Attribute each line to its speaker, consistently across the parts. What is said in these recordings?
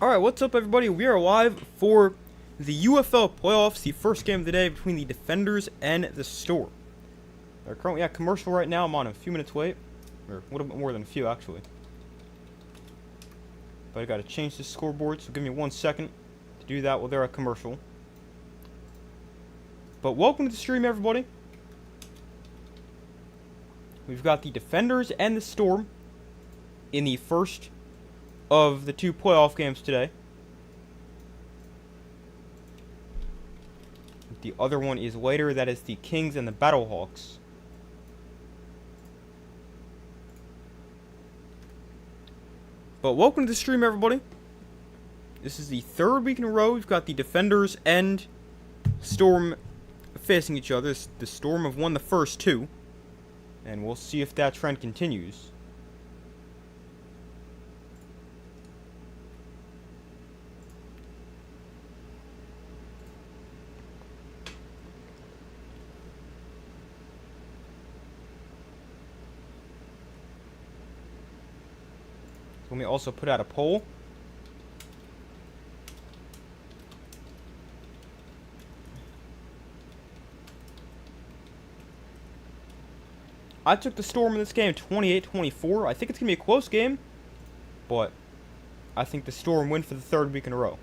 Speaker 1: Alright, what's up everybody? We are live for the UFL playoffs, the first game of the day between the Defenders and the Storm. They're currently at commercial right now. I'm on a few minutes wait. Or a little bit more than a few, actually. But I gotta change the scoreboard, so give me 1 second to do that while they're at commercial. But welcome to the stream, everybody. We've got the Defenders and the Storm in the first of the two playoff games today. The other one is later. That is the Kings and the Battlehawks. But welcome to the stream, everybody. This is the third week in a row. We've got the Defenders and Storm facing each other. The Storm have won the first two, and we'll see if that trend continues. Let me also put out a poll. I took the Storm in this game 28-24. I think it's going to be a close game, but I think the Storm win for the third week in a row.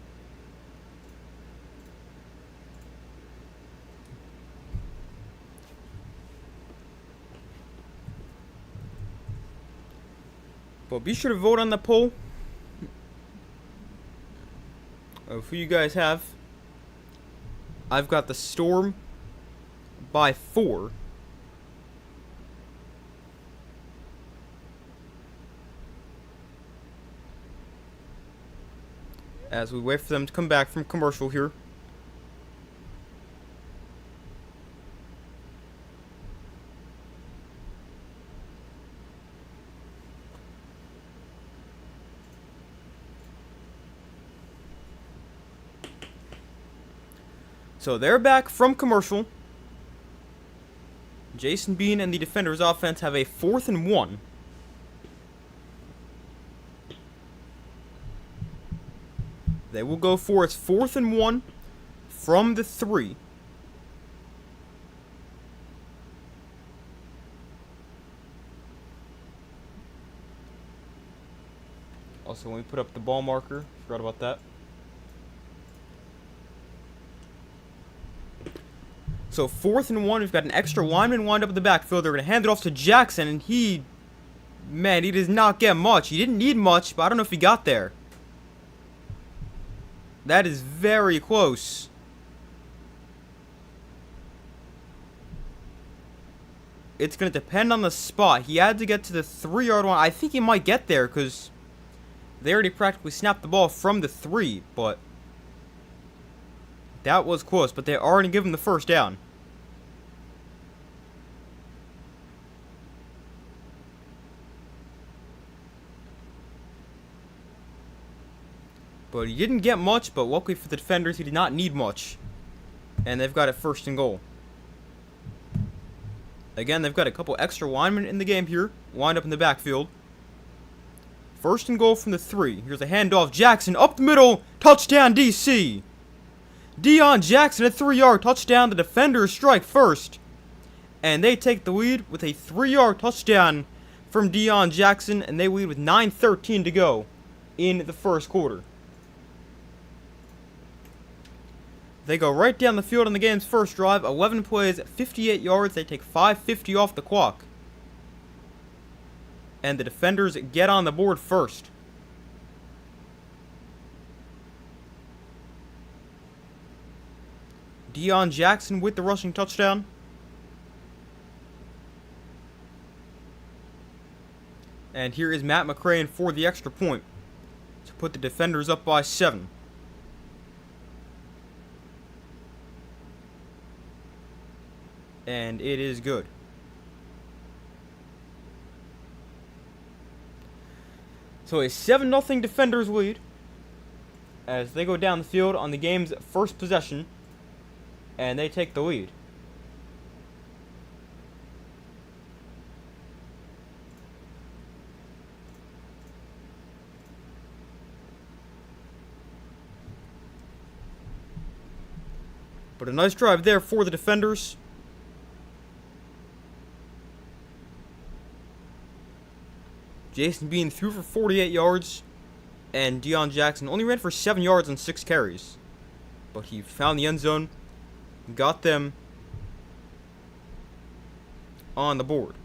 Speaker 1: But be sure to vote on the poll of who you guys have. I've got the Storm by 4. As we wait for them to come back from commercial here. So they're back from commercial. Jason Bean and the Defenders offense have a 4th and 1. They will go for its 4th and 1 from the 3. Also, let me put up the ball marker. Forgot about that. So 4th and 1, we've got an extra lineman lined up in the backfield. They're going to hand it off to Jackson, and he does not get much. He didn't need much, but I don't know if he got there. That is very close. It's going to depend on the spot. He had to get to the 3-yard line. I think he might get there because they already practically snapped the ball from the 3, but that was close. But they already give him the first down. But he didn't get much, but luckily for the Defenders, he did not need much. And they've got it 1st and goal. Again, they've got a couple extra linemen in the game here, lined up in the backfield. 1st and goal from the 3. Here's a handoff. Jackson up the middle. Touchdown, DC. Deion Jackson, a 3-yard touchdown. The Defenders strike first. And they take the lead with a 3-yard touchdown from Deion Jackson. And they lead with 9:13 to go in the first quarter. They go right down the field on the game's first drive. 11 plays, 58 yards. They take 5:50 off the clock. And the Defenders get on the board first. Deion Jackson with the rushing touchdown. And here is Matt McCrane for the extra point to put the Defenders up by 7. And it is good. So a 7-0 Defenders lead as they go down the field on the game's first possession, and they take the lead. But a nice drive there for the defenders. Jason Bean threw for 48 yards. And Deion Jackson only ran for 7 yards on 6 carries. But he found the end zone. Got them on the board.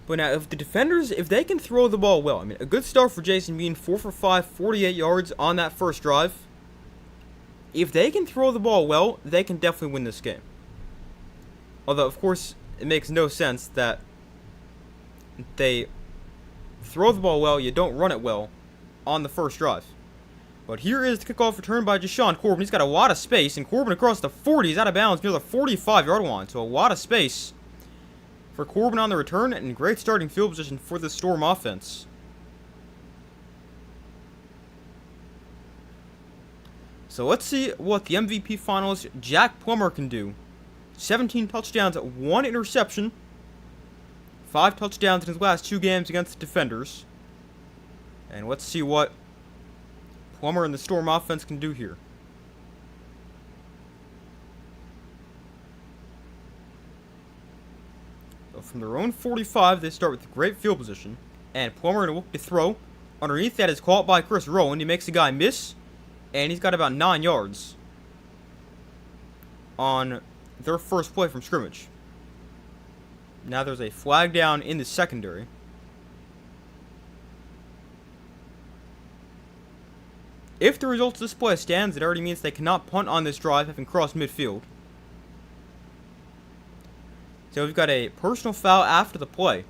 Speaker 1: But now, if the defenders, if they can throw the ball well, I mean, a good start for Jason Bean, 4 for 5, 48 yards on that first drive. If they can throw the ball well, they can definitely win this game. Although, of course, it makes no sense that they throw the ball well, you don't run it well on the first drive. But here is the kickoff return by Jashawn Corbin. He's got a lot of space, and Corbin across the 40. He's out of bounds near the 45-yard line, so a lot of space for Corbin on the return, and great starting field position for the Storm offense. So let's see what the MVP finalist Jack Plummer can do. 17 touchdowns, 1 interception. 5 touchdowns in his last 2 games against the defenders. And let's see what Plummer and the Storm offense can do here. From their own 45, they start with great field position. And Plummer going to look to throw. Underneath that is caught by Chris Rowland. He makes the guy miss. And he's got about 9 yards on their first play from scrimmage. Now there's a flag down in the secondary. If the result of this play stands, it already means they cannot punt on this drive, having crossed midfield. So we've got a personal foul after the play.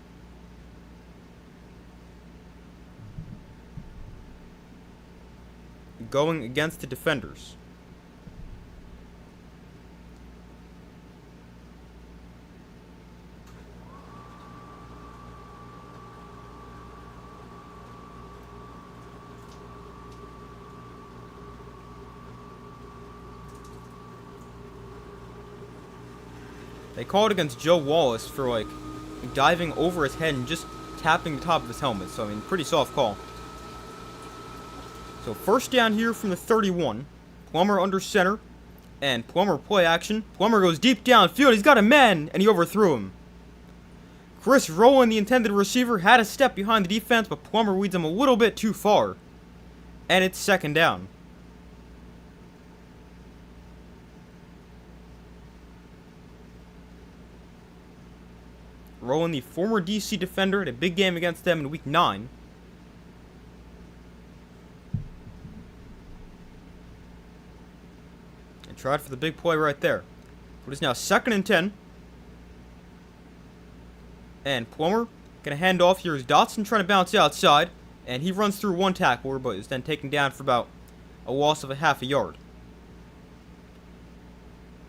Speaker 1: Going against the defenders. They called against Joe Wallace for, like, diving over his head and just tapping the top of his helmet. So, I mean, pretty soft call. So, first down here from the 31. Plummer under center. And Plummer play action. Plummer goes deep downfield. He's got a man, and he overthrew him. Chris Rowland, the intended receiver, had a step behind the defense, but Plummer weeds him a little bit too far. And it's second down. Rowland, the former DC defender, had a big game against them in Week 9. And tried for the big play right there. But it's now 2nd and 10. And Plummer going to hand off. Here's Dotson trying to bounce outside. And he runs through one tackler, but is then taken down for about a loss of a half a yard.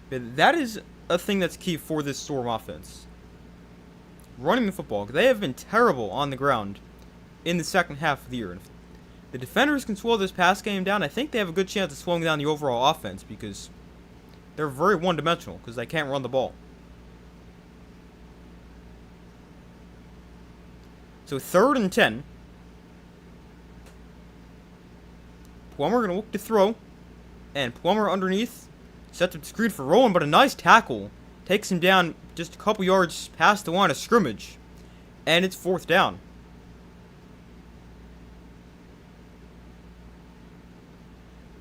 Speaker 1: But that is a thing that's key for this Storm offense. Running the football. They have been terrible on the ground in the second half of the year. And if the defenders can slow this pass game down, I think they have a good chance of slowing down the overall offense because they're very one-dimensional because they can't run the ball. So 3rd and 10. Plummer going to look to throw. And Plummer underneath. Sets up the screen for Rowland, but a nice tackle. Takes him down just a couple yards past the line of scrimmage. And it's 4th down.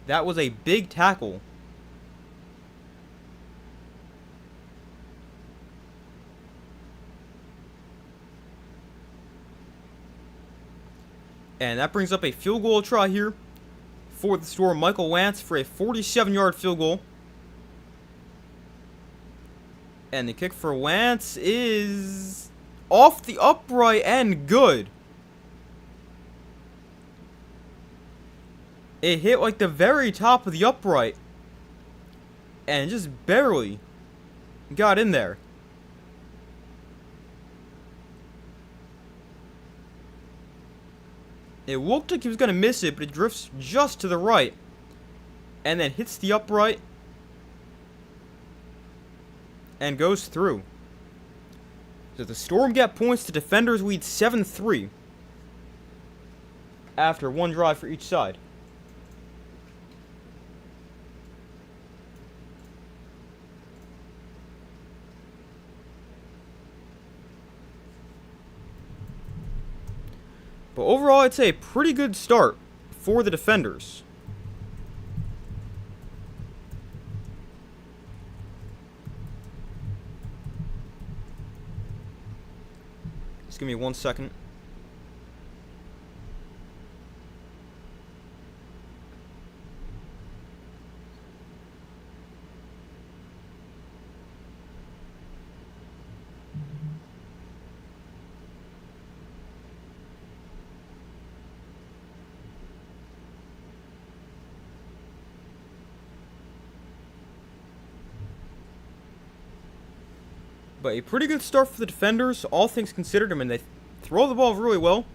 Speaker 1: That was a big tackle. And that brings up a field goal try here for the Storm. Michael Lance for a 47-yard field goal. And the kick for Lance is off the upright and good. It hit like the very top of the upright. And just barely got in there. It looked like he was going to miss it, but it drifts just to the right. and then hits the upright and goes through. So the Storm get points. The Defenders lead 7-3 after one drive for each side. But overall, I'd say a pretty good start for the Defenders. Just give me 1 second. But a pretty good start for the Defenders, all things considered. I mean, they throw the ball really well.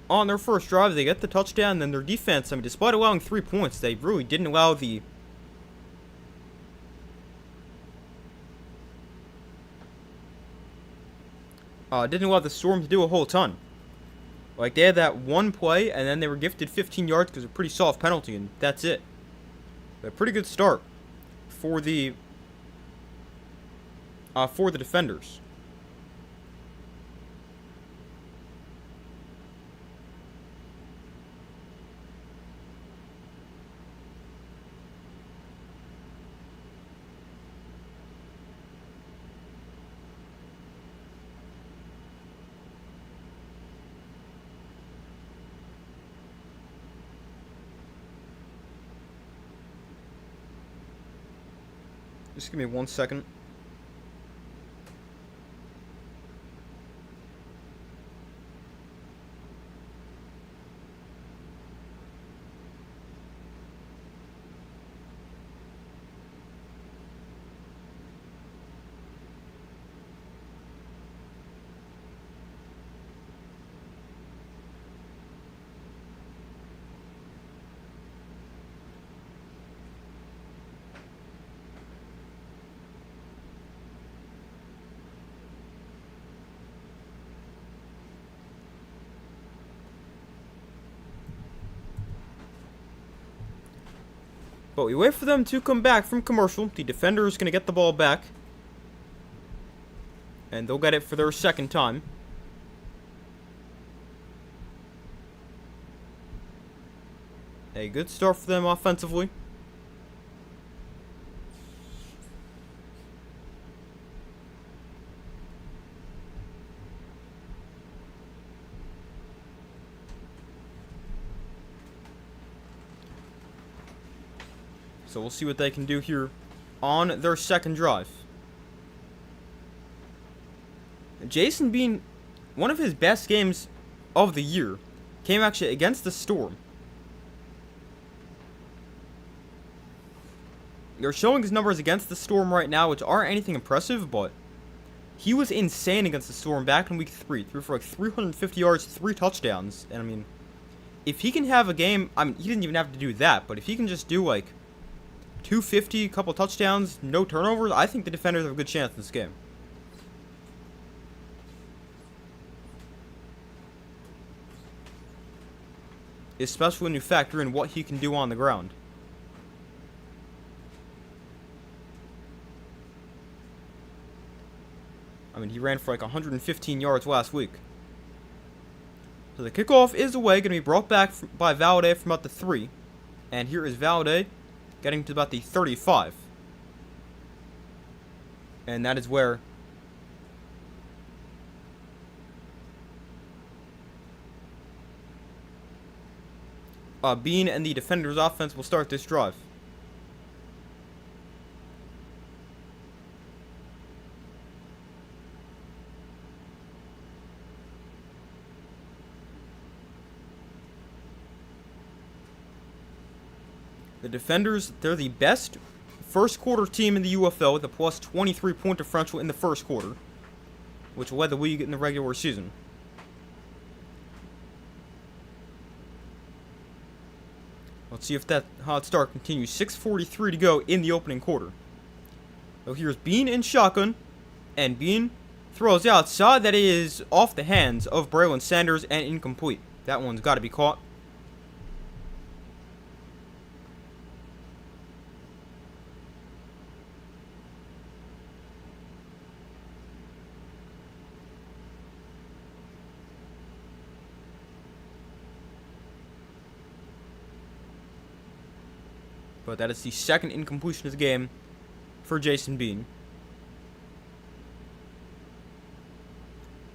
Speaker 1: On their first drive, they get the touchdown, and then their defense, I mean, despite allowing 3 points, they really didn't allow the... didn't allow the Storm to do a whole ton. Like, they had that one play, and then they were gifted 15 yards because of a pretty soft penalty, and that's it. But a pretty good start for the Defenders. Just give me 1 second. But we wait for them to come back from commercial. The Defender is going to get the ball back. And they'll get it for their second time. A good start for them offensively. So we'll see what they can do here on their second drive. Jason being one of his best games of the year came actually against the Storm. They're showing his numbers against the Storm right now, which aren't anything impressive, but he was insane against the Storm back in week 3. Threw for like 350 yards, 3 touchdowns. And I mean, if he can have a game, I mean, he didn't even have to do that, but if he can just do like 250, a couple touchdowns, no turnovers, I think the Defenders have a good chance in this game. Especially when you factor in what he can do on the ground. I mean, he ran for like 115 yards last week. So the kickoff is away, going to be brought back by Valladay from about the 3. And here is Valladay getting to about the 35. And that is where Bean and the Defenders offense will start this drive. The Defenders, they're the best first quarter team in the UFL with a plus 23 point differential in the first quarter, which led the league in the regular season. Let's see if that hot start continues. 6:43 to go in the opening quarter. So here's Bean in shotgun, and Bean throws outside. That is off the hands of Braylon Sanders and incomplete. That one's got to be caught. But that is the second incompletion of the game for Jason Bean.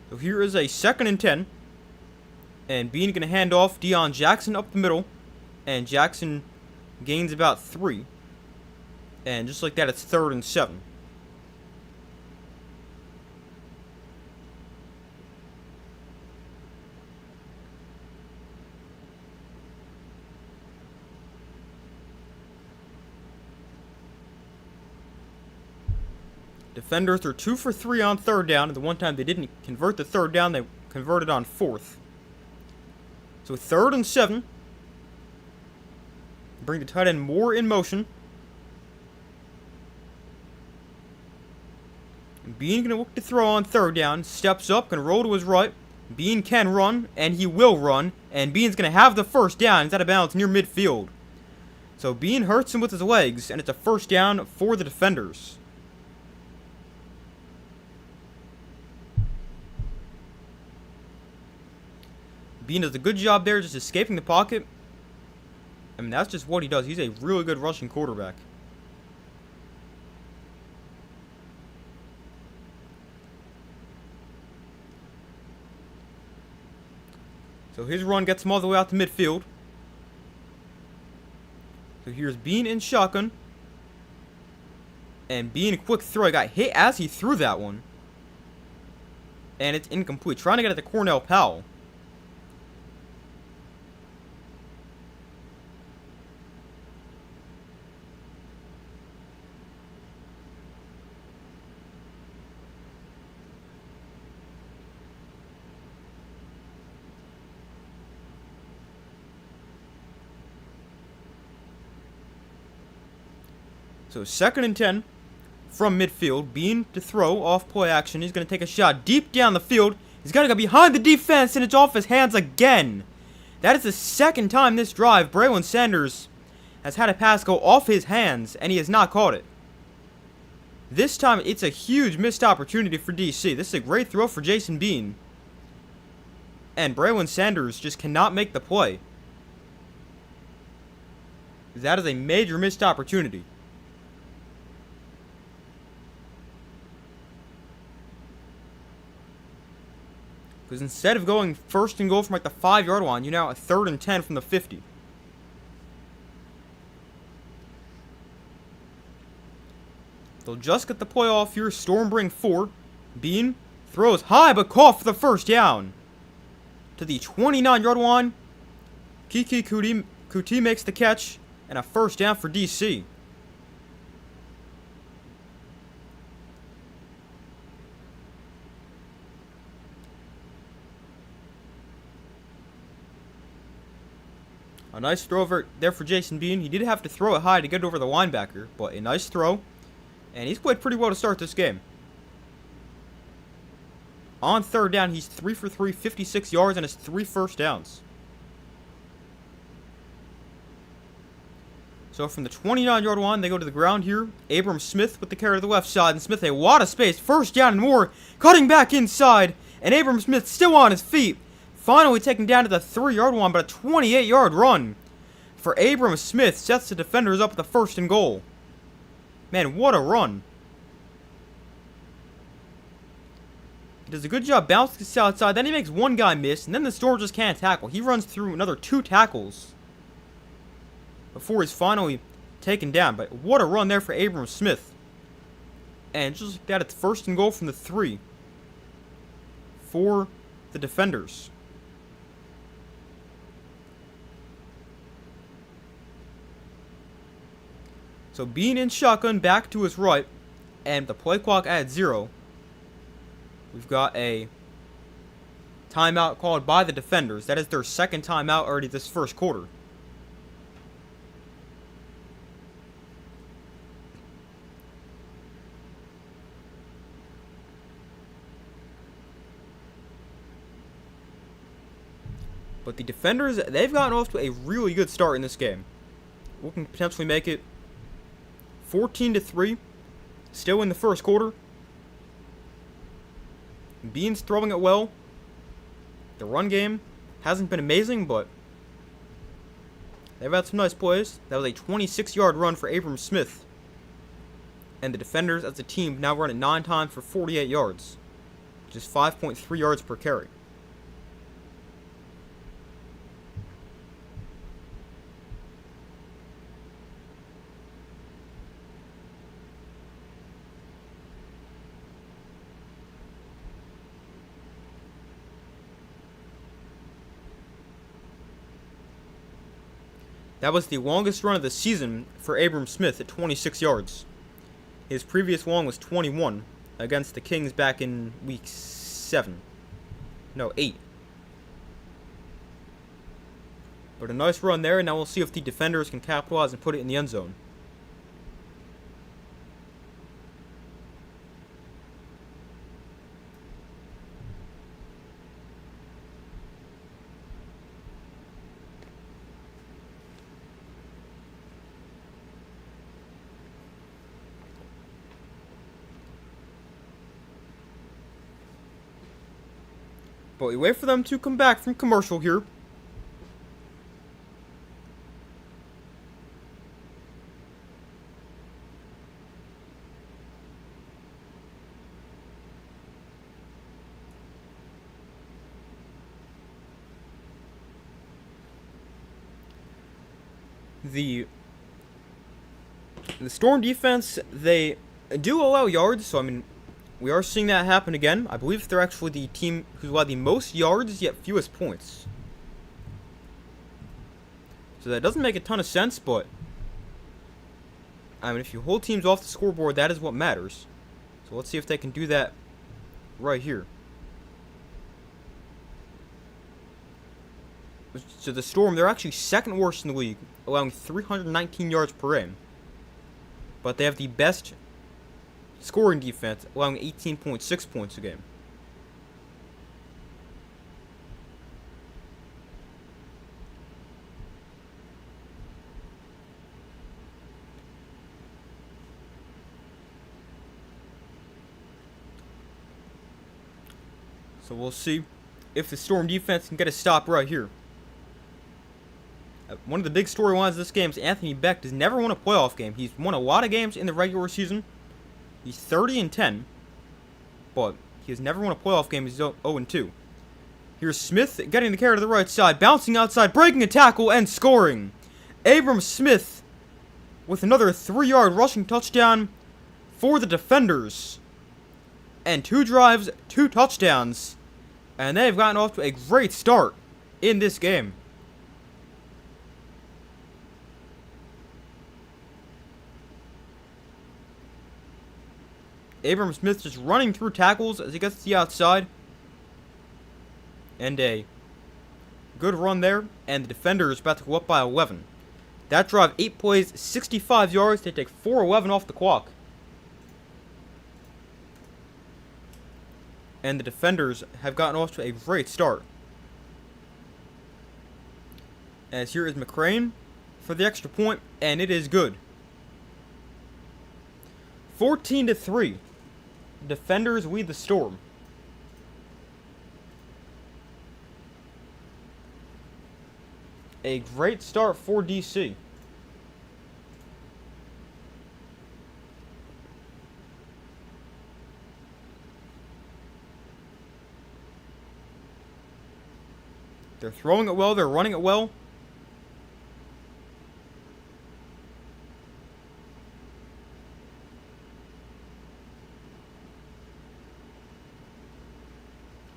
Speaker 1: So here is a 2nd and 10. And Bean going to hand off Deion Jackson up the middle. And Jackson gains about 3. And just like that, it's 3rd and 7. Defenders are 2 for 3 on 3rd down, and the one time they didn't convert the 3rd down, they converted on 4th. So 3rd and 7. Bring the tight end more in motion. Bean going to look to throw on 3rd down. Steps up, going to roll to his right. Bean can run, and he will run. And Bean's going to have the 1st down. He's out of bounds near midfield. So Bean hurts him with his legs, and it's a 1st down for the defenders. Bean does a good job there just escaping the pocket. I mean, that's just what he does. He's a really good rushing quarterback. So his run gets him all the way out to midfield. So here's Bean in shotgun. And Bean, quick throw. Got hit as he threw that one. And it's incomplete. Trying to get it to Cornell Powell. So 2nd and 10 from midfield. Bean to throw off play action. He's going to take a shot deep down the field. He's got to go behind the defense, and it's off his hands again. That is the 2nd time this drive Braylon Sanders has had a pass go off his hands, and he has not caught it. This time, it's a huge missed opportunity for DC. This is a great throw for Jason Bean. And Braylon Sanders just cannot make the play. That is a major missed opportunity. Because instead of going 1st and goal from like the 5-yard line, you're now at 3rd and 10 from the 50. They'll just get the play off here. Stormbring 4. Bean throws high but caught for the 1st down. To the 29-yard line. Kiki Kuti makes the catch. And a 1st down for DC. A nice throw over there for Jason Bean. He did have to throw it high to get over the linebacker, but a nice throw. And he's played pretty well to start this game. On 3rd down, he's 3 for 3, 56 yards, and has 3 1st downs. So from the 29-yard line, they go to the ground here. Abram Smith with the carry to the left side, and Smith a lot of space. 1st down and more, cutting back inside, and Abram Smith still on his feet. Finally taken down to the 3-yard line, but a 28-yard run for Abram Smith sets the defenders up at the 1st and goal. Man, what a run. He does a good job bouncing this outside, then he makes one guy miss, and then the Storm just can't tackle. He runs through another 2 tackles before he's finally taken down. But what a run there for Abram Smith. And just like that, it's 1st and goal from the 3 for the defenders. So Bean in shotgun back to his right, and the play clock at 0. We've got a timeout called by the defenders. That is their 2nd timeout already this 1st quarter. But the defenders, they've gotten off to a really good start in this game. We can potentially make it 14-3. Still in the first quarter. Beans throwing it well. The run game hasn't been amazing, but they've had some nice plays. That was a 26-yard run for Abram Smith. And the defenders as a team now run it 9 times for 48 yards. Which is 5.3 yards per carry. That was the longest run of the season for Abram Smith at 26 yards. His previous long was 21 against the Kings back in week 7. No, 8. But a nice run there, and now we'll see if the defenders can capitalize and put it in the end zone. But we wait for them to come back from commercial here. The Storm defense, they do allow yards, so I mean, we are seeing that happen again. I believe they're actually the team who's allowed the most yards, yet fewest points. So that doesn't make a ton of sense, but I mean, if you hold teams off the scoreboard, that is what matters. So let's see if they can do that right here. So the Storm, they're actually second worst in the league, allowing 319 yards per game. But they have the best scoring defense, allowing 18.6 points a game. So we'll see if the Storm defense can get a stop right here. One of the big storylines of this game is Anthony Beck has never won a playoff game. He's won a lot of games in the regular season. He's 30-10, but he has never won a playoff game. He's 0-2. Here's Smith getting the carry to the right side, bouncing outside, breaking a tackle, and scoring. Abram Smith with another 3-yard rushing touchdown for the defenders. And 2 drives, 2 touchdowns. And they've gotten off to a great start in this game. Abram Smith just running through tackles as he gets to the outside. And a good run there. And the defender is about to go up by 11. That drive, 8 plays, 65 yards. They take 4:11 off the clock. And the defenders have gotten off to a great start. As here is McCrane for the extra point, and it is good. 14-3. Defenders lead the Storm. A great start for DC. They're throwing it well, they're running it well.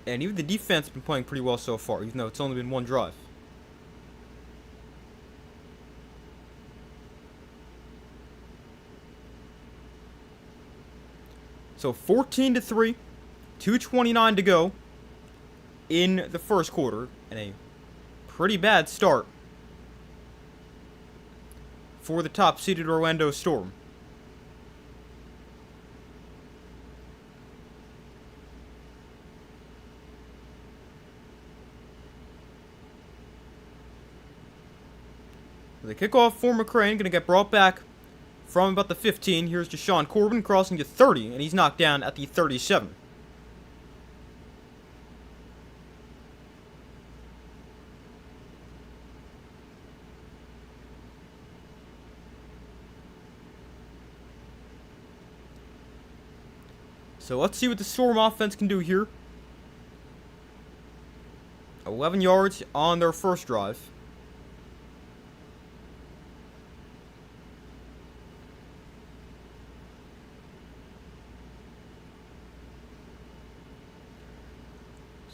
Speaker 1: And even the defense has been playing pretty well so far, even though it's only been 1 drive. So 14-3, 2:29 to go in the first quarter, and a pretty bad start for the top-seeded Orlando Storm. The kickoff for McCrane, going to get brought back from about the 15. Here's Deshaun Corbin crossing to 30, and he's knocked down at the 37. So let's see what the Storm offense can do here. 11 yards on their first drive.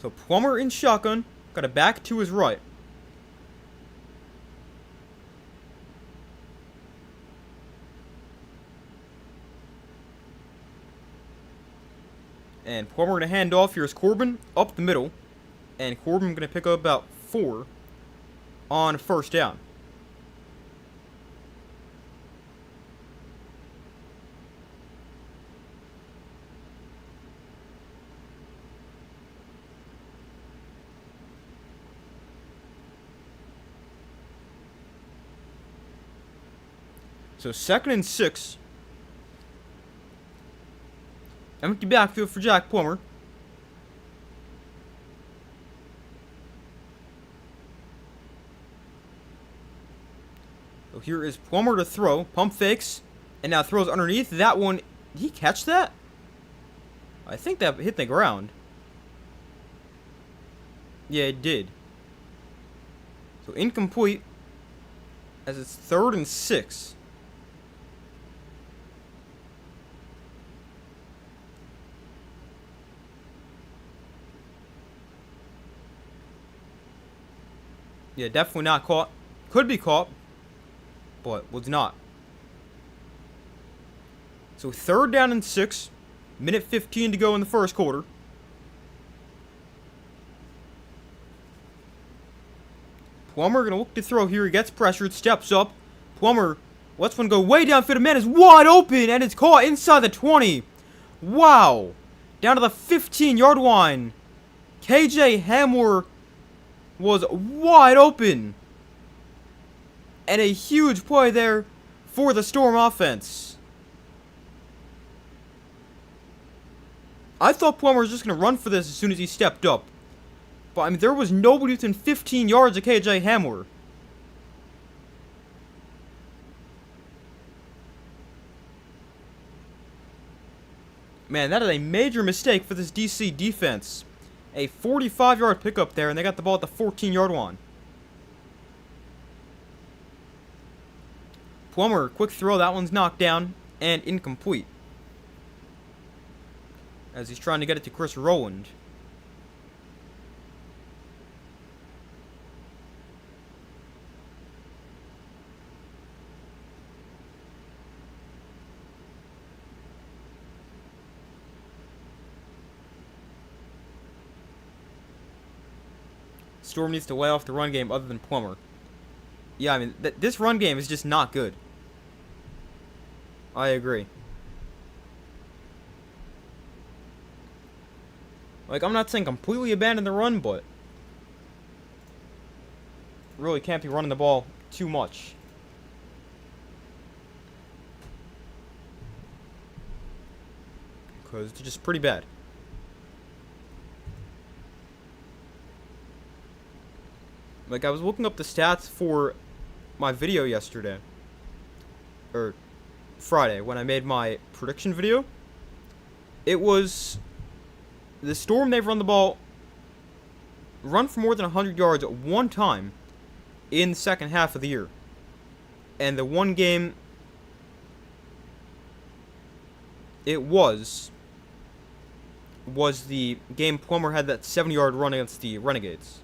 Speaker 1: So Plummer in shotgun, got a back to his right. And Plummer going to hand off. Here's Corbin up the middle. And Corbin going to pick up about 4 on first down. So 2nd and 6. Empty backfield for Jack Plummer. So here is Plummer to throw. Pump fakes. And now throws underneath. That one, did he catch that? I think that hit the ground. Yeah, it did. So incomplete. As it's 3rd and 6. Yeah, definitely not caught. Could be caught, but was not. So 3rd down and 6. Minute 15 to go in the first quarter. Plummer gonna look to throw here. He gets pressured, steps up. Plummer lets one go way downfield. Man is wide open, and it's caught inside the 20. Wow. Down to the 15-yard line. KJ Hamler was wide open. And a huge play there for the Storm offense. I thought Plummer was just going to run for this as soon as he stepped up. But, I mean, there was nobody within 15 yards of KJ Hamler. Man, that is a major mistake for this DC defense. A 45-yard pickup there, and they got the ball at the 14-yard line. Plummer, quick throw. That one's knocked down and incomplete. As he's trying to get it to Chris Rowland. Storm needs to lay off the run game other than Plummer. Yeah, I mean, this run game is just not good. I agree. Like, I'm not saying completely abandon the run, but really can't be running the ball too much. Because it's just pretty bad. Like, I was looking up the stats for my video yesterday. Or Friday, when I made my prediction video. It was the Storm, they've run the ball, run for more than 100 yards at one time in the second half of the year. And the one game it was the game Plummer had that 70-yard run against the Renegades.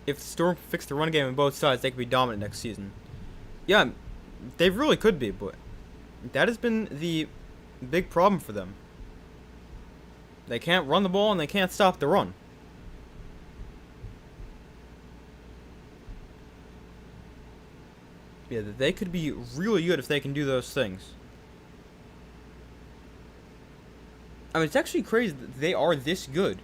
Speaker 1: if the Storm fix the run game on both sides, they could be dominant next season. Yeah, they really could be, but that has been the big problem for them. They can't run the ball and they can't stop the run. Yeah, they could be really good if they can do those things. I mean, it's actually crazy that they are this good.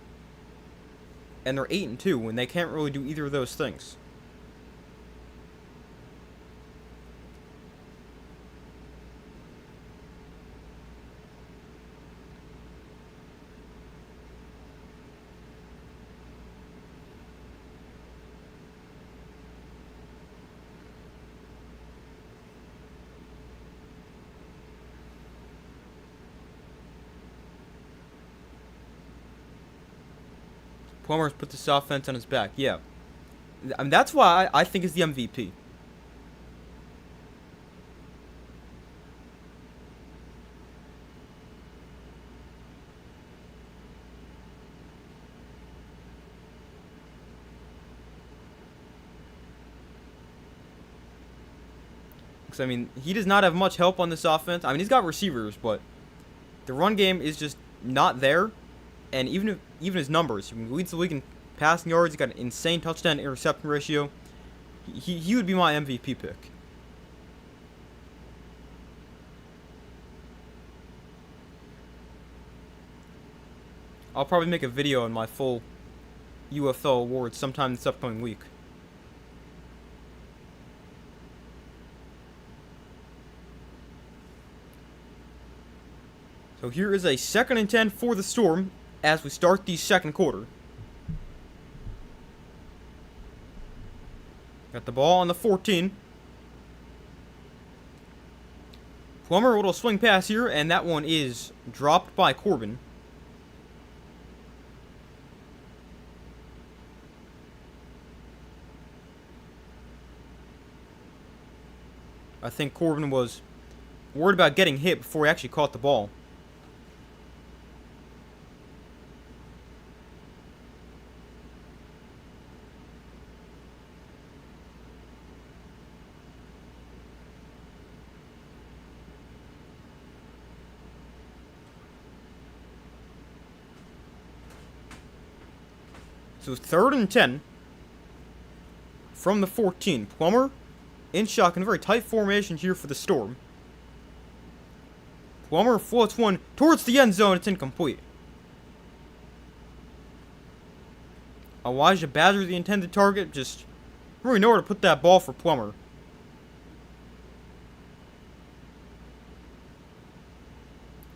Speaker 1: And they're 8-2 when they can't really do either of those things. Plummer's put this offense on his back. Yeah. I mean, that's why I think he's the MVP. Because, I mean, he does not have much help on this offense. I mean, he's got receivers, but the run game is just not there. And even his numbers, he leads the league in passing yards. He's got an insane touchdown to interception ratio. He would be my MVP pick. I'll probably make a video on my full UFL awards sometime this upcoming week. So here is a 2nd and 10 for the Storm as we start the second quarter. Got the ball on the 14. Plummer, a little swing pass here, and that one is dropped by Corbin. I think Corbin was worried about getting hit before he actually caught the ball. So 3rd and 10 from the 14. Plummer in shotgun, very tight formation here for the Storm. Plummer floats one towards the end zone. It's incomplete. Elijah Badger, the intended target, just really nowhere to put that ball for Plummer.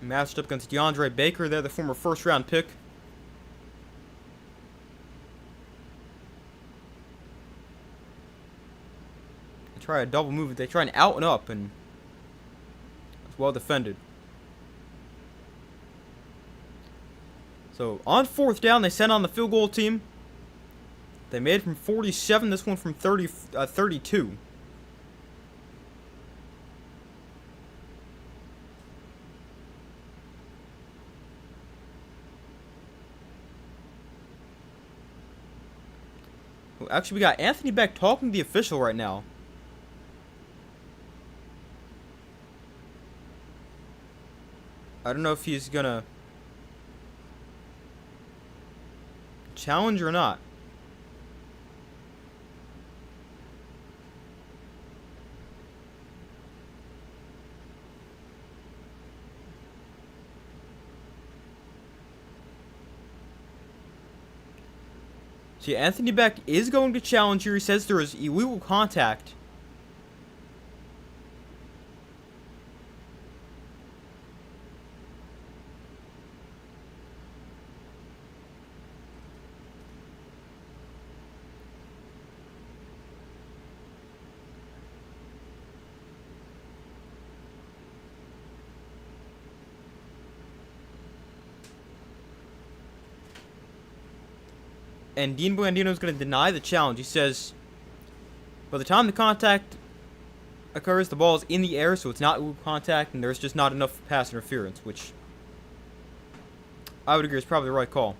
Speaker 1: Matched up against DeAndre Baker there, the former first-round pick. They try a double move. They try an out and up, and it's well defended. So on 4th down, they sent on the field goal team. They made from 47. This one from 32. Well, actually, we got Anthony Beck talking to the official right now. I don't know if he's gonna challenge or not. See, Anthony Beck is going to challenge here. He says there is illegal contact. And Dean Blandino is going to deny the challenge. He says, by the time the contact occurs, the ball is in the air, so it's not illegal contact, and there's just not enough pass interference, which I would agree is probably the right call.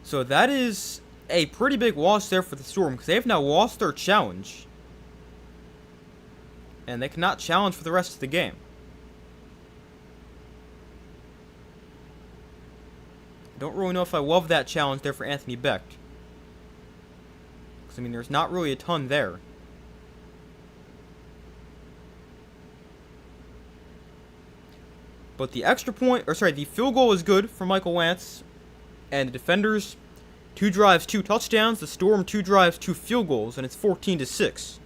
Speaker 1: So that is a pretty big loss there for the Storm, because they have now lost their challenge. And they cannot challenge for the rest of the game. Don't really know if I love that challenge there for Anthony Becht. Because, I mean, there's not really a ton there. But the extra point, or sorry, the field goal is good for Michael Lance. And the defenders, 2 drives, 2 touchdowns. The Storm, 2 drives, 2 field goals, and it's 14-6.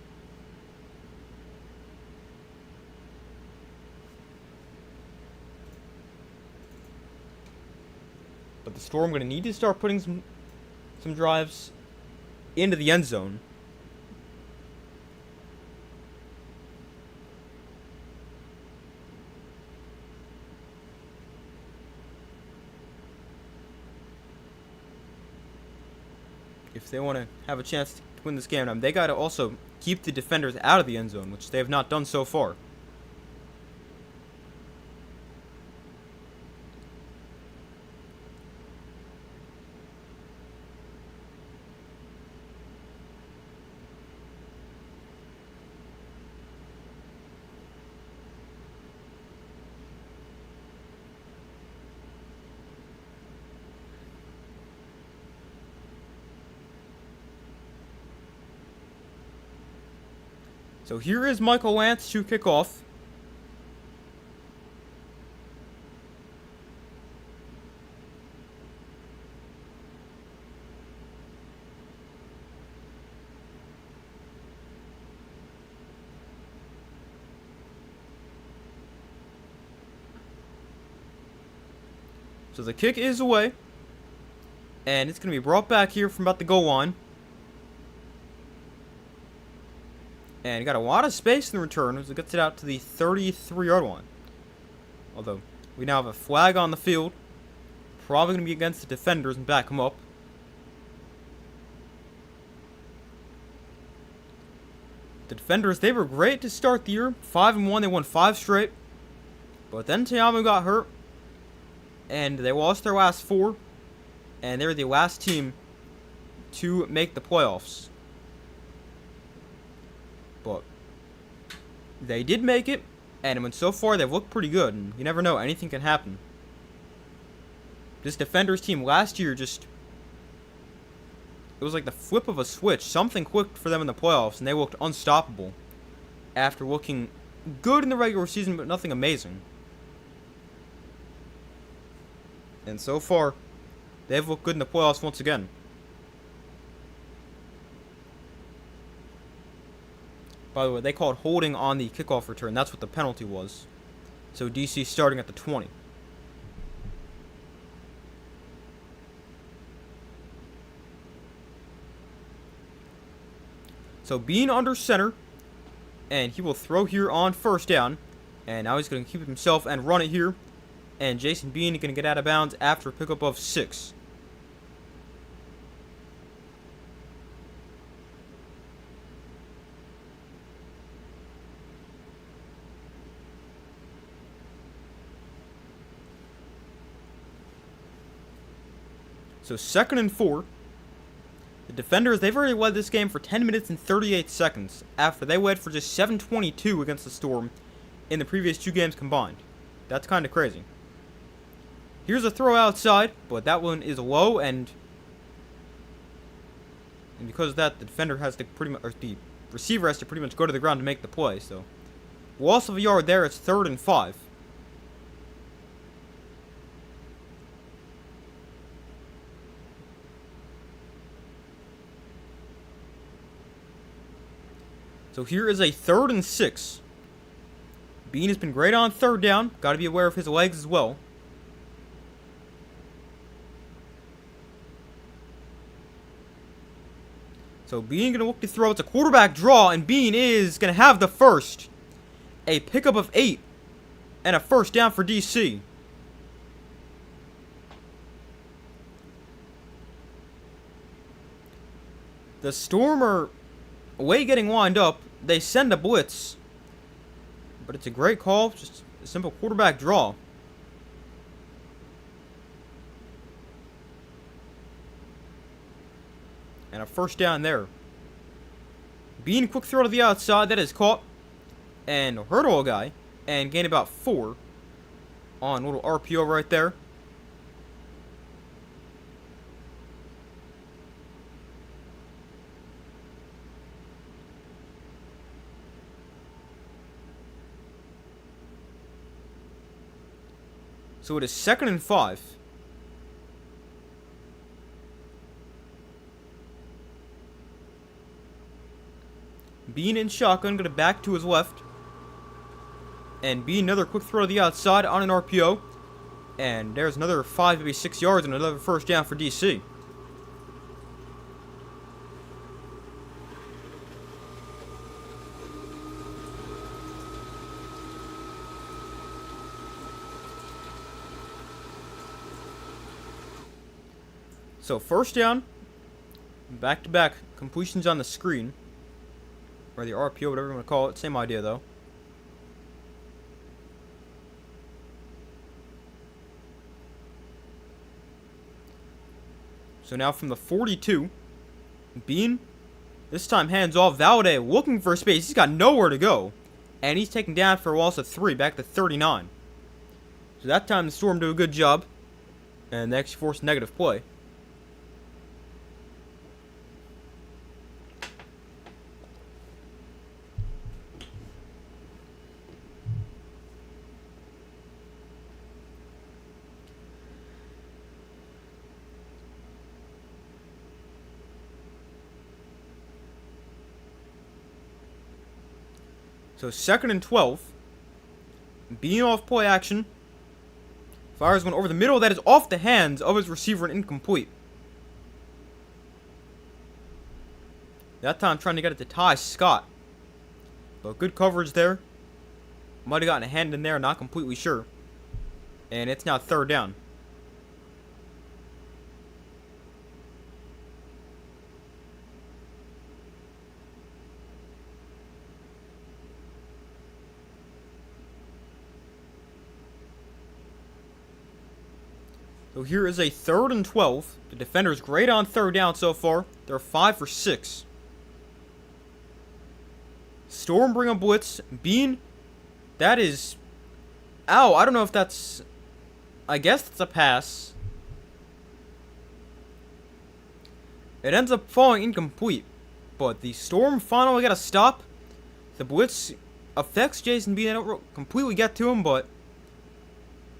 Speaker 1: But the Storm going to need to start putting some drives into the end zone. If they want to have a chance to win this game, they got to also keep the defenders out of the end zone, which they have not done so far. So here is Michael Lance to kick off. So the kick is away. And it's going to be brought back here from about the goal line. And you got a lot of space in the return as it gets it out to the 33-yard line. Although, we now have a flag on the field. Probably going to be against the defenders and back them up. The defenders, they were great to start the year. 5-1, they won 5 straight. But then Tiamu got hurt. And they lost their last 4. And they were the last team to make the playoffs. But they did make it, and so far they've looked pretty good, and you never know, anything can happen. This defenders team last year it was like the flip of a switch. Something clicked for them in the playoffs, and they looked unstoppable after looking good in the regular season, but nothing amazing. And so far, they've looked good in the playoffs once again. By the way, they called holding on the kickoff return. That's what the penalty was. So DC starting at the 20. So Bean under center. And he will throw here on first down. And now he's going to keep it himself and run it here. And Jason Bean is going to get out of bounds after a pickup of 6. So 2nd and 4. The defenders, they've already led this game for 10 minutes and 38 seconds after they led for just 7:22 against the Storm in the previous 2 games combined. That's kind of crazy. Here's a throw outside, but that one is low, and because of that, the defender has to pretty much, or the receiver has to pretty much go to the ground to make the play. So loss of a yard there. It's 3rd and 5. So here is a 3rd and 6. Bean has been great on 3rd down. Got to be aware of his legs as well. So Bean going to look to throw. It's a quarterback draw, and Bean is going to have the first. A pickup of 8 and a first down for DC. The Storm are away getting lined up. They send a blitz. But it's a great call. Just a simple quarterback draw. And a first down there. Bean quick throw to the outside. That is caught. And hurdle a guy. And gain about 4. On a little RPO right there. So it is 2nd and 5. Bean in shotgun, gonna back to his left. And Bean another quick throw to the outside on an RPO. And there's another 5, maybe 6 yards and another first down for DC. So first down, back-to-back completions on the screen, or the RPO, whatever you want to call it. Same idea though. So now from the 42, Bean, this time hands off. Valladay looking for space. He's got nowhere to go, and he's taken down for a loss of 3, back to 39. So that time the Storm do a good job, and they actually forced a negative play. So 2nd and 12. Being off play action. Fires one over the middle. That is off the hands of his receiver and incomplete. That time trying to get it to Ty Scott. But good coverage there. Might have gotten a hand in there, not completely sure. And it's now 3rd down. So here is a 3rd and 12. The defender's great on 3rd down so far. They're 5 for 6. Storm bring a blitz. Bean, that is... Ow, I don't know if that's... I guess it's a pass. It ends up falling incomplete. But the Storm finally got a stop. The blitz affects Jason Bean. I don't completely get to him, but...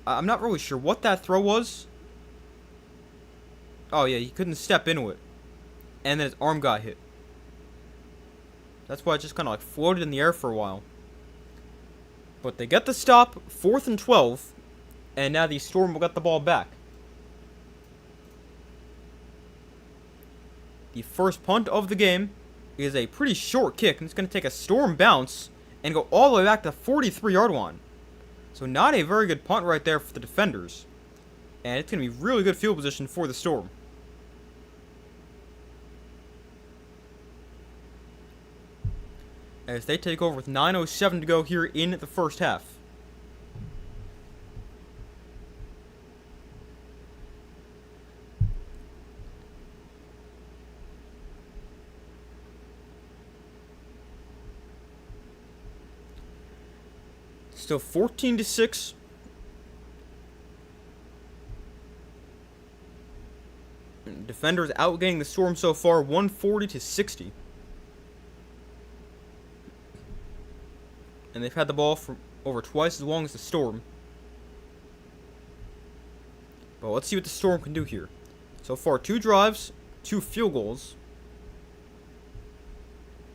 Speaker 1: I'm not really sure what that throw was. Oh, yeah, he couldn't step into it. And then his arm got hit. That's why it just kind of like floated in the air for a while. But they get the stop, 4th and 12. And now the Storm will get the ball back. The first punt of the game is a pretty short kick. And it's going to take a Storm bounce and go all the way back to the 43-yard line. So not a very good punt right there for the defenders. And it's going to be really good field position for the Storm. As they take over with 9:07 to go here in the first half. Still 14-6. Defenders outgaining the Storm so far, 140-60. And they've had the ball for over twice as long as the Storm. But let's see what the Storm can do here. So far, 2 drives, 2 field goals.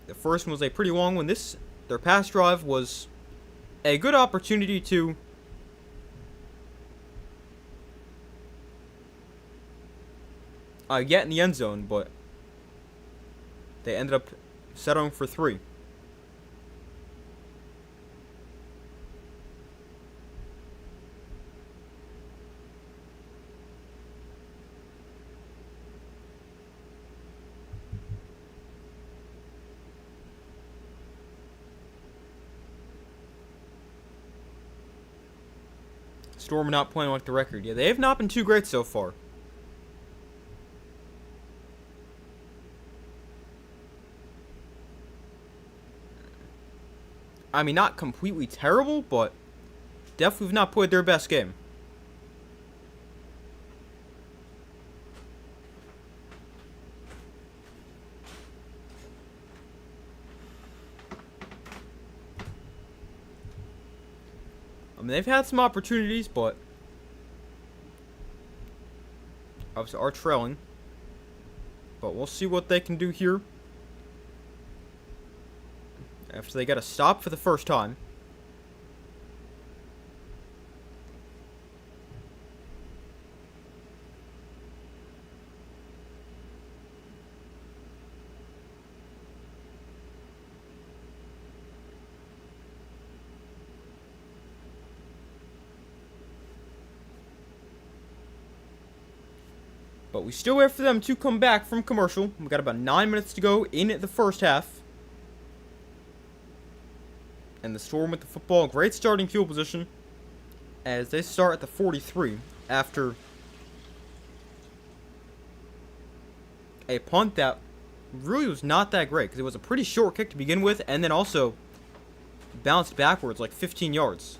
Speaker 1: The first one was a pretty long one. Their pass drive was a good opportunity to get in the end zone, but they ended up settling for 3. Storm not playing like the record. Yeah, they have not been too great so far. I mean, not completely terrible, but definitely have not played their best game. I mean, they've had some opportunities, but obviously are trailing. But we'll see what they can do here. After they got a stop for the first time. But we still wait for them to come back from commercial. We got about 9 minutes to go in the first half. And the Storm with the football. Great starting field position. As they start at the 43 after a punt that really was not that great. Because it was a pretty short kick to begin with. And then also bounced backwards like 15 yards.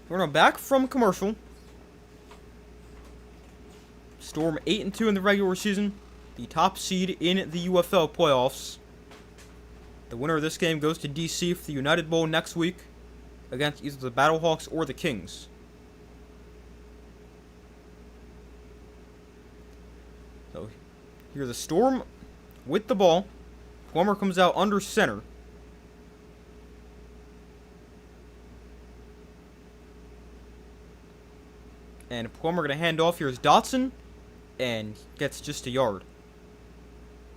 Speaker 1: We're now back from commercial. Storm 8-2 in the regular season. The top seed in the UFL playoffs. The winner of this game goes to DC for the United Bowl next week against either the Battlehawks or the Kings. So here's the Storm with the ball. Plummer comes out under center. And Plummer going to hand off. Here's Dotson. And gets just a yard.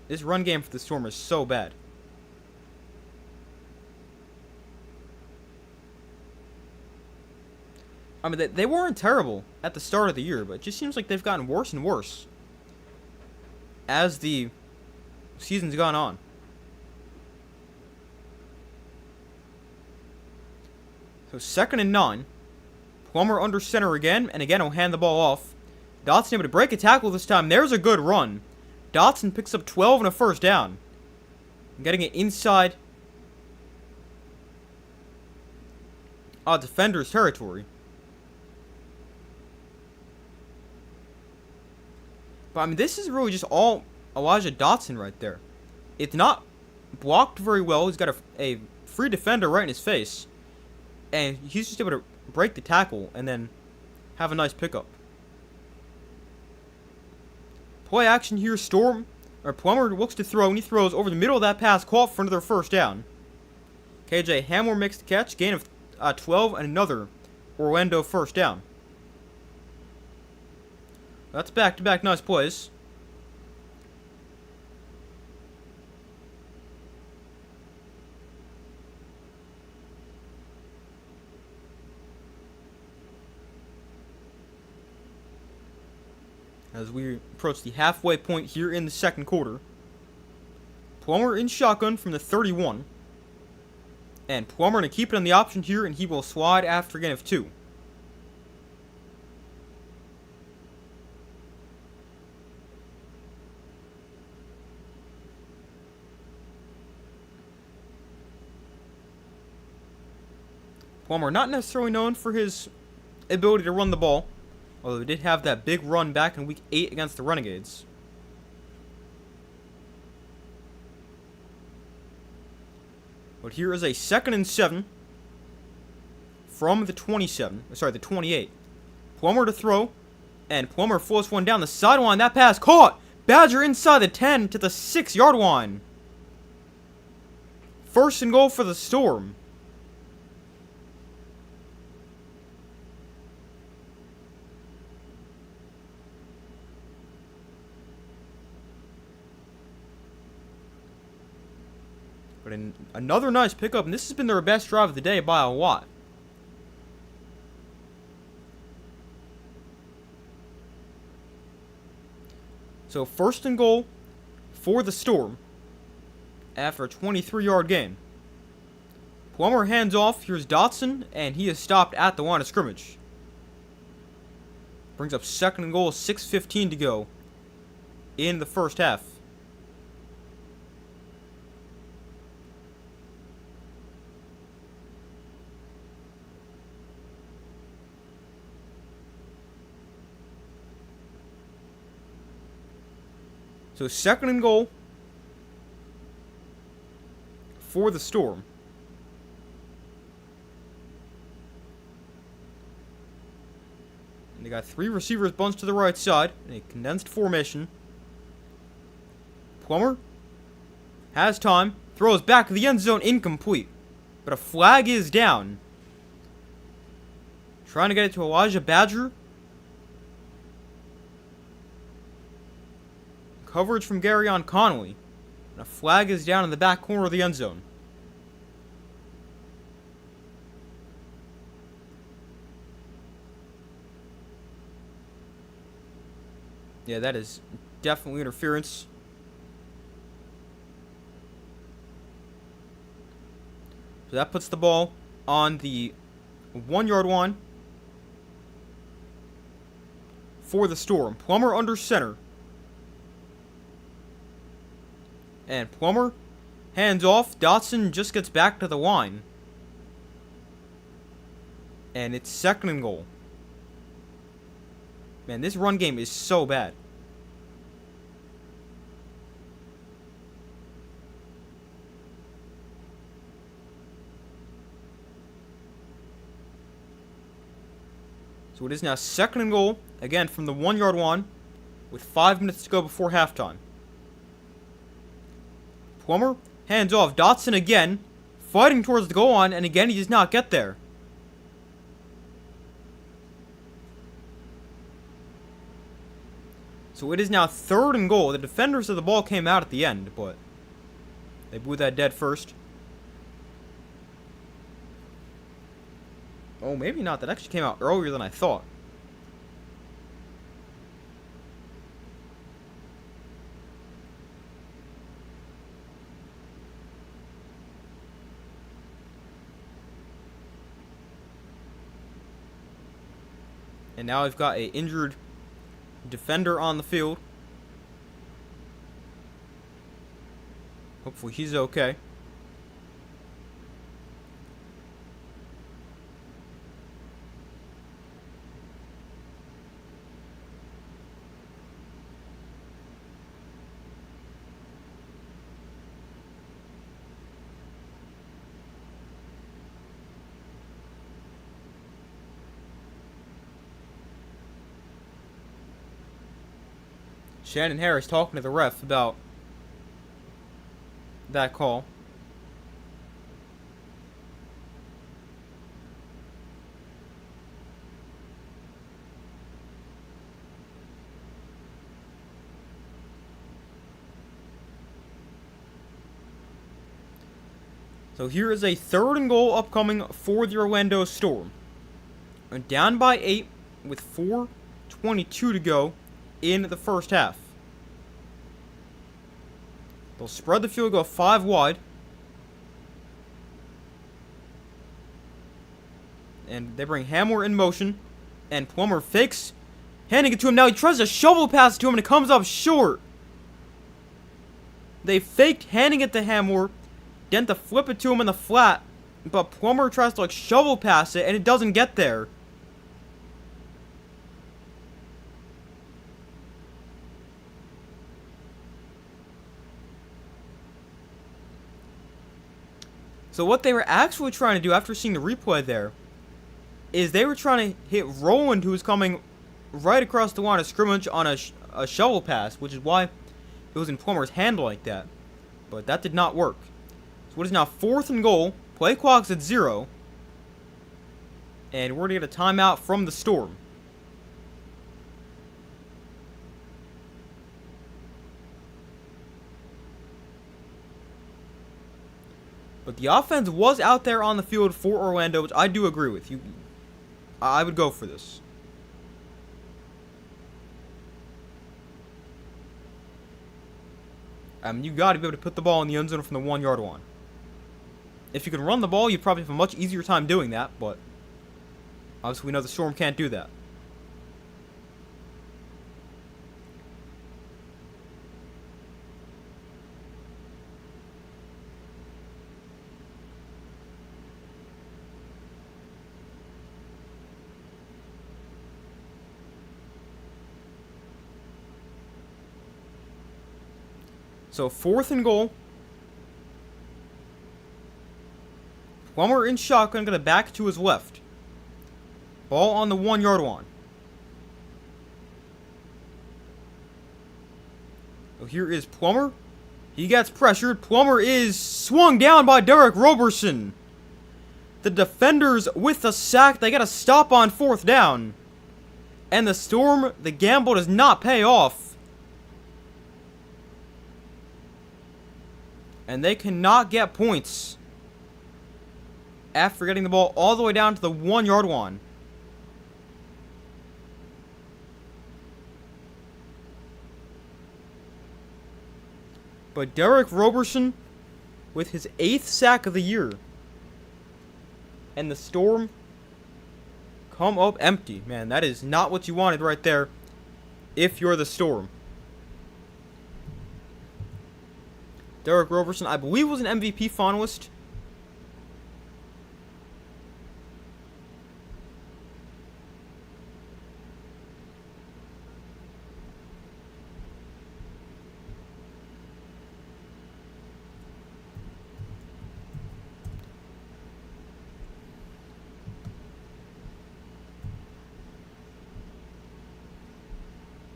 Speaker 1: This run game for the Storm is so bad. I mean, they weren't terrible at the start of the year, but it just seems like they've gotten worse and worse as the season's gone on. So 2nd and 9. Plummer under center again, and again will hand the ball off. Dotson able to break a tackle this time. There's a good run. Dotson picks up 12 and a first down. Getting it inside defender's territory. But I mean, this is really just all Elijah Dotson right there. It's not blocked very well. He's got a free defender right in his face. And he's just able to break the tackle and then have a nice pickup. Play action here. Plummer looks to throw, and he throws over the middle of that pass, caught for another first down. KJ Hamler makes the catch, gain of 12, and another Orlando first down. That's back-to-back nice plays. As we approach the halfway point here in the second quarter. Plummer in shotgun from the 31. And Plummer to keep it on the option here, and he will slide after a gain of 2. Plummer not necessarily known for his ability to run the ball. Although he did have that big run back in Week 8 against the Renegades. But here is a 2nd and 7 from the 27. Sorry, the 28. Plummer to throw. And Plummer floats one down the sideline. That pass caught. Badger inside the 10 to the 6-yard line. 1st and goal for the Storm. But another nice pickup, and this has been their best drive of the day by a lot. So 1st and goal for the Storm after a 23-yard gain. Plummer hands off. Here's Dotson, and he is stopped at the line of scrimmage. Brings up 2nd and goal, 6:15 to go in the first half. So 2nd and goal for the Storm. And they got 3 receivers bunched to the right side in a condensed formation. Plummer has time, throws back to the end zone, incomplete. But a flag is down. Trying to get it to Elijah Badger. Coverage from Garyon Connolly. And a flag is down in the back corner of the end zone. Yeah, that is definitely interference. So that puts the ball on the 1-yard line for the Storm. Plummer under center. And Plummer hands off. Dotson just gets back to the line. And it's 2nd and goal. Man, this run game is so bad. So it is now 2nd and goal, again from the 1-yard line, with 5 minutes to go before halftime. Plummer hands off. Dotson again, fighting towards the goal line, and again he does not get there. So it is now 3rd and goal. The defenders of the ball came out at the end, but they blew that dead first. Oh, maybe not. That actually came out earlier than I thought. And now we've got an injured defender on the field. Hopefully he's okay. Shannon Harris talking to the ref about that call. So here is a 3rd and goal upcoming for the Orlando Storm. And down by 8 with 4:22 to go in the first half. They'll spread the field, go 5 wide. And they bring Hamler in motion. And Plummer fakes, handing it to him. Now he tries to shovel pass to him and it comes up short. They faked handing it to Hamler. Then to flip it to him in the flat. But Plummer tries to shovel pass it and it doesn't get there. So what they were actually trying to do after seeing the replay there is they were trying to hit Roland, who was coming right across the line of scrimmage on a shovel pass, which is why it was in Plummer's hand like that. But that did not work. So it is now 4th and goal. Play clock's at 0. And we're going to get a timeout from the Storm. But the offense was out there on the field for Orlando, which I do agree with. I would go for this. You got to be able to put the ball in the end zone from the 1 yard line. If you can run the ball, you probably have a much easier time doing that, but obviously we know the Storm can't do that. So 4th and goal. Plummer in shotgun, gonna back to his left. Ball on the 1 yard line. So here is Plummer. He gets pressured. Plummer is swung down by Derek Roberson. The defenders with the sack. They get a stop on 4th down. And the Storm, the gamble does not pay off. And they cannot get points after getting the ball all the way down to the 1 yard line. But Derek Roberson with his 8th sack of the year. And the Storm come up empty. Man, that is not what you wanted right there if you're the Storm. Derek Roberson, I believe, was an MVP finalist.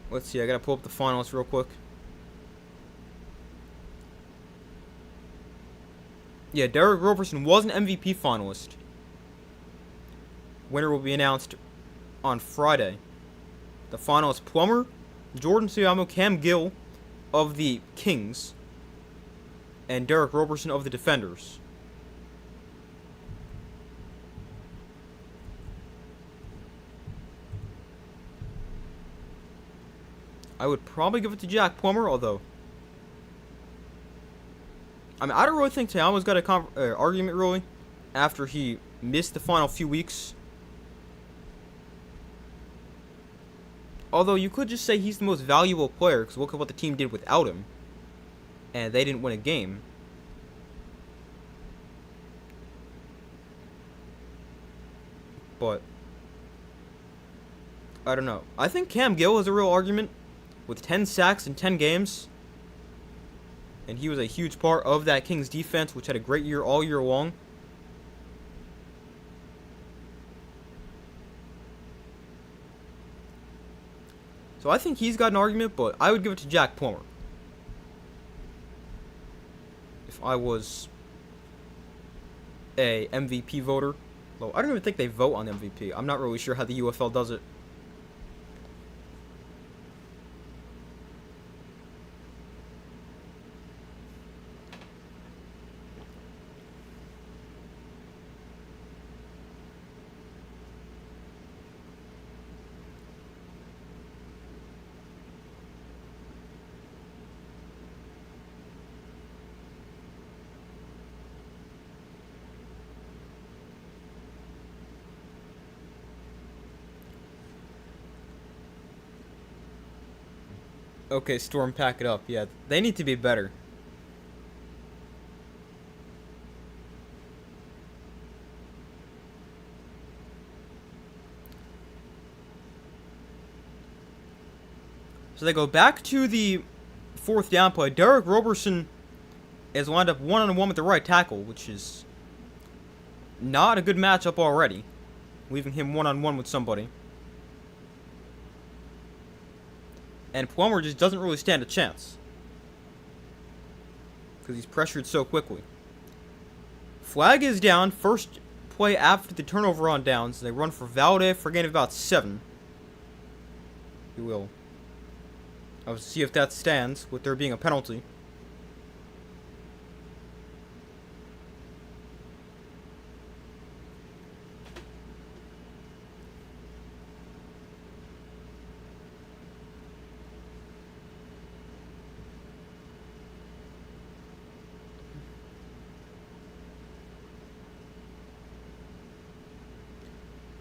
Speaker 1: Let's see, I gotta pull up the finalists real quick. Yeah, Derek Roberson was an MVP finalist. Winner will be announced on Friday. The finalists: Plummer, Jordan Siamo, Cam Gill of the Kings, and Derek Roberson of the Defenders. I would probably give it to Jack Plummer, although I mean, I don't really think Siamo's got a argument, really, after he missed the final few weeks. Although, you could just say he's the most valuable player, because look at what the team did without him. And they didn't win a game. But I don't know. I think Cam Gill has a real argument, with 10 sacks in 10 games. And he was a huge part of that Kings defense, which had a great year all year long. So I think he's got an argument, but I would give it to Jack Plummer if I was a MVP voter. Well, I don't even think they vote on the MVP. I'm not really sure how the UFL does it. Okay, Storm, pack it up. Yeah, they need to be better. So they go back to the 4th down play. Derek Roberson is lined up one-on-one with the right tackle, which is not a good matchup already, leaving him one-on-one with somebody. And Plummer just doesn't really stand a chance, because he's pressured so quickly. Flag is down. First play after the turnover on downs. They run for Valde for a gain of about 7. We will. I'll see if that stands, with there being a penalty.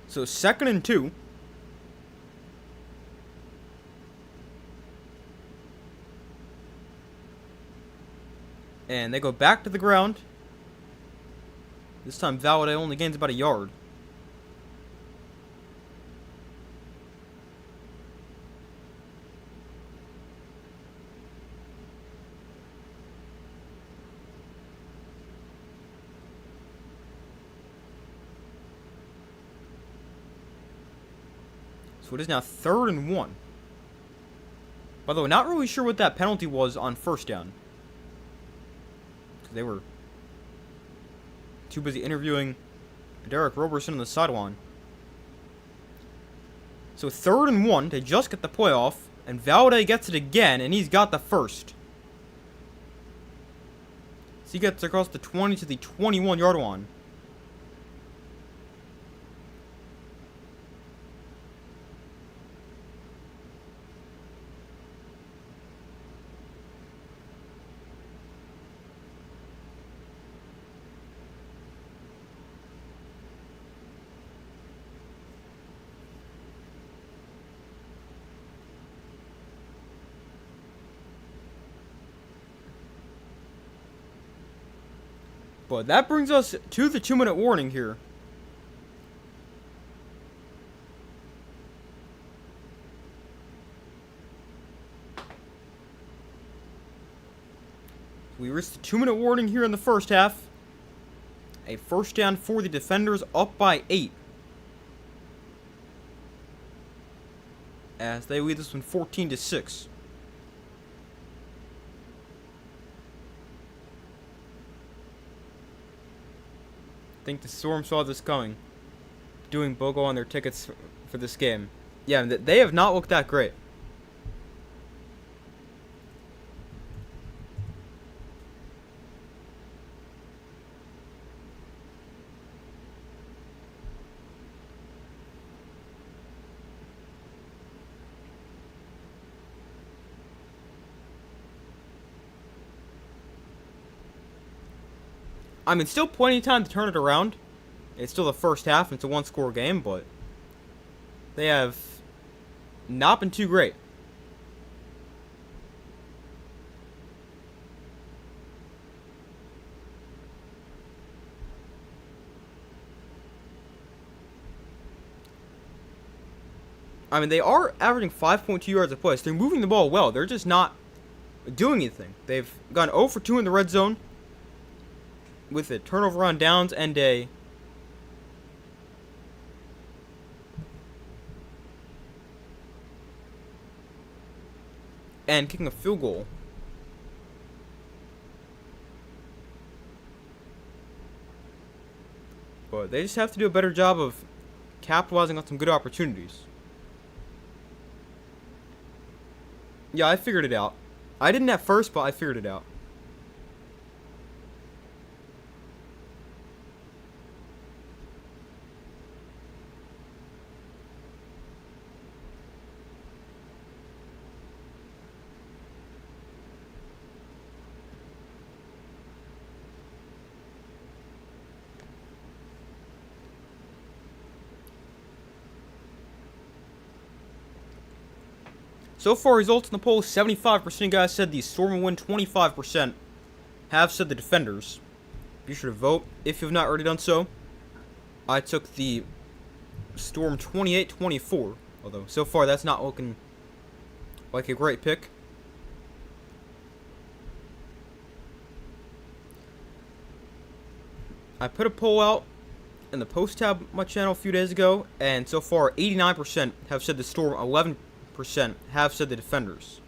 Speaker 1: So 2nd and 2. And they go back to the ground. This time Valade only gains about a yard. So it is now 3rd and 1. By the way, not really sure what that penalty was on 1st down. They were too busy interviewing Derek Roberson on the sideline. So 3rd and 1, they just get the playoff, and Valade gets it again, and he's got the first. So he gets across the 20 to the 21-yard line. But that brings us to the 2-minute warning here. We reached the 2-minute warning here in the first half. A first down for the defenders, up by 8. As they lead this one 14-6. I think the Storm saw this coming. Doing BOGO on their tickets for this game. Yeah, they have not looked that great. I mean, still plenty of time to turn it around. It's still the first half, and it's a one-score game, but they have not been too great. I mean, they are averaging 5.2 yards a play. So they're moving the ball well. They're just not doing anything. They've gone 0 for 2 in the red zone with a turnover on downs and kicking a field goal. But they just have to do a better job of capitalizing on some good opportunities. Yeah, I figured it out. I didn't at first, but I figured it out. So far, results in the poll, 75% of guys said the Storm will win, 25% have said the Defenders. Be sure to vote if you have not already done so. I took the Storm 28-24, although so far that's not looking like a great pick. I put a poll out in the post tab of my channel a few days ago, and so far 89% have said the Storm, 11% have said the Defenders.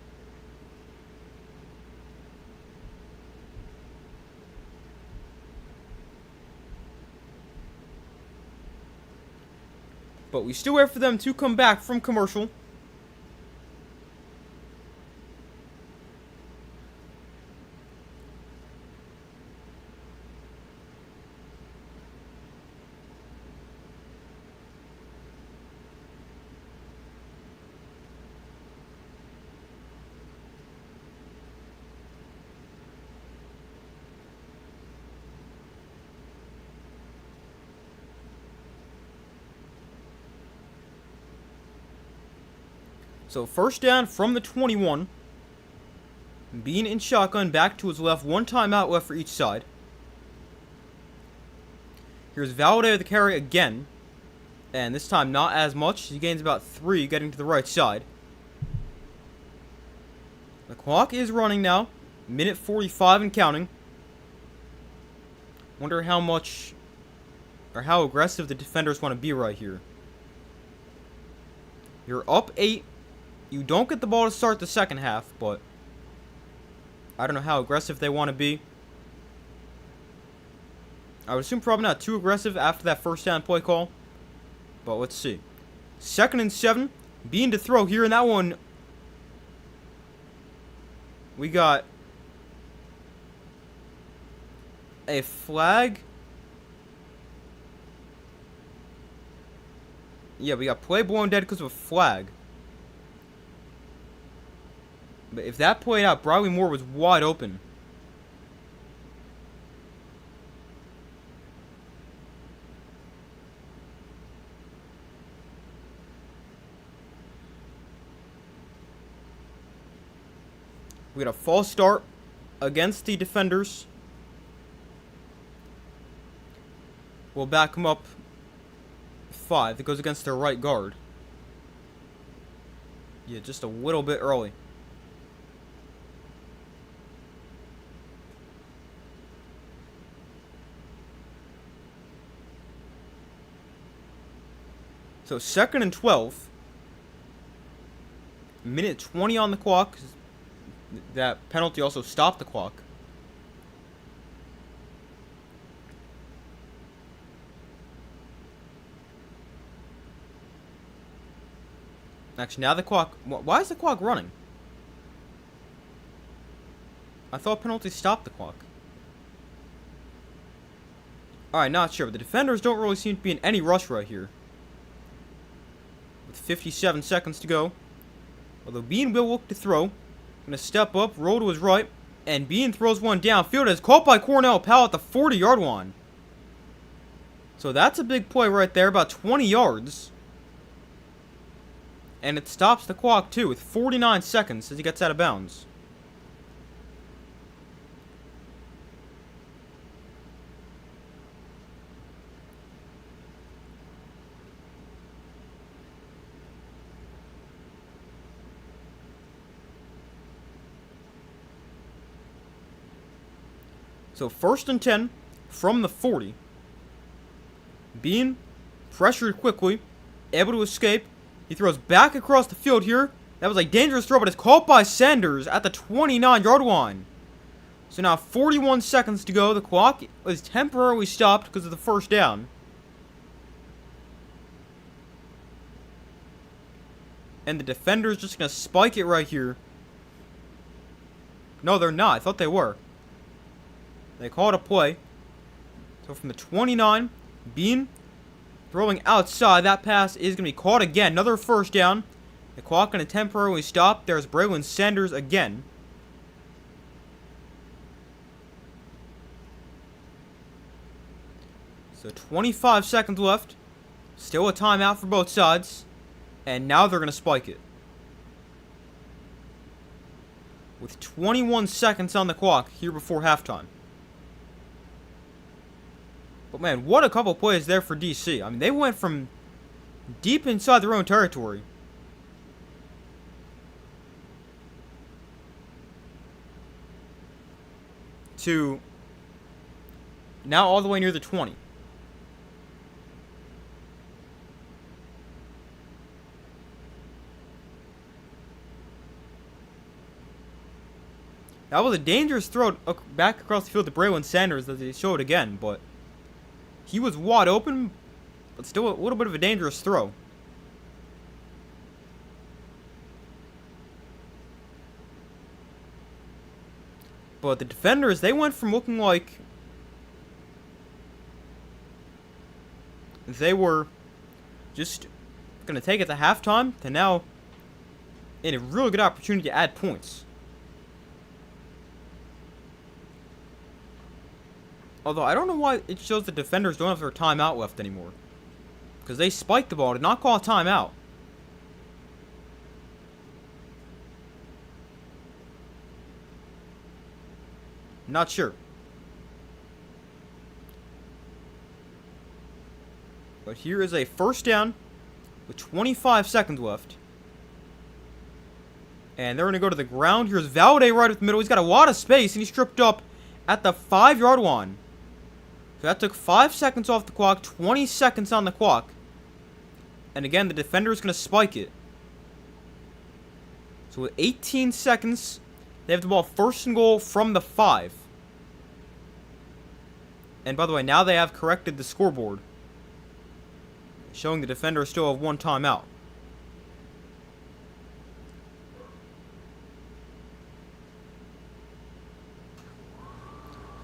Speaker 1: But we still wait for them to come back from commercial. So first down from the 21. Bean in shotgun back to his left. One timeout left for each side. Here's Valadez with the carry again. And this time not as much. He gains about 3 getting to the right side. The clock is running now. Minute 45 and counting. Wonder how much or how aggressive the defenders want to be right here. You're up 8. You don't get the ball to start the second half, but I don't know how aggressive they want to be. I would assume probably not too aggressive after that first down play call. But let's see. 2nd and 7. Bean to throw here, and that one we got a flag. Yeah, we got play blown dead because of a flag. But if that played out, Bradley Moore was wide open. We got a false start against the defenders. We'll back them up 5. It goes against their right guard. Yeah, just a little bit early. So 2nd and 12. Minute 20 on the clock. That penalty also stopped the clock. Actually, now the clock... Why is the clock running? I thought penalty stopped the clock. Alright, not sure, but the defenders don't really seem to be in any rush right here. With 57 seconds to go. Although Bean will look to throw. Gonna step up, roll to his right, and Bean throws one downfield. It's caught by Cornell Powell at the 40-yard line. So that's a big play right there, about 20 yards. And it stops the clock too, with 49 seconds as he gets out of bounds. So 1st and 10 from the 40. Bean pressured quickly, able to escape. He throws back across the field here. That was a dangerous throw, but it's caught by Sanders at the 29-yard line. So now 41 seconds to go. The clock is temporarily stopped because of the first down. And the defender's just going to spike it right here. No, they're not. I thought they were. They called a play. So from the 29, Bean throwing outside. That pass is going to be caught again. Another first down. The clock going to temporarily stop. There's Braylon Sanders again. So 25 seconds left. Still a timeout for both sides. And now they're going to spike it. With 21 seconds on the clock here before halftime. But man, what a couple plays there for DC. I mean, they went from deep inside their own territory to now all the way near the 20. That was a dangerous throw back across the field to Braylon Sanders as they showed again, but he was wide open, but still a little bit of a dangerous throw. But the defenders, they went from looking like they were just going to take it to halftime to now in a really good opportunity to add points. Although, I don't know why it shows the defenders don't have their timeout left anymore. Because they spiked the ball, did not call a timeout. Not sure. But here is a first down with 25 seconds left. And they're going to go to the ground. Here's Valade right up the middle. He's got a lot of space, and he's tripped up at the 5-yard line. So that took 5 seconds off the clock, 20 seconds on the clock. And again, the defender is going to spike it. So with 18 seconds, they have the ball first and goal from the 5. And by the way, now they have corrected the scoreboard, showing the defender still have one timeout.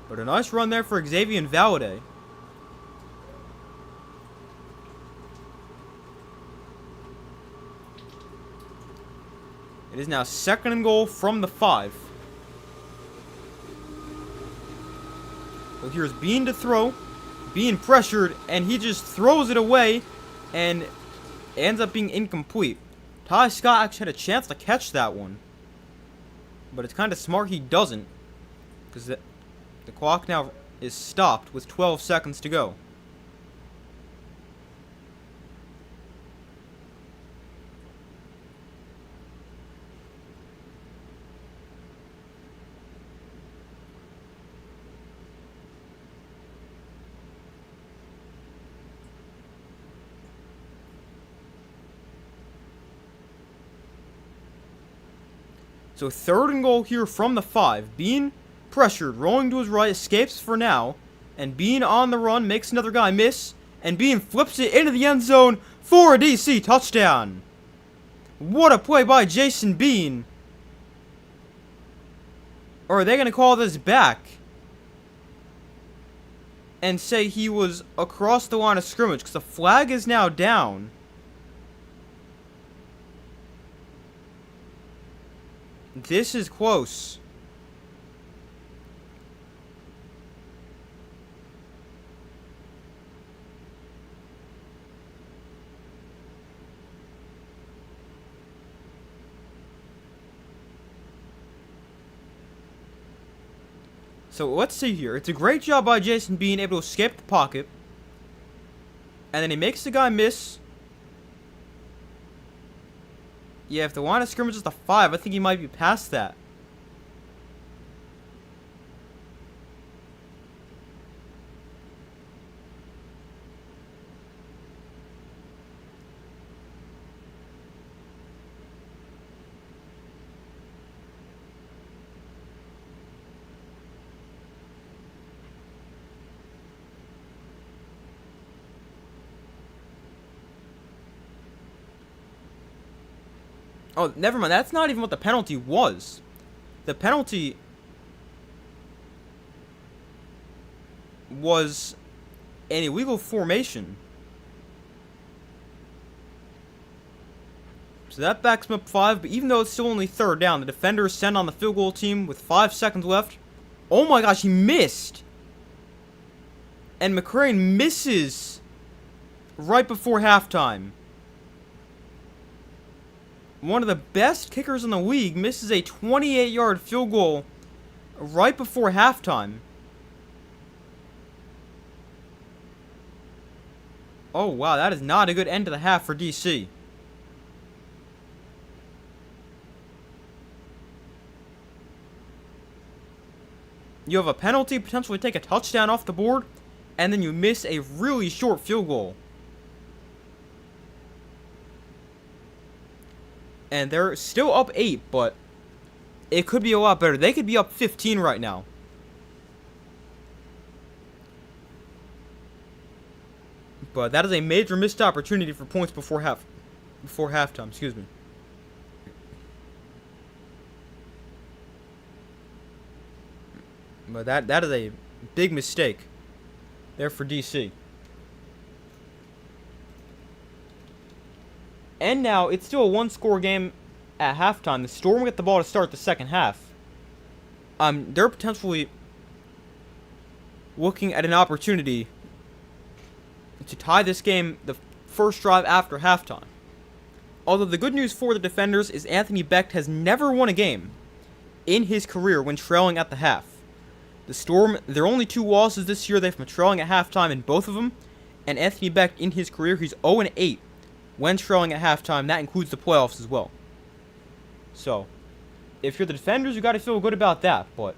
Speaker 1: But a nice run there for Xavier and Valade. It is now second and goal from the 5. Well, here's Bean to throw. Bean pressured, and he just throws it away, and it ends up being incomplete. Ty Scott actually had a chance to catch that one, but it's kind of smart he doesn't, because the clock now is stopped with 12 seconds to go. So third and goal here from the 5. Bean pressured, rolling to his right, escapes for now. And Bean on the run, makes another guy miss. And Bean flips it into the end zone for a DC touchdown. What a play by Jason Bean. Or are they going to call this back and say he was across the line of scrimmage? Because the flag is now down. This is close. So let's see here. It's a great job by Jason being able to escape the pocket. And then he makes the guy miss. Yeah, if the line of scrimmage is the 5, I think he might be past that. Oh, never mind. That's not even what the penalty was. The penalty was an illegal formation. So that backs him up 5, but even though it's still only third down, the defender is sent on the field goal team with 5 seconds left. Oh my gosh, he missed. And McCrane misses right before halftime. One of the best kickers in the league misses a 28-yard field goal right before halftime. Oh, wow, that is not a good end to the half for DC. You have a penalty, potentially take a touchdown off the board, and then you miss a really short field goal. And they're still up 8, but it could be a lot better. They could be up 15 right now. But that is a major missed opportunity for points before halftime, excuse me. But that is a big mistake there for DC. And now, it's still a one-score game at halftime. The Storm get the ball to start the second half. They're potentially looking at an opportunity to tie this game the first drive after halftime. Although the good news for the defenders is Anthony Becht has never won a game in his career when trailing at the half. The Storm, their only 2 losses this year, they've been trailing at halftime in both of them. And Anthony Beck, in his career, he's 0-8 when trailing at halftime. That includes the playoffs as well. So, if you're the Defenders, you got to feel good about that. But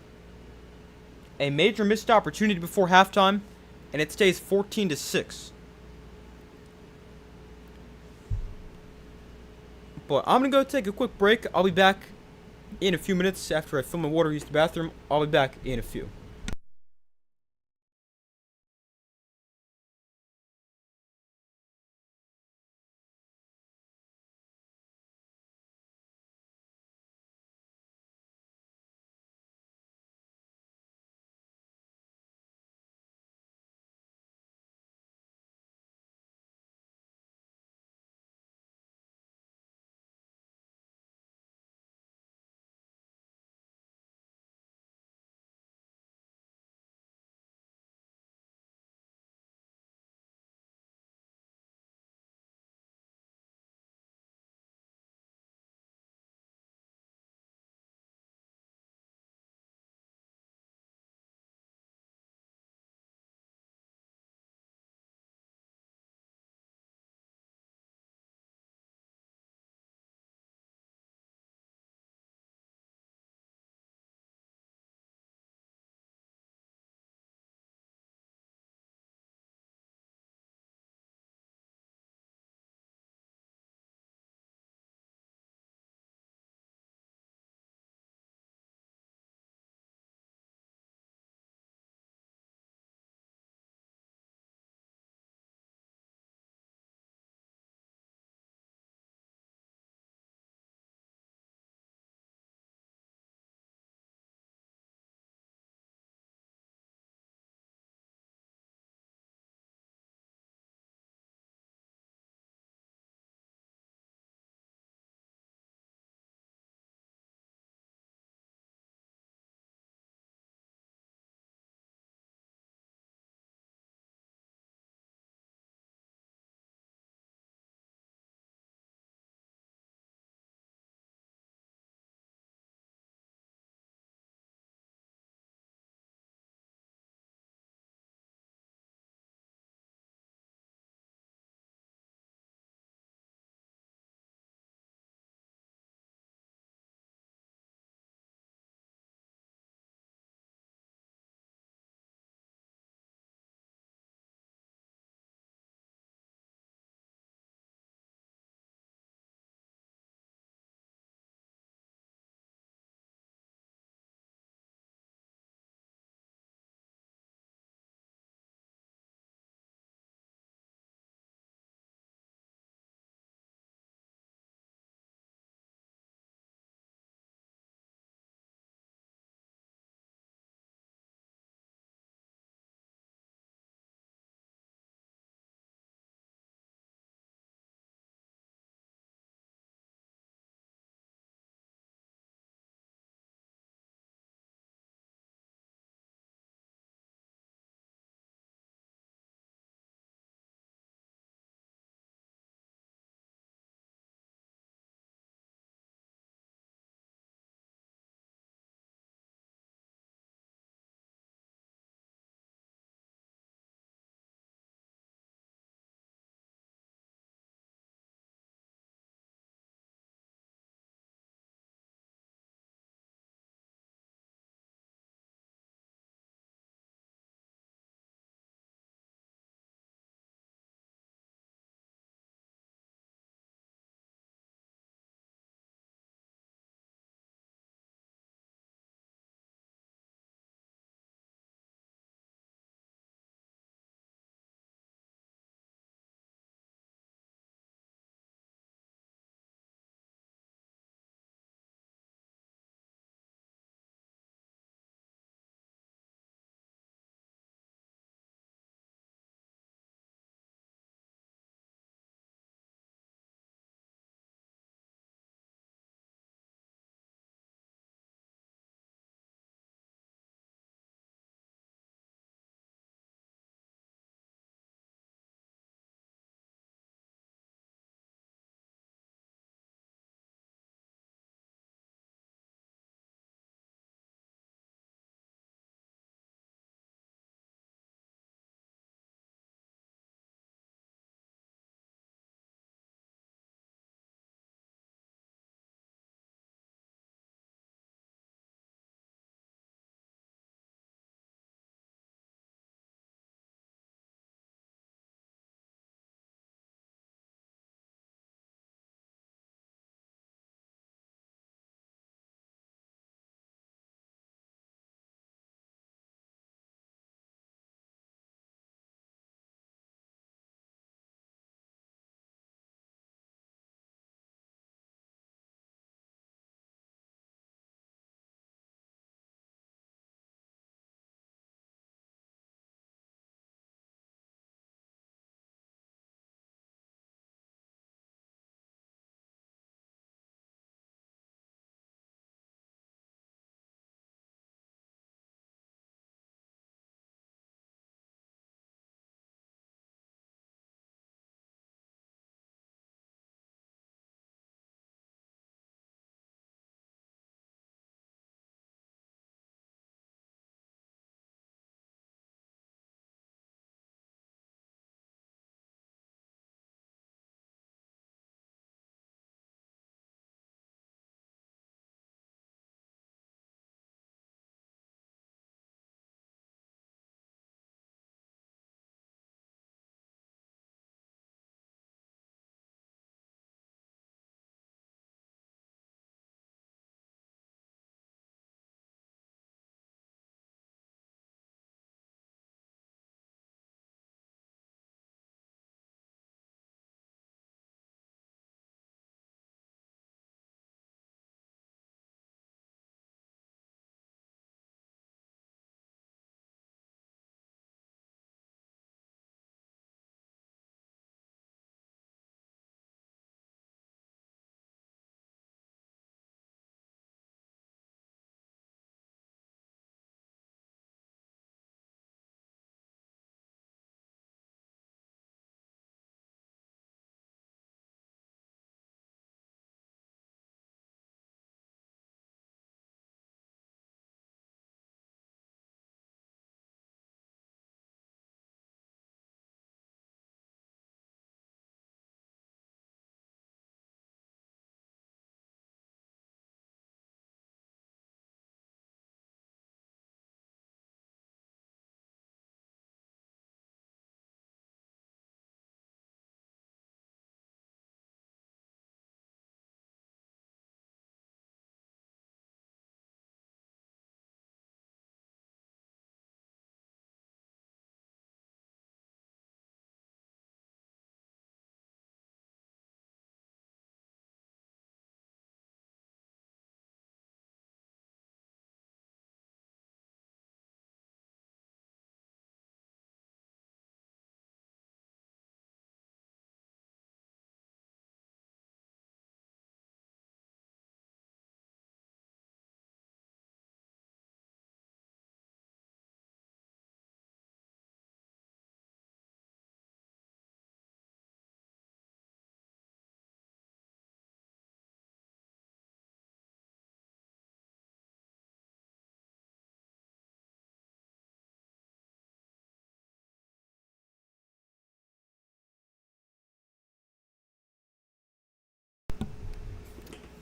Speaker 1: a major missed opportunity before halftime, and it stays 14-6. But I'm gonna go take a quick break. I'll be back in a few minutes after I fill my water, use the bathroom. I'll be back in a few.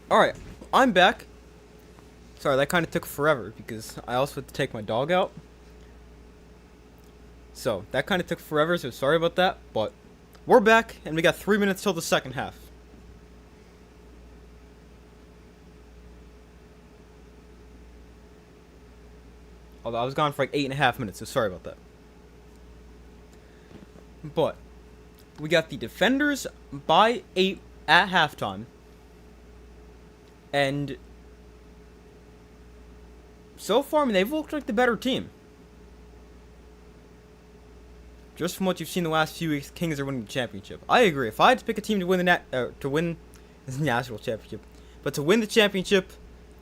Speaker 1: Alright, I'm back. Sorry, that kind of took forever because I also had to take my dog out. So, that kind of took forever, so sorry about that. But we're back, and we got 3 minutes till the second half. Although I was gone for like 8.5 minutes, so sorry about that. But we got the Defenders by 8 at halftime. And so far, I mean, they've looked like the better team. Just from what you've seen the last few weeks, Kings are winning the championship. I agree. If I had to pick a team to win the national championship, but to win the championship,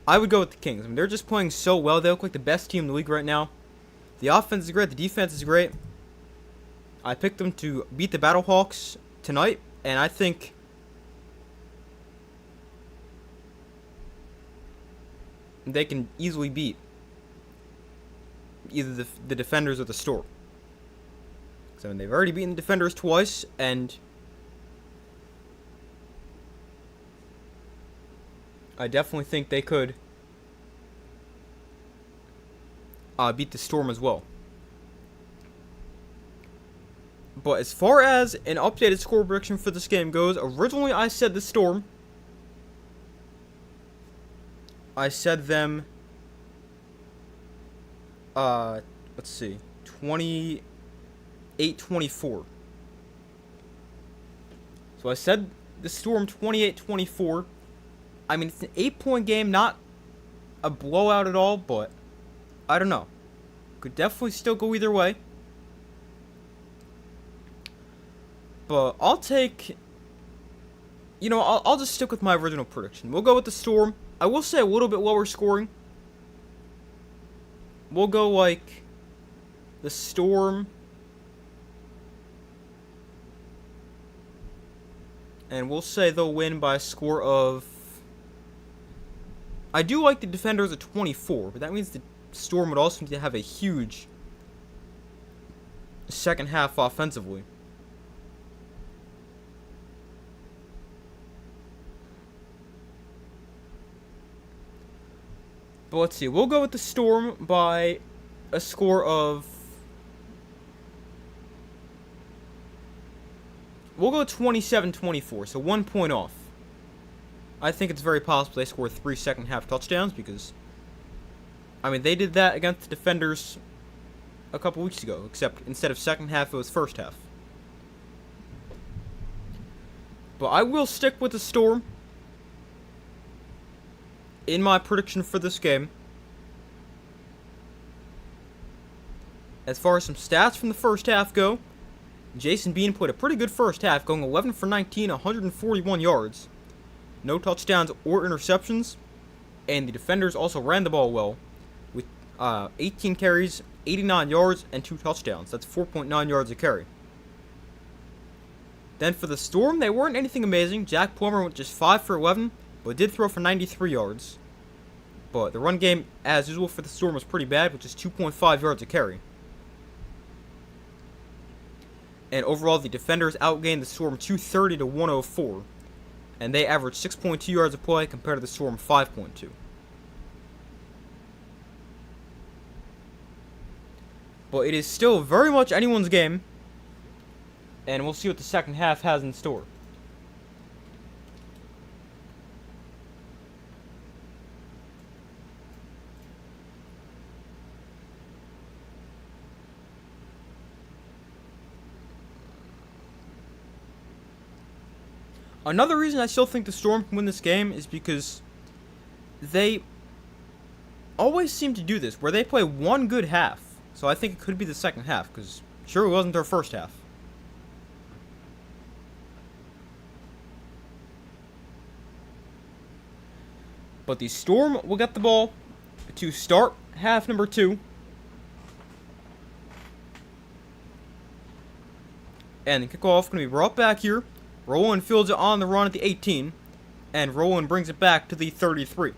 Speaker 1: I would go with the Kings. I mean, they're just playing so well. They look like the best team in the league right now. The offense is great. The defense is great. I picked them to beat the Battlehawks tonight, and I think they can easily beat either the Defenders or the Storm. So, I mean, they've already beaten the Defenders twice, and I definitely think they could beat the Storm as well. But as far as an updated score prediction for this game goes, originally I said the Storm. I said them, let's see, 28-24. So I said the Storm 28-24. I mean, it's an 8-point game, not a blowout at all, but I don't know. Could definitely still go either way. But I'll take, I'll just stick with my original prediction. We'll go with the Storm. I will say a little bit lower scoring. We'll go like the Storm. And we'll say they'll win by a score of, I do like the Defenders at 24, but that means the Storm would also need to have a huge second half offensively. But let's see, we'll go with the Storm by a score of, we'll go 27-24, so 1 point off. I think it's very possible they score 3 second half touchdowns because, I mean, they did that against the Defenders a couple weeks ago, except instead of second half, it was first half. But I will stick with the Storm in my prediction for this game. As far as some stats from the first half go, Jason Bean played a pretty good first half, going 11 for 19, 141 yards. No touchdowns or interceptions. And the Defenders also ran the ball well, with 18 carries, 89 yards, and 2 touchdowns. That's 4.9 yards a carry. Then for the Storm, they weren't anything amazing. Jack Plummer went just 5 for 11, but did throw for 93 yards. But the run game, as usual for the Storm, was pretty bad, with just 2.5 yards a carry. And overall, the Defenders outgained the Storm 230 to 104. And they averaged 6.2 yards a play compared to the Storm 5.2. But it is still very much anyone's game. And we'll see what the second half has in store. Another reason I still think the Storm can win this game is because they always seem to do this, where they play one good half. So I think it could be the second half, because sure it wasn't their first half. But the Storm will get the ball to start half number 2. And the kickoff going to be brought back here. Rowland fields it on the run at the 18. And Rowland brings it back to the 33.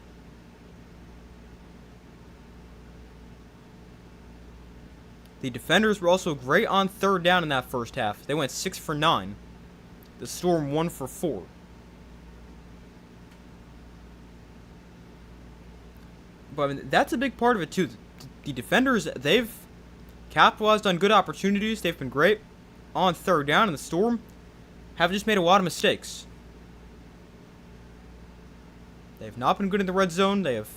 Speaker 1: The Defenders were also great on third down in that first half. They went 6 for 9. The Storm 1 for 4. But I mean, that's a big part of it too. The defenders, they've capitalized on good opportunities. They've been great on third down, and the Storm have just made a lot of mistakes. They've not been good in the red zone. They have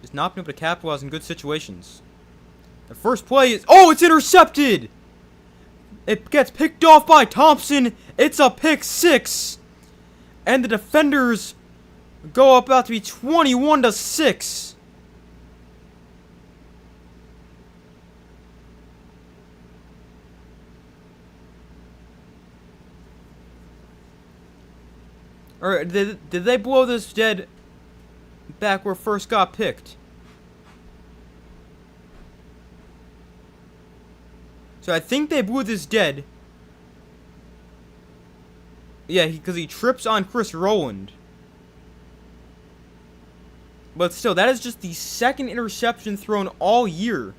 Speaker 1: just not been able to capitalize in good situations. The first play is... Oh, it's intercepted! It gets picked off by Thompson. It's a pick six. And the defenders go up about to be 21-6. Or did they blow this dead back where it first got picked? So I think they blew this dead. Yeah, because he trips on Chris Rowland. But still, that is just the second interception thrown all year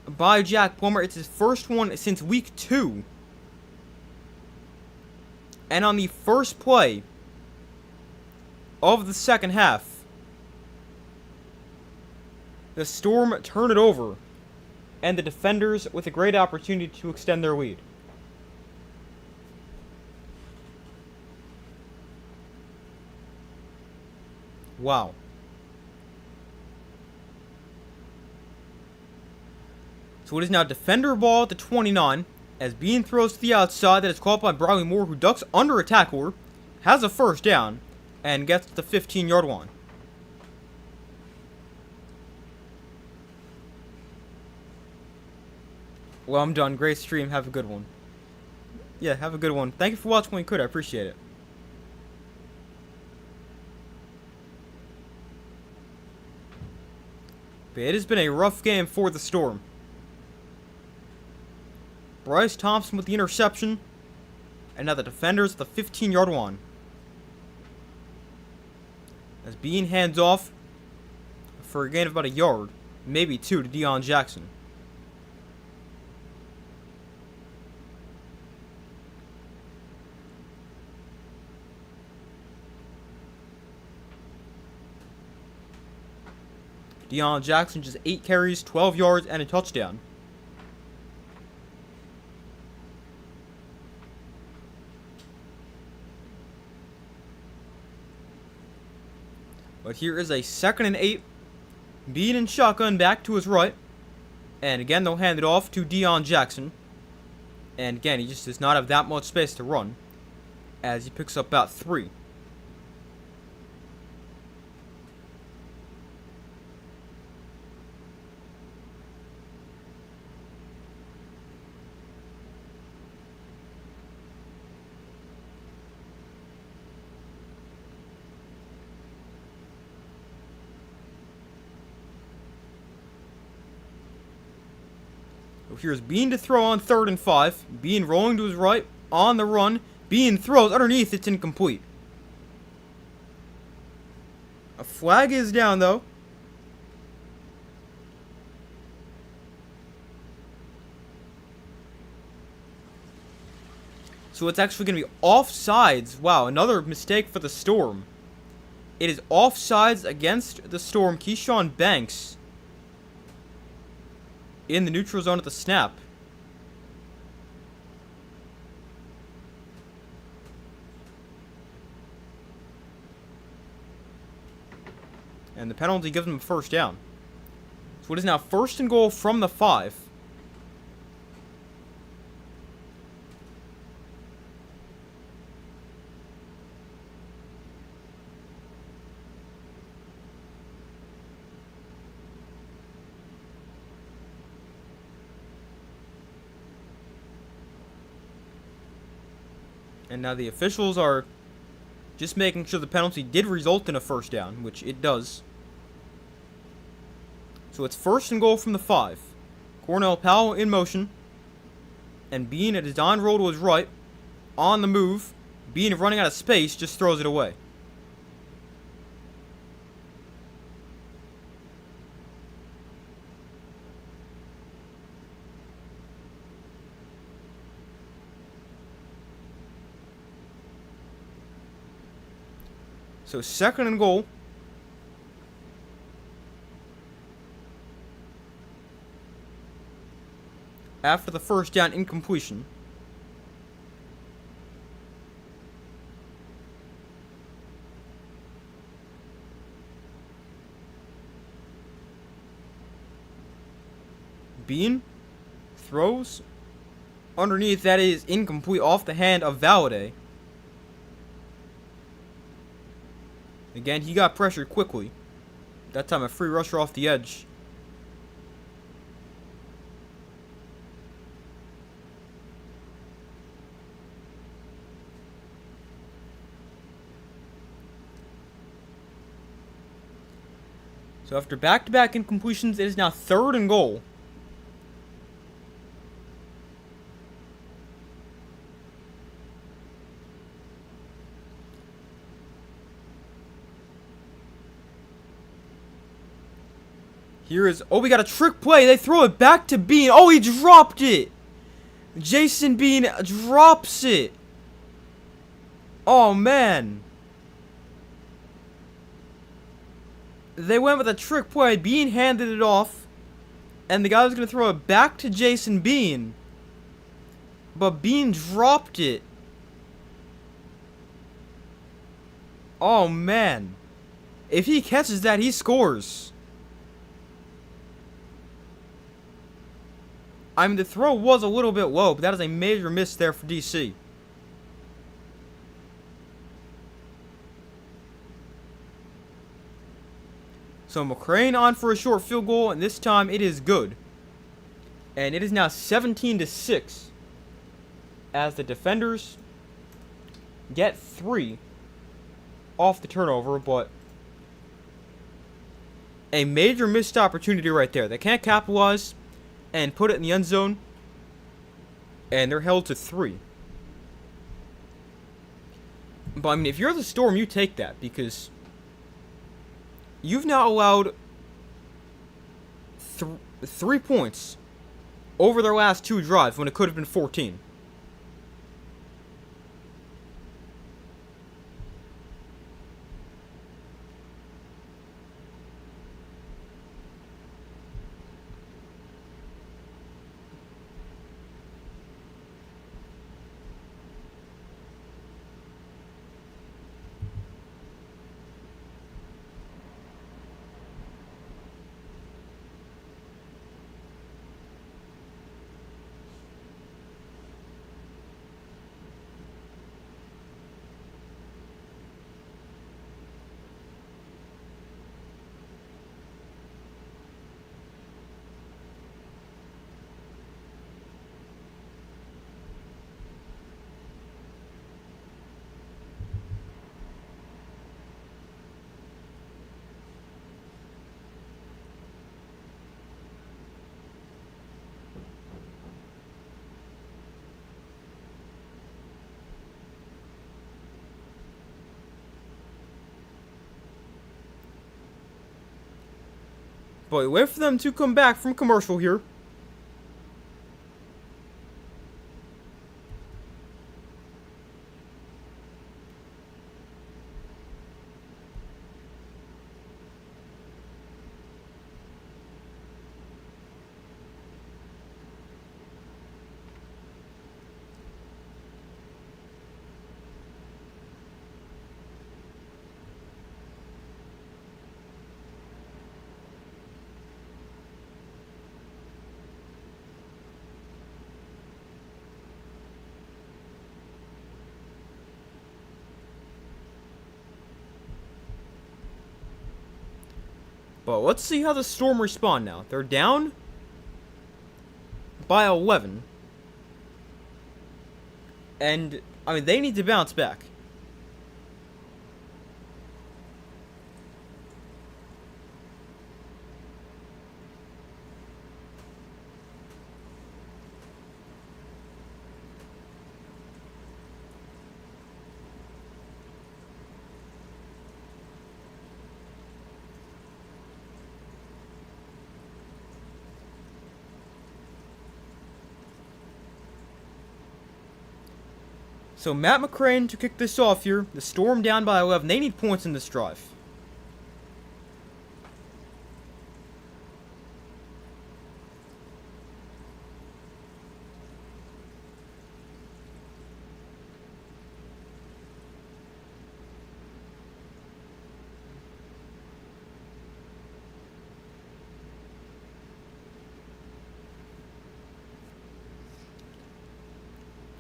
Speaker 1: by Jack Plummer. It's his first one since week 2. And on the first play of the second half, the Storm turn it over, and the defenders with a great opportunity to extend their lead. Wow. So it is now defender ball at the 29. As Bean throws to the outside, that is caught by Bradley Moore, who ducks under a tackler, has a first down, and gets to the 15-yard line. Well, I'm done. Great stream. Have a good one. Yeah, have a good one. Thank you for watching when you could. I appreciate it. But it has been a rough game for the Storm. Bryce Thompson with the interception. And now the defenders at the 15-yard line. As Bean hands off for a gain of about a yard, maybe 2, to Deion Jackson. Deion Jackson just 8 carries, 12 yards, and a touchdown. But here is a 2nd and 8. Bean and shotgun back to his right. And again, they'll hand it off to Deion Jackson. And again, he just does not have that much space to run, as he picks up about 3. Here's Bean to throw on 3rd and 5. Bean rolling to his right, on the run. Bean throws underneath, it's incomplete. A flag is down, though. So it's actually going to be offsides. Wow, another mistake for the Storm. It is offsides against the Storm. Keyshawn Banks in the neutral zone at the snap. And the penalty gives him a first down. So it is now 1st and goal from the 5. And now the officials are just making sure the penalty did result in a first down, which it does. So it's 1st and goal from the 5. Cornell Powell in motion. And Bean at his on roll to his right. On the move. Bean running out of space, just throws it away. So 2nd and goal after the first down incompletion. Bean throws underneath. That is incomplete, off the hand of Valladay. Again, he got pressured quickly. That time a free rusher off the edge. So after back-to-back incompletions, it is now 3rd and goal. Here is, oh, we got a trick play. They throw it back to Bean. Oh, he dropped it. Jason Bean drops it. Oh, man. They went with a trick play. Bean handed it off. And the guy was going to throw it back to Jason Bean. But Bean dropped it. Oh, man. If he catches that, he scores. I mean, the throw was a little bit low, but that is a major miss there for DC. So McCrane on for a short field goal, and this time it is good. And it is now 17-6 as the defenders get 3 off the turnover, but a major missed opportunity right there. They can't capitalize and put it in the end zone, and they're held to 3. But I mean, if you're the Storm, you take that, because you've now allowed 3 points over their last 2 drives when it could have been 14. But wait for them to come back from commercial here. But let's see how the Storm respond now. They're down by 11. And, I mean, they need to bounce back. So Matt McCrane to kick this off here. The Storm down by 11. They need points in this drive.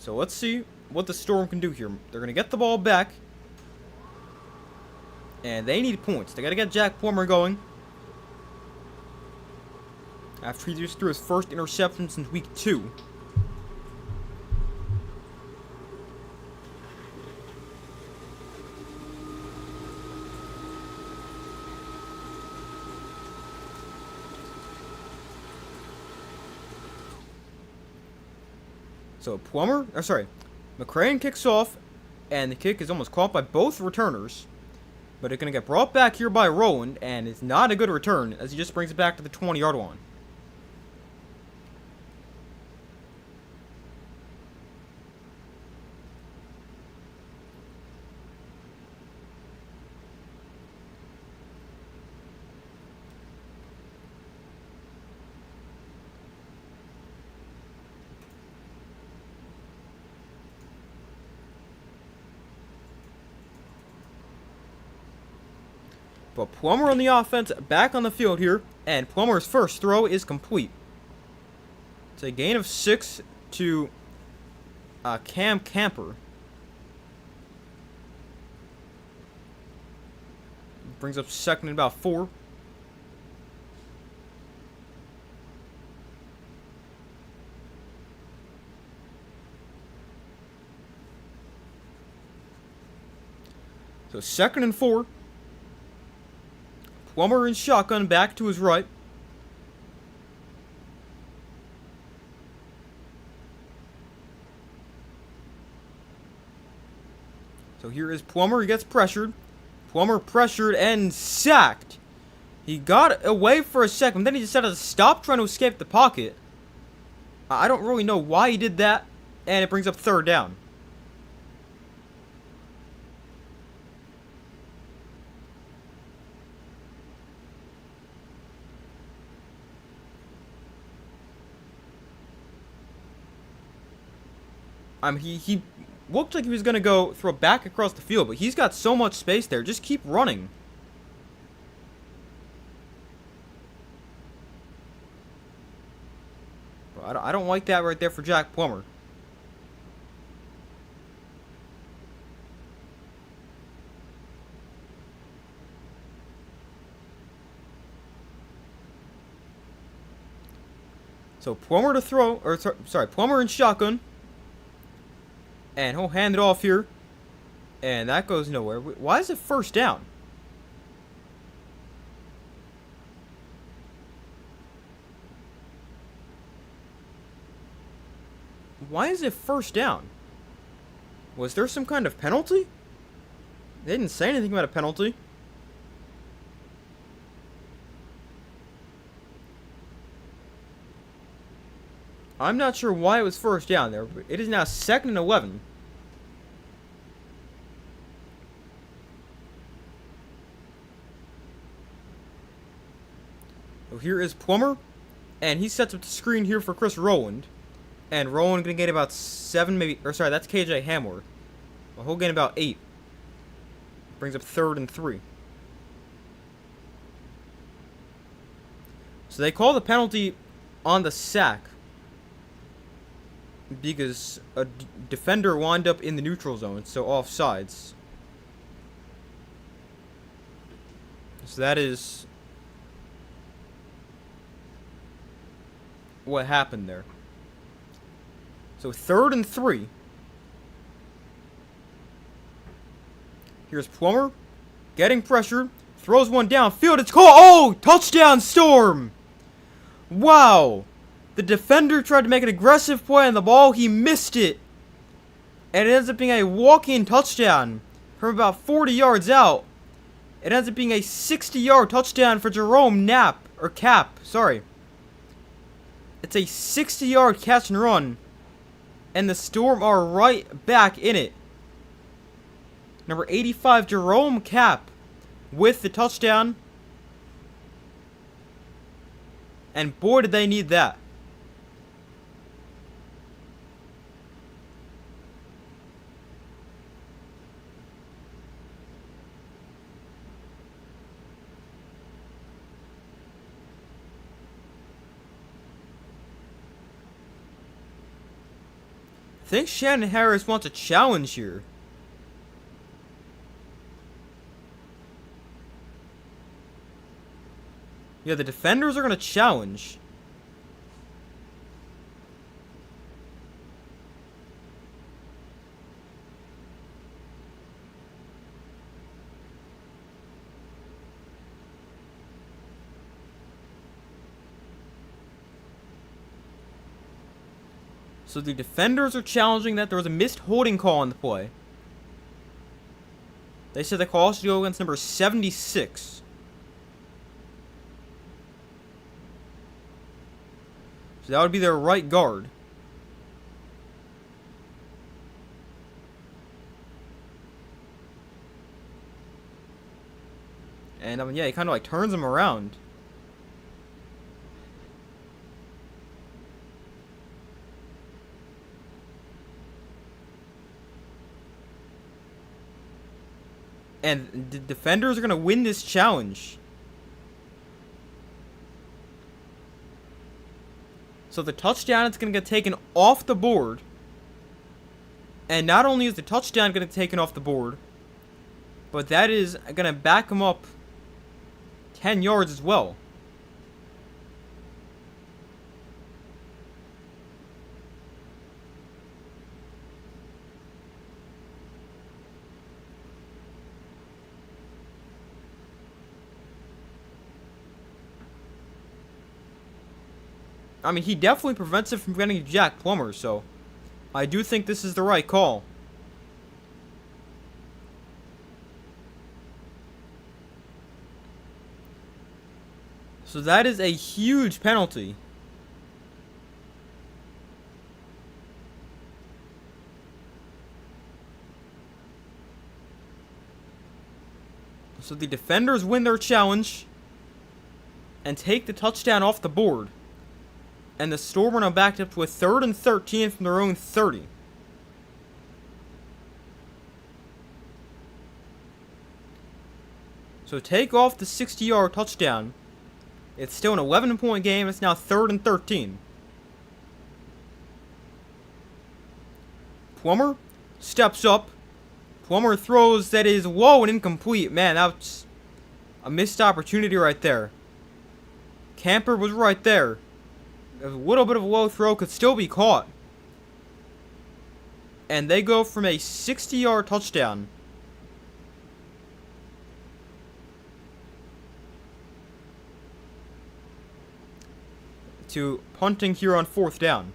Speaker 1: So let's see what the Storm can do here. They're going to get the ball back. And they need points. They got to get Jack Plummer going. After he just threw his first interception since week 2. So McCrane kicks off, and the kick is almost caught by both returners. But it's going to get brought back here by Rowland, and it's not a good return, as he just brings it back to the 20-yard line. But Plummer on the offense, back on the field here, and Plummer's first throw is complete. It's a gain of 6 to Cam Camper. Brings up second and about 4. So second and 4. Plummer in shotgun back to his right. So here is Plummer. He gets pressured. Plummer pressured and sacked. He got away for a second, then he decided to stop trying to escape the pocket. I don't really know why he did that. And it brings up third down. He looked like he was going to go throw back across the field, but he's got so much space there. Just keep running. I don't like that right there for Jack Plummer. So Plummer to throw, or sorry, Plummer in shotgun. And he'll hand it off here. And that goes nowhere. Why is it first down? Why is it first down? Was there some kind of penalty? They didn't say anything about a penalty. I'm not sure why it was first down there, but it is now 2nd and 11. So here is Plummer, and he sets up the screen here for Chris Rowland. And Rowland going to get about 7, maybe, or sorry, that's KJ Hamler. Well, he'll gain about 8. Brings up 3rd and 3. So they call the penalty on the sack, because a defender wound up in the neutral zone, so offsides. So that is what happened there. So 3rd and 3. Here's Plummer getting pressured, throws one downfield. It's called. Oh, touchdown Storm! Wow. The defender tried to make an aggressive play on the ball. He missed it. And it ends up being a walk-in touchdown from about 40 yards out. It ends up being a 60-yard touchdown for Jerome Cap. Sorry. It's a 60-yard catch and run. And the Storm are right back in it. Number 85, Jerome Cap, with the touchdown. And boy, did they need that. think Shannon Harris wants a challenge here. Yeah, the defenders are going to challenge. So the defenders are challenging that there was a missed holding call on the play. They said the call should go against number 76. So that would be their right guard. And I mean, yeah, he kind of like turns him around. And the defenders are going to win this challenge. So the touchdown is going to get taken off the board. And not only is the touchdown going to get taken off the board, but that is going to back him up 10 yards as well. I mean, he definitely prevents it from getting Jack Plummer, so I do think this is the right call. So that is a huge penalty. So the defenders win their challenge and take the touchdown off the board. And the Storm are now backed up to a 3rd and 13 from their own 30. So take off the 60-yard touchdown. It's still an 11-point game. It's now 3rd and 13. Plummer steps up. Plummer throws that is low and incomplete. Man, that's a missed opportunity right there. Camper was right there. A little bit of a low throw could still be caught. And they go from a 60-yard touchdown to punting here on 4th down.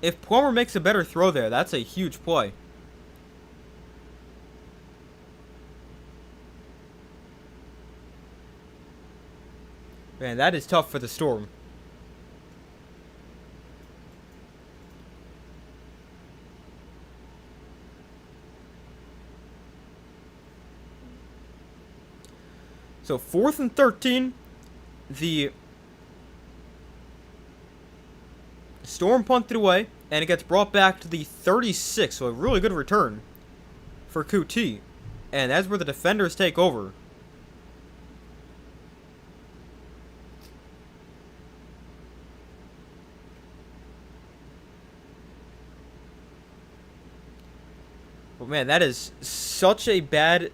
Speaker 1: If Plummer makes a better throw there, that's a huge play. Man, that is tough for the Storm. So 4th and 13, the Storm punted away, and it gets brought back to the 36, so a really good return for QT. And that's where the defenders take over. But man, that is such a bad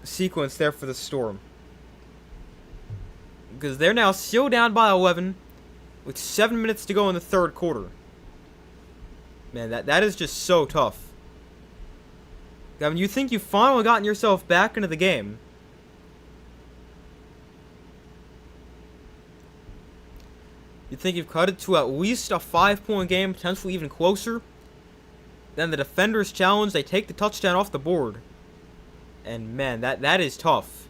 Speaker 1: sequence there for the Storm. Because they're now still down by 11 with 7 minutes to go in the 3rd quarter. Man, that is just so tough. I mean, you think you've finally gotten yourself back into the game. You think you've cut it to at least a 5-point game, potentially even closer. Then the defenders challenge, they take the touchdown off the board. And man, that is tough.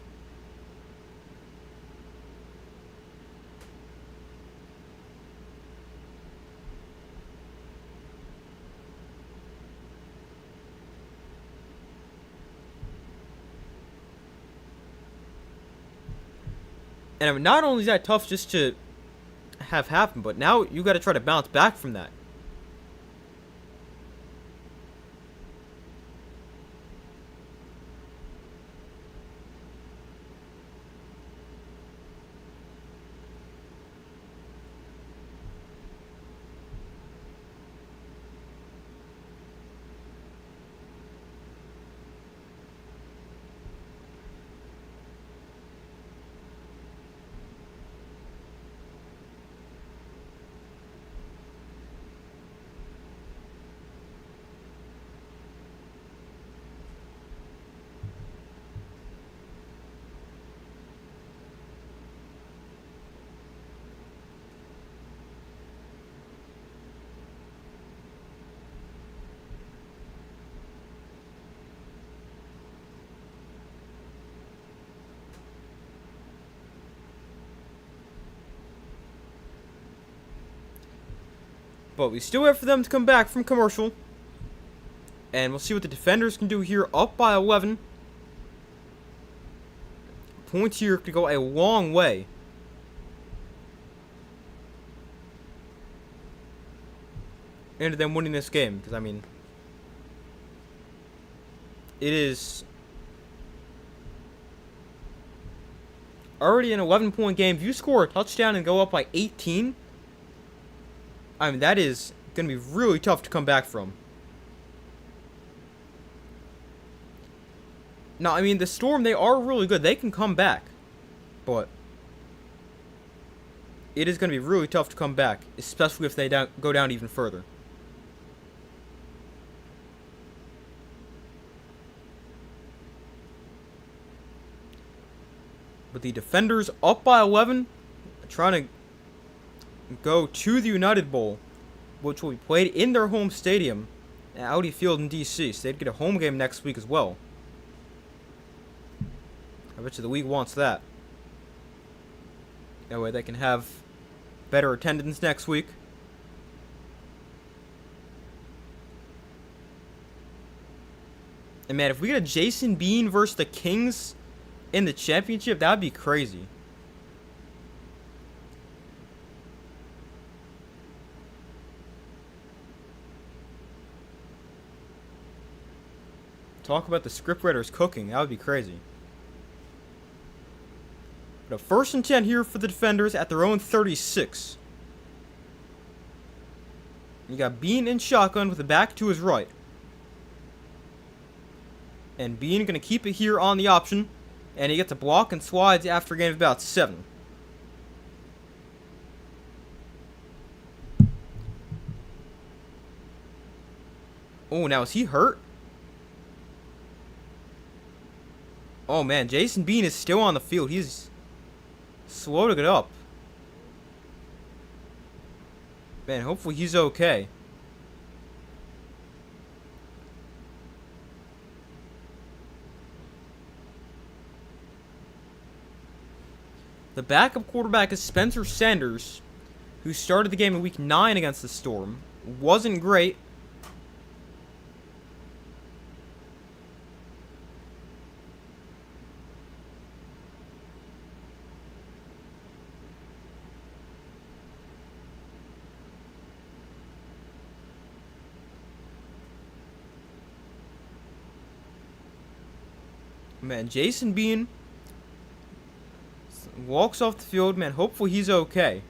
Speaker 1: And I mean, not only is that tough just to have happen, but now you got to try to bounce back from that. But we still wait for them to come back from commercial. And we'll see what the defenders can do here. Up by 11. Points here could go a long way. Into them winning this game. Because, I mean, it is already an 11-point game. If you score a touchdown and go up by 18, I mean, that is going to be really tough to come back from. Now, I mean, the Storm, they are really good. They can come back. But it is going to be really tough to come back, especially if they go down even further. But the defenders up by 11, trying to go to the United Bowl, which will be played in their home stadium at Audi Field in D.C. So they'd get a home game next week as well. I bet you the league wants that. That way they can have better attendance next week. And man, if we get a Jason Bean versus the Kings in the championship, that would be crazy. Talk about the scriptwriters cooking. That would be crazy. But a 1st and 10 here for the defenders at their own 36. You got Bean in shotgun with the back to his right. And Bean going to keep it here on the option. And he gets a block and slides after a gain of about 7. Oh, now is he hurt? Oh man, Jason Bean is still on the field. He's slow to get up. Man, hopefully he's okay. The backup quarterback is Spencer Sanders, who started the game in Week 9 against the Storm. Wasn't great. Man, Jason Bean walks off the field. Man, hopefully he's okay.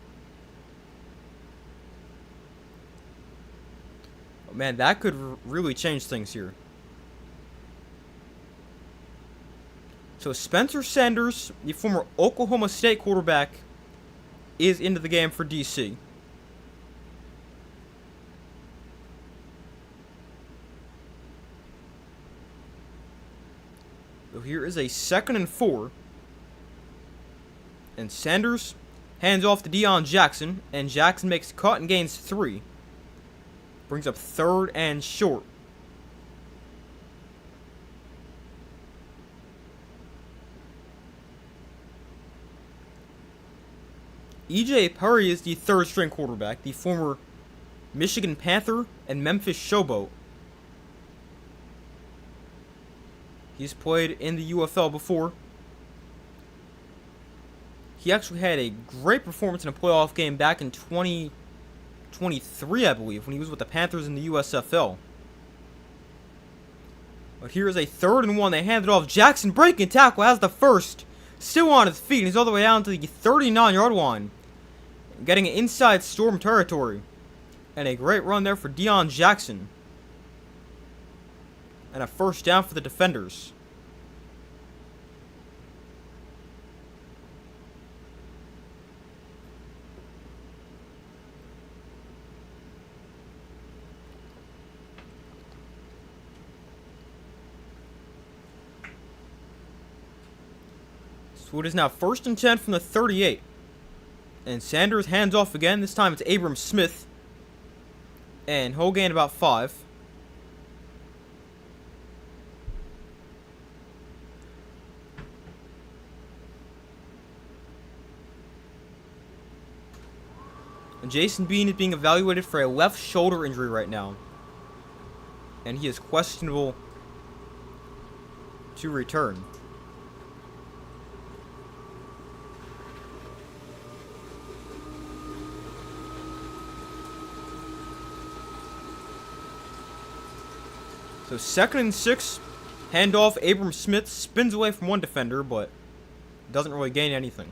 Speaker 1: Oh, man, that could really change things here. So Spencer Sanders, the former Oklahoma State quarterback, is into the game for DC. So here is a 2nd and 4. And Sanders hands off to Deion Jackson. And Jackson makes a cut and gains 3. Brings up 3rd and short. E.J. Perry is the 3rd string quarterback. The former Michigan Panther and Memphis Showboat. He's played in the UFL before. He actually had a great performance in a playoff game back in 2023, I believe, when he was with the Panthers in the USFL. But here is a 3rd and 1. They hand it off. Jackson breaking tackle, has the first. Still on his feet. He's all the way down to the 39-yard line. Getting inside Storm territory. And a great run there for Deion Jackson. And a 1st down for the defenders. So it is now 1st and 10 from the 38. And Sanders hands off again. This time it's Abram Smith. And he'll gain about 5. Jason Bean is being evaluated for a left shoulder injury right now. And he is questionable to return. So 2nd and 6. Handoff. Abram Smith spins away from one defender, but doesn't really gain anything.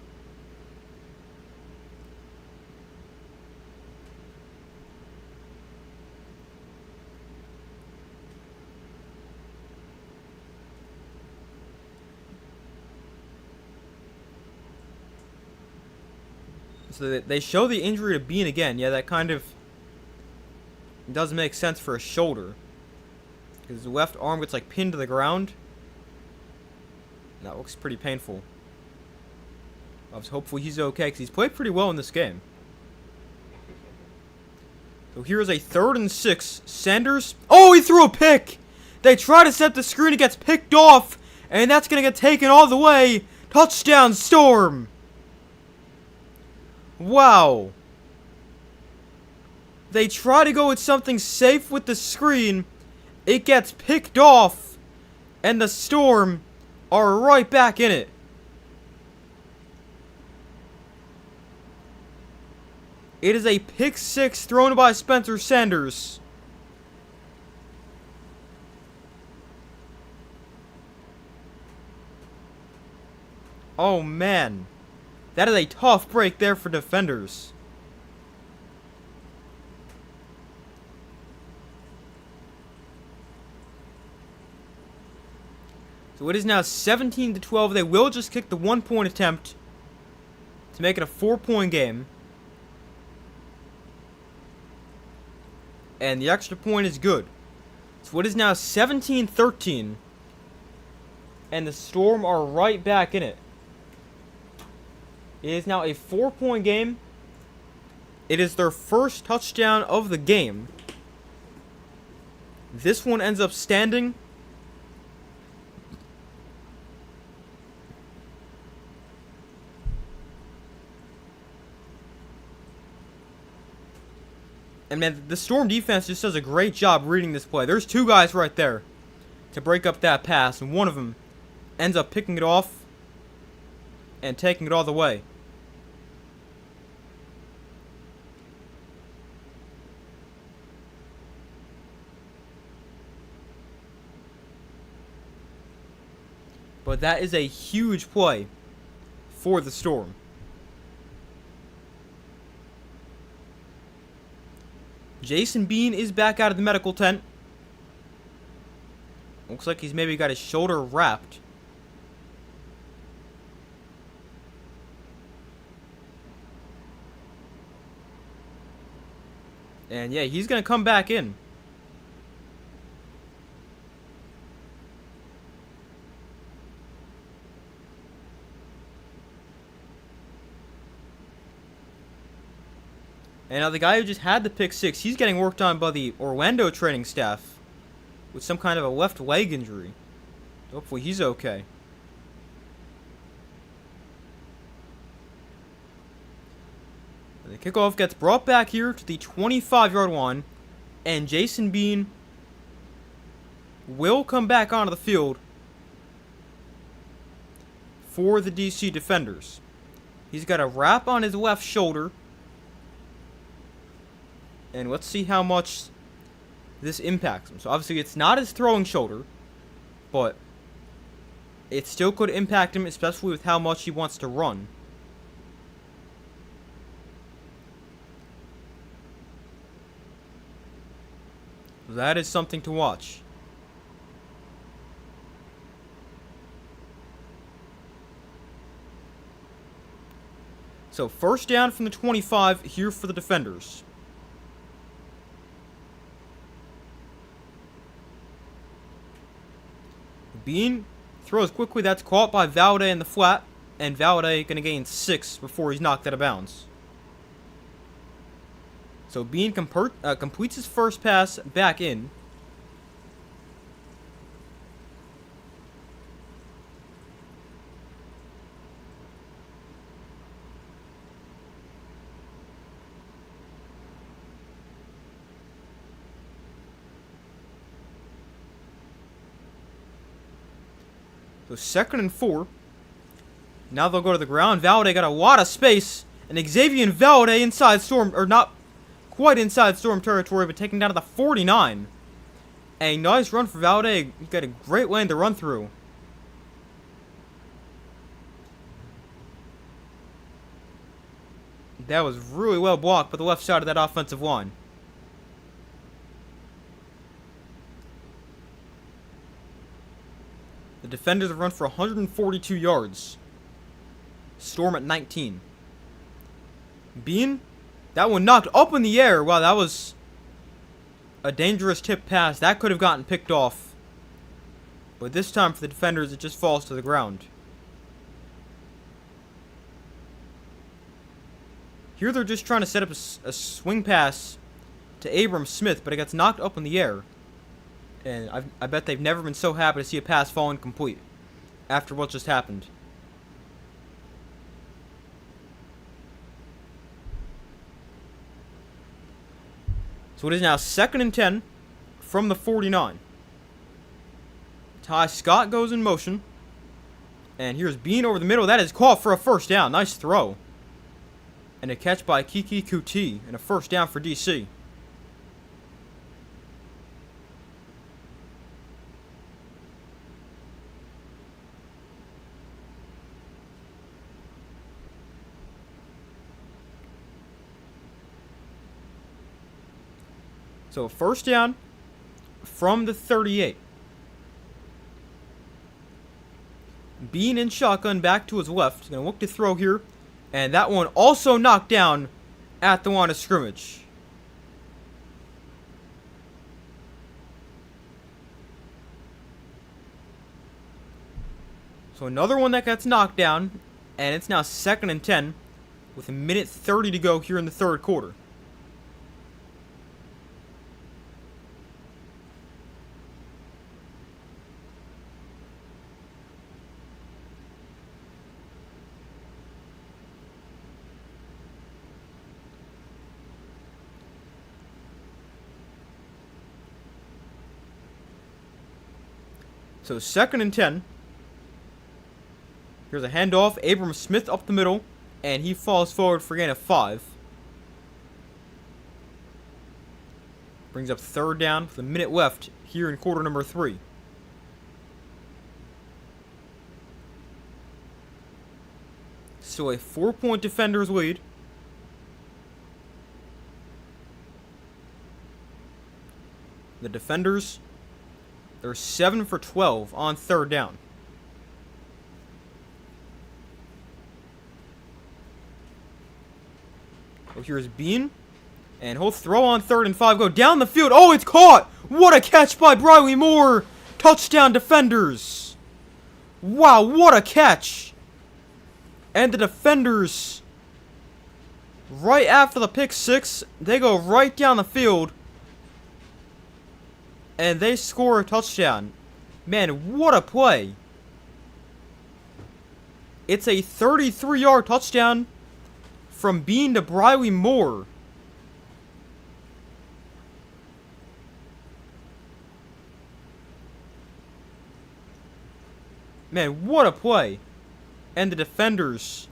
Speaker 1: So they show the injury to Bean again. Yeah, that kind of doesn't make sense for a shoulder. His left arm gets like pinned to the ground. That looks pretty painful. Hopefully he's okay because he's played pretty well in this game. So here is a 3rd and 6. Sanders. Oh, he threw a pick! They try to set the screen. It gets picked off. And that's going to get taken all the way. Touchdown, Storm! Wow. They try to go with something safe with the screen. It gets picked off. And the Storm are right back in it. It is a pick 6 thrown by Spencer Sanders. Oh man. That is a tough break there for defenders. So it is now 17-12. They will just kick the 1-point attempt to make it a 4-point game. And the extra point is good. So it is now 17-13. And the Storm are right back in it. It is now a 4-point game. It is their first touchdown of the game. This one ends up standing. And man, the Storm defense just does a great job reading this play. There's 2 guys right there to break up that pass, and one of them ends up picking it off and taking it all the way. But that is a huge play for the Storm. Jason Bean is back out of the medical tent. Looks like he's maybe got his shoulder wrapped. And yeah, he's going to come back in. And now the guy who just had the pick 6, he's getting worked on by the Orlando training staff with some kind of a left leg injury. Hopefully he's okay. The kickoff gets brought back here to the 25-yard line, and Jason Bean will come back onto the field for the DC defenders. He's got a wrap on his left shoulder. And let's see how much this impacts him. So obviously it's not his throwing shoulder, but it still could impact him, especially with how much he wants to run. So that is something to watch. So first down from the 25 here for the defenders. Bean throws quickly. That's caught by Valde in the flat. And Valde going to gain 6 before he's knocked out of bounds. So Bean completes his first pass back in. So 2nd and 4. Now they'll go to the ground. Valade got a lot of space. And Xavier and Valade inside Storm, or not quite inside Storm territory, but taking down to the 49. A nice run for Valade. He got a great lane to run through. That was really well blocked by the left side of that offensive line. The defenders have run for 142 yards. Storm at 19. Bean, that one knocked up in the air. Wow, that was a dangerous tip pass. That could have gotten picked off. But this time for the defenders, it just falls to the ground. Here they're just trying to set up a swing pass to Abram Smith, but it gets knocked up in the air. And I bet they've never been so happy to see a pass fall incomplete after what just happened. So it is now 2nd and 10 from the 49. Ty Scott goes in motion. And here's Bean over the middle. That is caught for a first down. Nice throw. And a catch by Kiki Kuti. And a first down for DC. So first down from the 38. Bean in shotgun back to his left. He's going to look to throw here. And that one also knocked down at the line of scrimmage. So another one that gets knocked down. And it's now 2nd and 10 with a minute 30 to go here in the third quarter. So 2nd and 10. Here's a handoff. Abram Smith up the middle. And he falls forward for a gain of 5. Brings up 3rd down with a minute left here in quarter number 3. So a 4-point defender's lead. The defenders, they're 7 for 12 on 3rd down. So here's Bean. And he'll throw on 3rd and 5. Go down the field. Oh, it's caught! What a catch by Briley Moore! Touchdown defenders! Wow, what a catch! And the defenders, right after the pick 6, they go right down the field. And they score a touchdown. Man, what a play. It's a 33-yard touchdown from Bean to Briley Moore. Man, what a play. And the defenders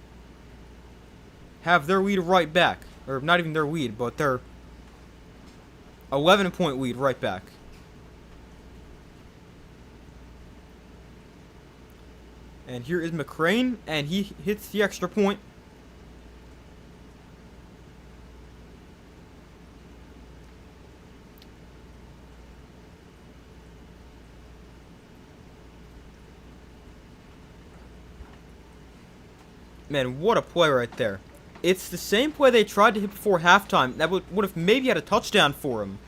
Speaker 1: have their lead right back. Or not even their lead, but their 11-point lead right back. And here is McCrane, and he hits the extra point. Man, what a play right there. It's the same play they tried to hit before halftime. That would have maybe had a touchdown for him.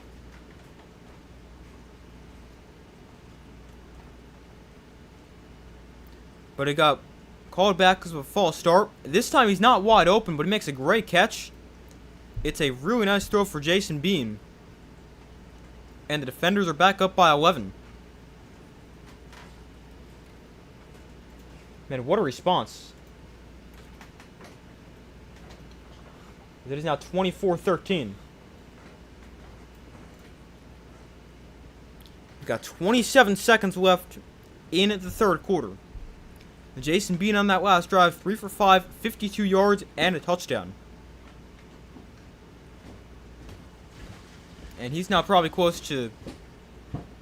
Speaker 1: But it got called back because of a false start. This time he's not wide open, but he makes a great catch. It's a really nice throw for Jason Bean. And the defenders are back up by 11. Man, what a response. It is now 24-13. We've got 27 seconds left in the third quarter. Jason Bean on that last drive, 3 for 5, 52 yards, and a touchdown. And he's now probably close to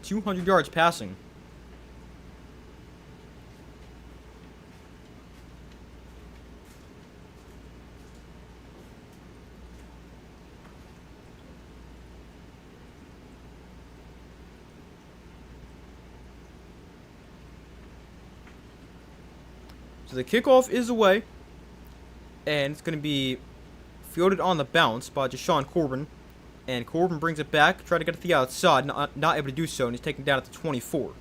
Speaker 1: 200 yards passing. So the kickoff is away, and it's going to be fielded on the bounce by Deshaun Corbin. And Corbin brings it back, trying to get it to the outside, not able to do so, and he's taken down at the 24.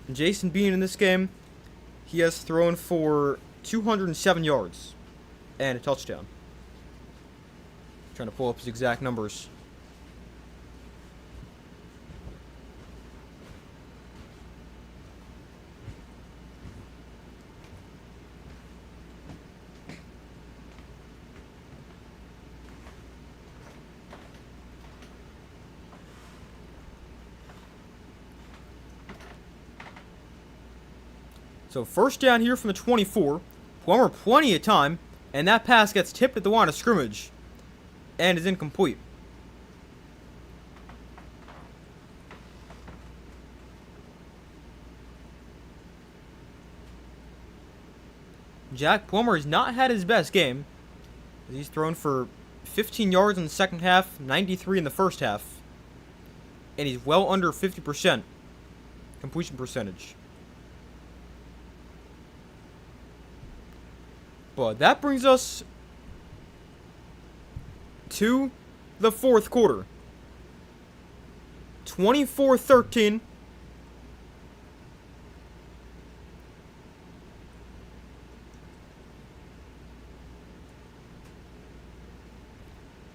Speaker 1: And Jason Bean in this game, he has thrown for 207 yards and a touchdown. Trying to pull up his exact numbers. So first down here from the 24. Plummer plenty of time, and that pass gets tipped at the line of scrimmage and is incomplete. Jack Plummer has not had his best game. He's thrown for 15 yards in the second half, 93 in the first half, and he's well under 50% completion percentage. But that brings us to the fourth quarter. 24-13.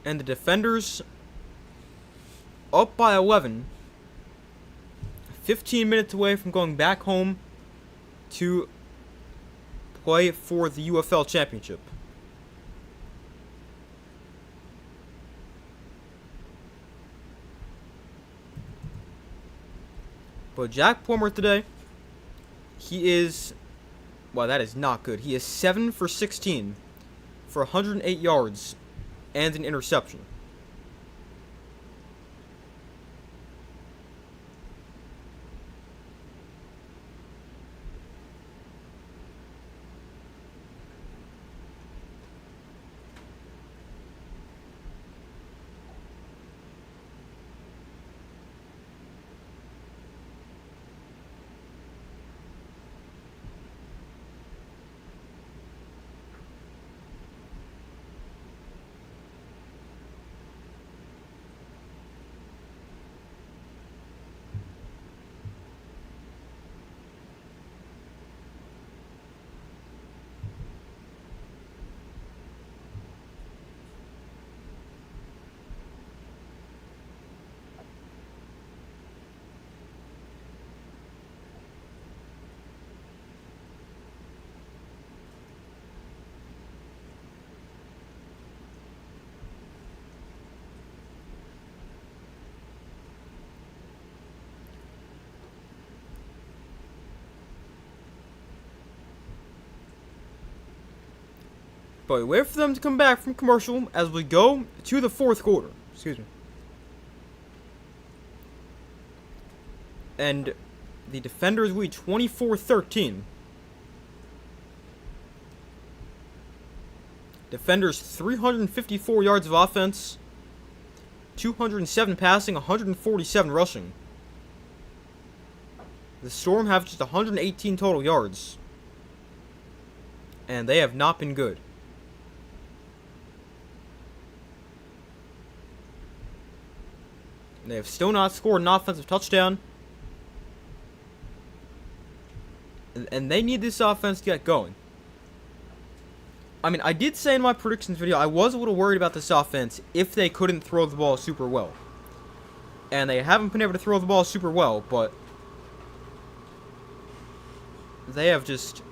Speaker 1: And the defenders up by 11. 15 minutes away from going back home to play for the UFL championship. But Jack Plummer today, he is, well, that is not good. He is 7 for 16 for 108 yards and an interception. But we wait for them to come back from commercial as we go to the fourth quarter. Excuse me. And the defenders lead 24-13. Defenders 354 yards of offense, 207 passing, 147 rushing. The Storm have just 118 total yards. And they have not been good. They have still not scored an offensive touchdown. And they need this offense to get going. I mean, I did say in my predictions video, I was a little worried about this offense if they couldn't throw the ball super well. And they haven't been able to throw the ball super well, but they have just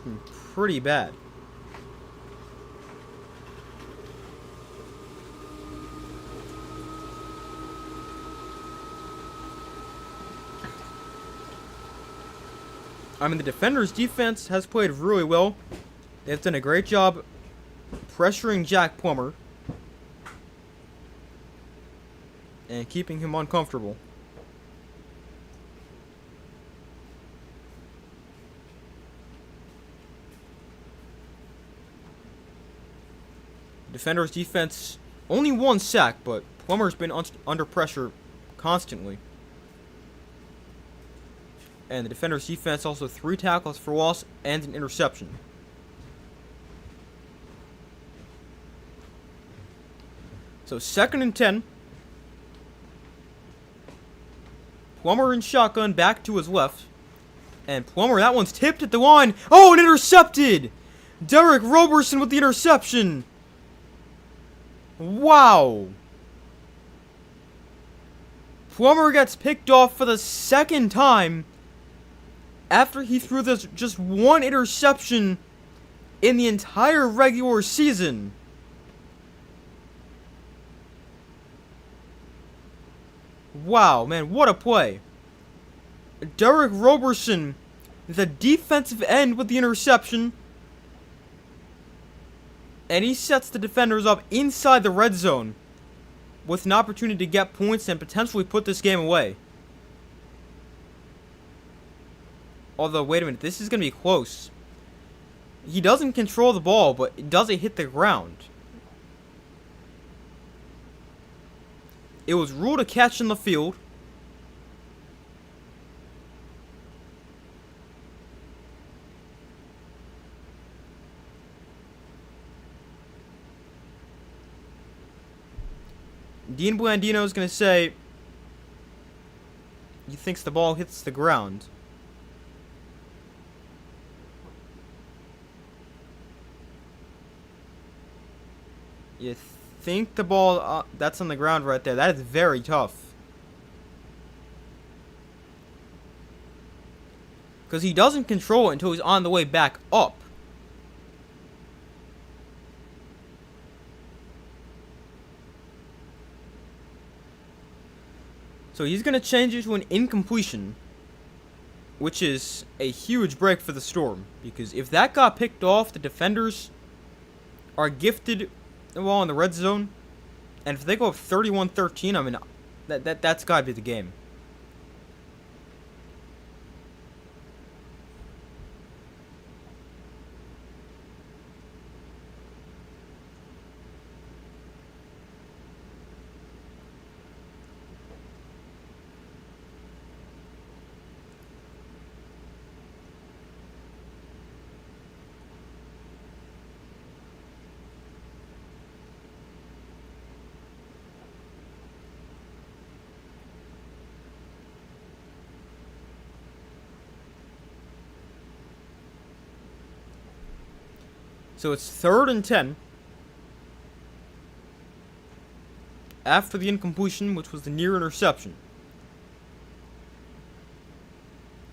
Speaker 1: been pretty bad. I mean, the defenders' defense has played really well. They've done a great job pressuring Jack Plummer and keeping him uncomfortable. Defender's defense, only one sack, but Plummer's been under pressure constantly. And the defender's defense also 3 tackles for loss and an interception. So 2nd and 10. Plummer in shotgun back to his left. And Plummer, that one's tipped at the line. Oh, and intercepted! Derek Roberson with the interception. Wow. Plummer gets picked off for the 2nd time after he threw this just 1 interception in the entire regular season. Wow, man, what a play. Derek Roberson, the defensive end with the interception. And he sets the defenders up inside the red zone with an opportunity to get points and potentially put this game away. Although, wait a minute, this is going to be close. He doesn't control the ball, but does it hit the ground? It was ruled a catch in the field. Dean Blandino is going to say he thinks the ball hits the ground. You think the ball that's on the ground right there? That is very tough. Because he doesn't control it until he's on the way back up. So he's going to change it to an incompletion, which is a huge break for the Storm. Because if that got picked off, the defenders are gifted the ball in the red zone. And if they go up 31-13, I mean, that's got to be the game. So it's 3rd and 10. After the incompletion, which was the near interception.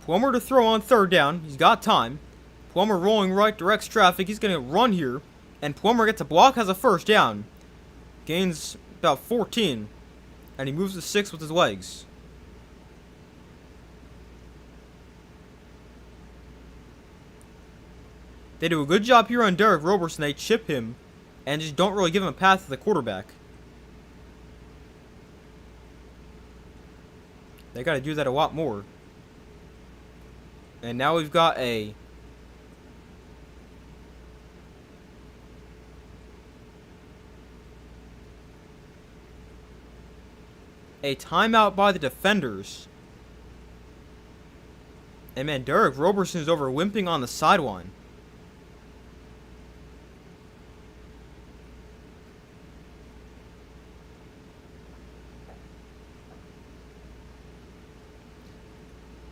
Speaker 1: Plummer to throw on 3rd down. He's got time. Plummer rolling right, directs traffic. He's going to run here. And Plummer gets a block, has a 1st down. Gains about 14. And he moves to 6 with his legs. They do a good job here on Derek Roberson. They chip him and just don't really give him a path to the quarterback. They got to do that a lot more. And now we've got a timeout by the defenders. And man, Derek Roberson is over limping on the sideline.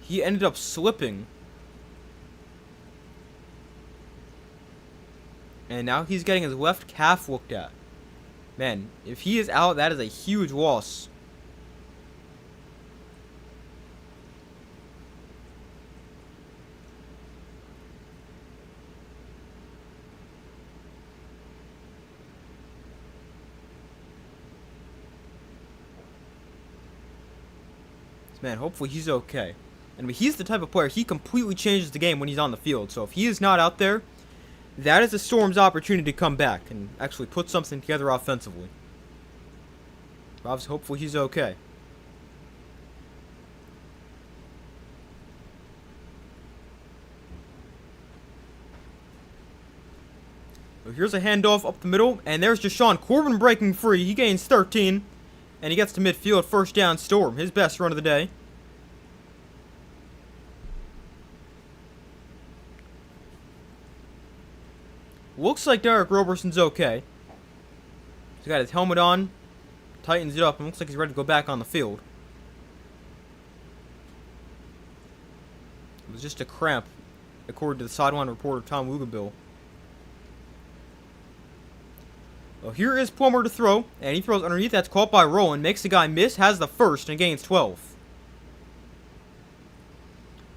Speaker 1: He ended up slipping. And now he's getting his left calf looked at. Man, if he is out, that is a huge loss. Man, hopefully he's okay. And he's the type of player, he completely changes the game when he's on the field. So if he is not out there, that is the Storm's opportunity to come back and actually put something together offensively. Obviously, hopefully he's okay. So here's a handoff up the middle, and there's Deshaun Corbin breaking free. He gains 13, and he gets to midfield. First down, Storm. His best run of the day. Looks like Derek Roberson's okay. He's got his helmet on, tightens it up, and looks like he's ready to go back on the field. It was just a cramp, according to the sideline reporter Tom Lugabill. Well, here is Plummer to throw, and he throws underneath. That's caught by Roland. Makes the guy miss, has the first, and gains 12.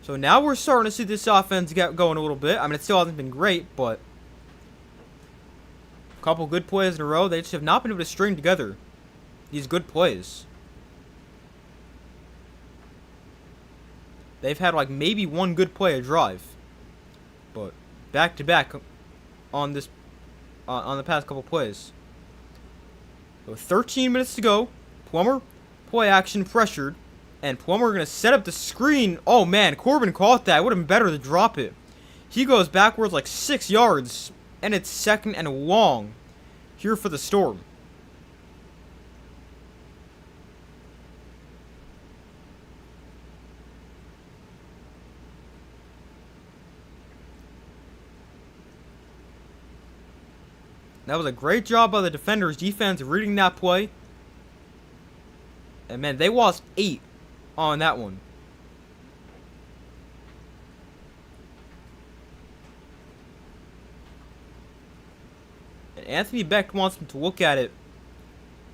Speaker 1: So now we're starting to see this offense get going a little bit. I mean, it still hasn't been great, but a couple good plays in a row. They just have not been able to string together these good plays. They've had like maybe one good play a drive, but back to back on this on the past couple plays. So 13 minutes to go. Plummer, play action, pressured. And Plummer going to set up the screen. Oh, man. Corbin caught that. It would have been better to drop it. He goes backwards like 6 yards. And it's second and long here for the Storm. That was a great job by the defenders' defense reading that play. And, man, they lost 8 on that one. And Anthony Beck wants them to look at it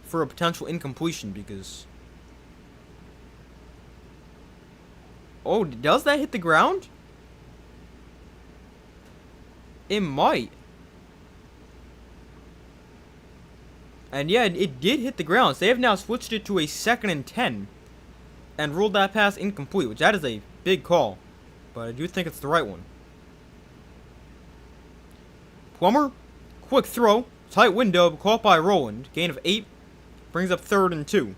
Speaker 1: for a potential incompletion because... Oh, does that hit the ground? It might. And yeah, it did hit the ground. So they have now switched it to a 2nd and 10. And ruled that pass incomplete, which that is a big call. But I do think it's the right one. Plummer, quick throw. Tight window, caught by Roland. Gain of 8. Brings up 3rd and 2.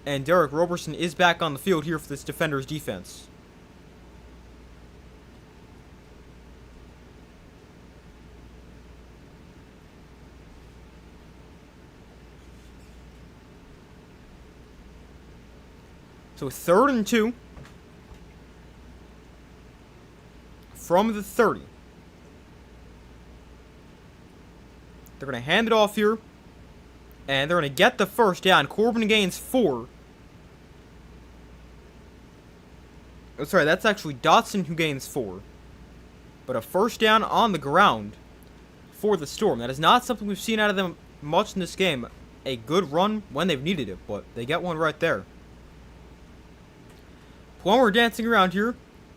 Speaker 1: And Derek Roberson is back on the field here for this defender's defense. So 3rd and 2 from the 30. They're going to hand it off here. And they're going to get the first down. Corbin gains 4. Oh, sorry, that's actually Dotson who gains 4. But a first down on the ground for the Storm. That is not something we've seen out of them much in this game. A good run when they've needed it, but they get one right there. Plummer dancing around here,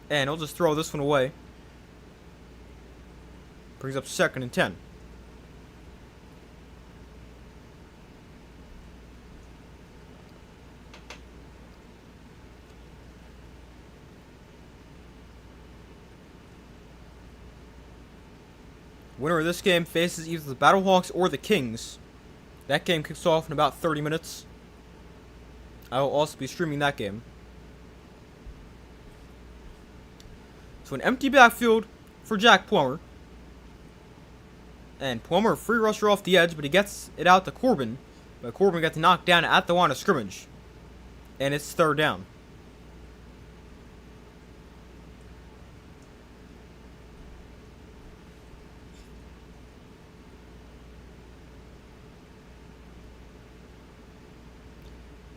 Speaker 1: and he'll just throw this one away. Brings up 2nd and 10. Winner of this game faces either the Battlehawks or the Kings. That game kicks off in about 30 minutes. I will also be streaming that game. So an empty backfield for Jack Plummer. And Plummer, free rusher off the edge, but he gets it out to Corbin. But Corbin gets knocked down at the line of scrimmage. And it's 3rd down.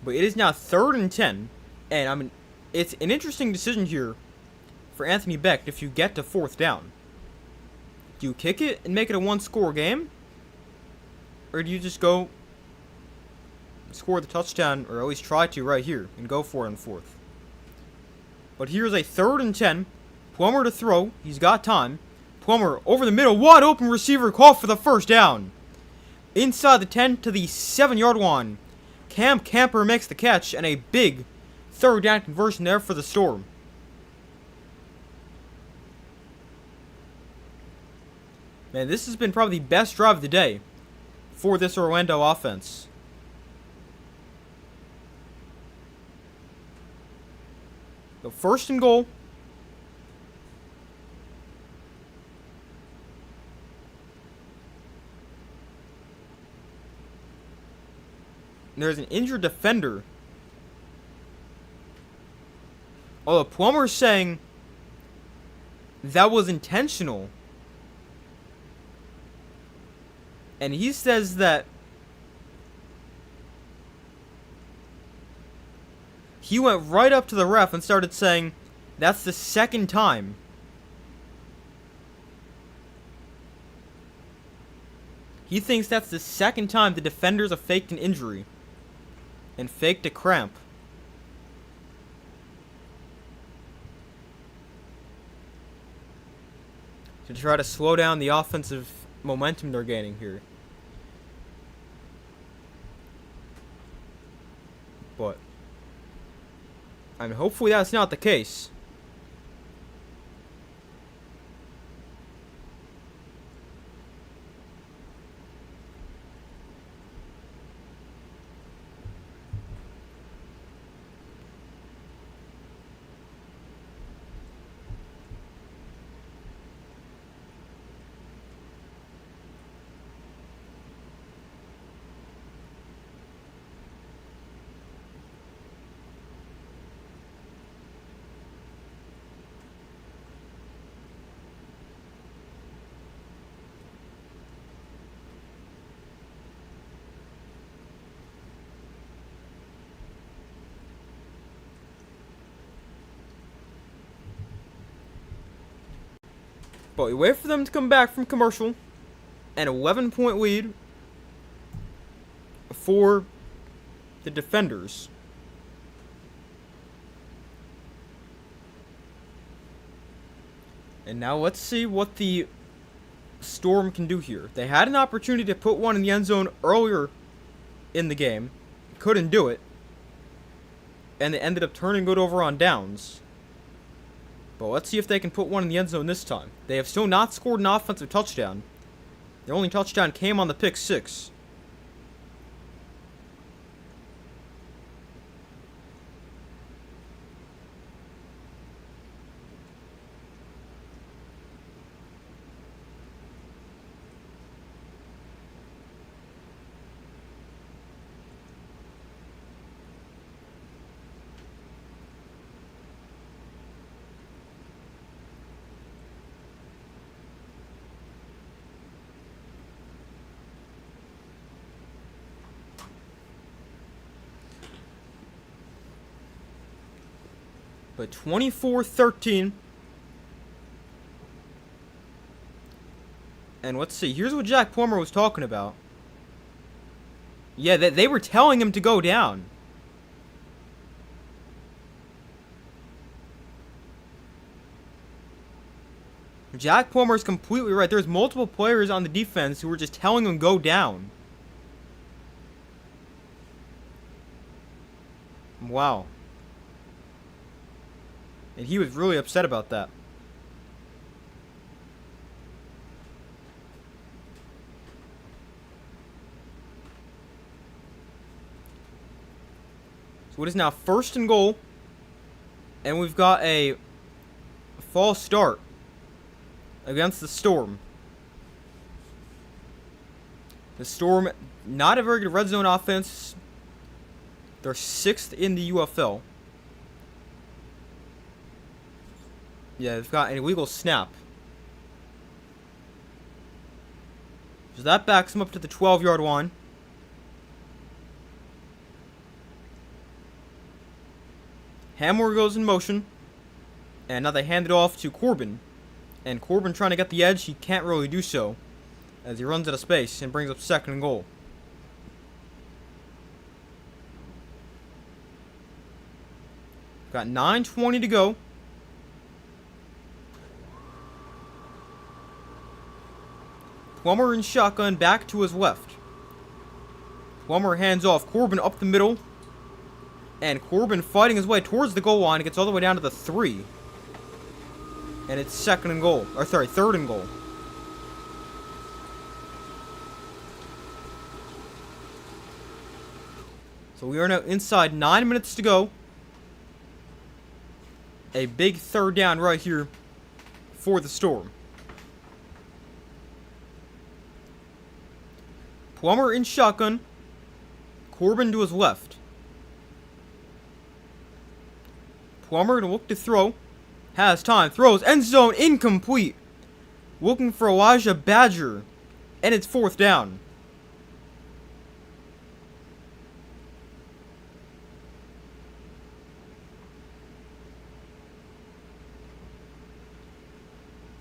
Speaker 1: But it is now 3rd and 10. And I mean, it's an interesting decision here for Anthony Beck if you get to 4th down. Do you kick it and make it a 1-score game? Or do you just go score the touchdown, or at least try to right here, and go for it on 4th? But here's a 3rd and 10. Plummer to throw. He's got time. Plummer over the middle. Wide open receiver caught for the first down. Inside the 10 to the 7-yard line. Cam Camper makes the catch, and a big 3rd down conversion there for the Storm. Man, this has been probably the best drive of the day for this Orlando offense. So first and goal. There's an injured defender. Although Plummer's saying that was intentional. And he says that he went right up to the ref and started saying that's the second time. He thinks that's the second time the defenders have faked an injury and faked a cramp. To try to slow down the offensive momentum they're gaining here. But I mean, hopefully that's not the case. But we wait for them to come back from commercial. An 11-point lead for the defenders. And now let's see what the Storm can do here. They had an opportunity to put one in the end zone earlier in the game. Couldn't do it. And they ended up turning it over on downs. But let's see if they can put one in the end zone this time. They have still not scored an offensive touchdown. Their only touchdown came on the pick six. But 24-13. And let's see. Here's what Jack Plummer was talking about. Yeah, they were telling him to go down. Jack Plummer's completely right. There's multiple players on the defense who were just telling him go down. Wow. And he was really upset about that. So it is now first and goal. And we've got a false start against the Storm. The Storm, not a very good red zone offense. They're 6th in the UFL. Yeah, they've got an illegal snap. So that backs them up to the 12-yard line. Hamler goes in motion. And now they hand it off to Corbin. And Corbin trying to get the edge, he can't really do so, as he runs out of space and brings up second and goal. Got 9:20 to go. Plummer in shotgun back to his left. Plummer hands off. Corbin up the middle. And Corbin fighting his way towards the goal line. He gets all the way down to the 3. And it's second and goal. Or sorry, third and goal. So we are now inside 9 minutes to go. A big third down right here for the Storm. Plummer in shotgun. Corbin to his left. Plummer to look to throw. Has time. Throws. End zone. Incomplete. Looking for Elijah Badger. And it's fourth down.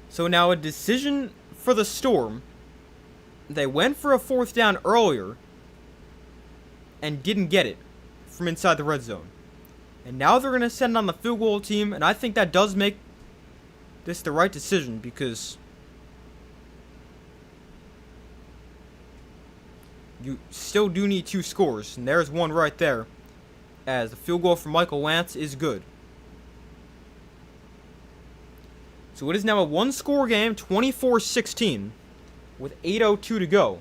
Speaker 1: So now a decision for the Storm. They went for a fourth down earlier and didn't get it from inside the red zone. And now they're going to send on the field goal team, and I think that does make this the right decision because you still do need 2 scores, and there's one right there, as the field goal from Michael Lance is good. So it is now a 1-score game, 24-16, with 8:02 to go.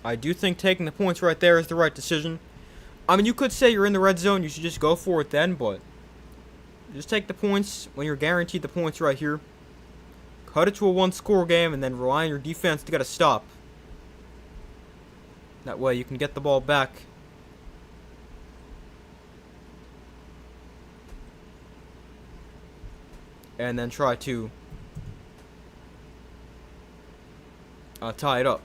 Speaker 1: I do think taking the points right there is the right decision. I mean, you could say you're in the red zone, you should just go for it then, but just take the points when you're guaranteed the points right here. Cut it to a 1-score game, and then rely on your defense to get a stop. That way you can get the ball back. And then try to tie it up.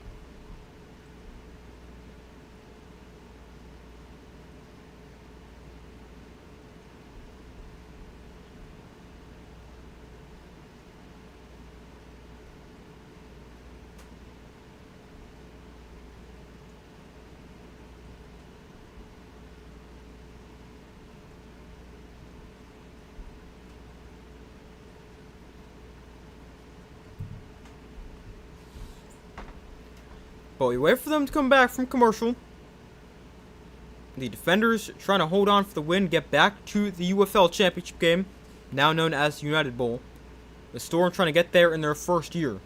Speaker 1: But we wait for them to come back from commercial. The defenders trying to hold on for the win, get back to the UFL championship game, now known as the United Bowl. The Storm trying to get there in their first year.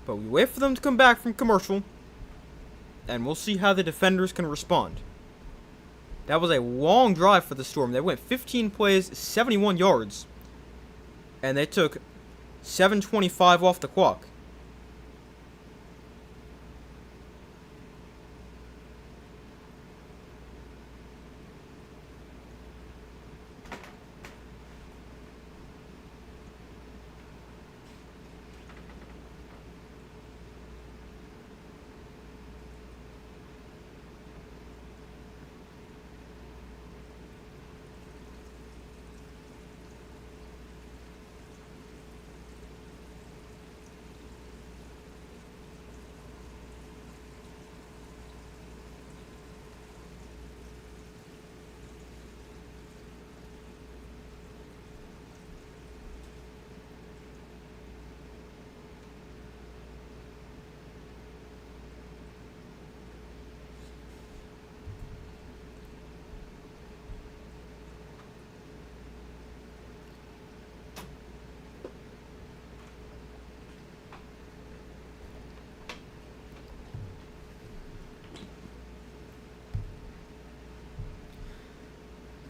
Speaker 1: But we wait for them to come back from commercial, and we'll see how the defenders can respond. That was a long drive for the Storm. They went 15 plays, 71 yards, and they took 7:25 off the clock.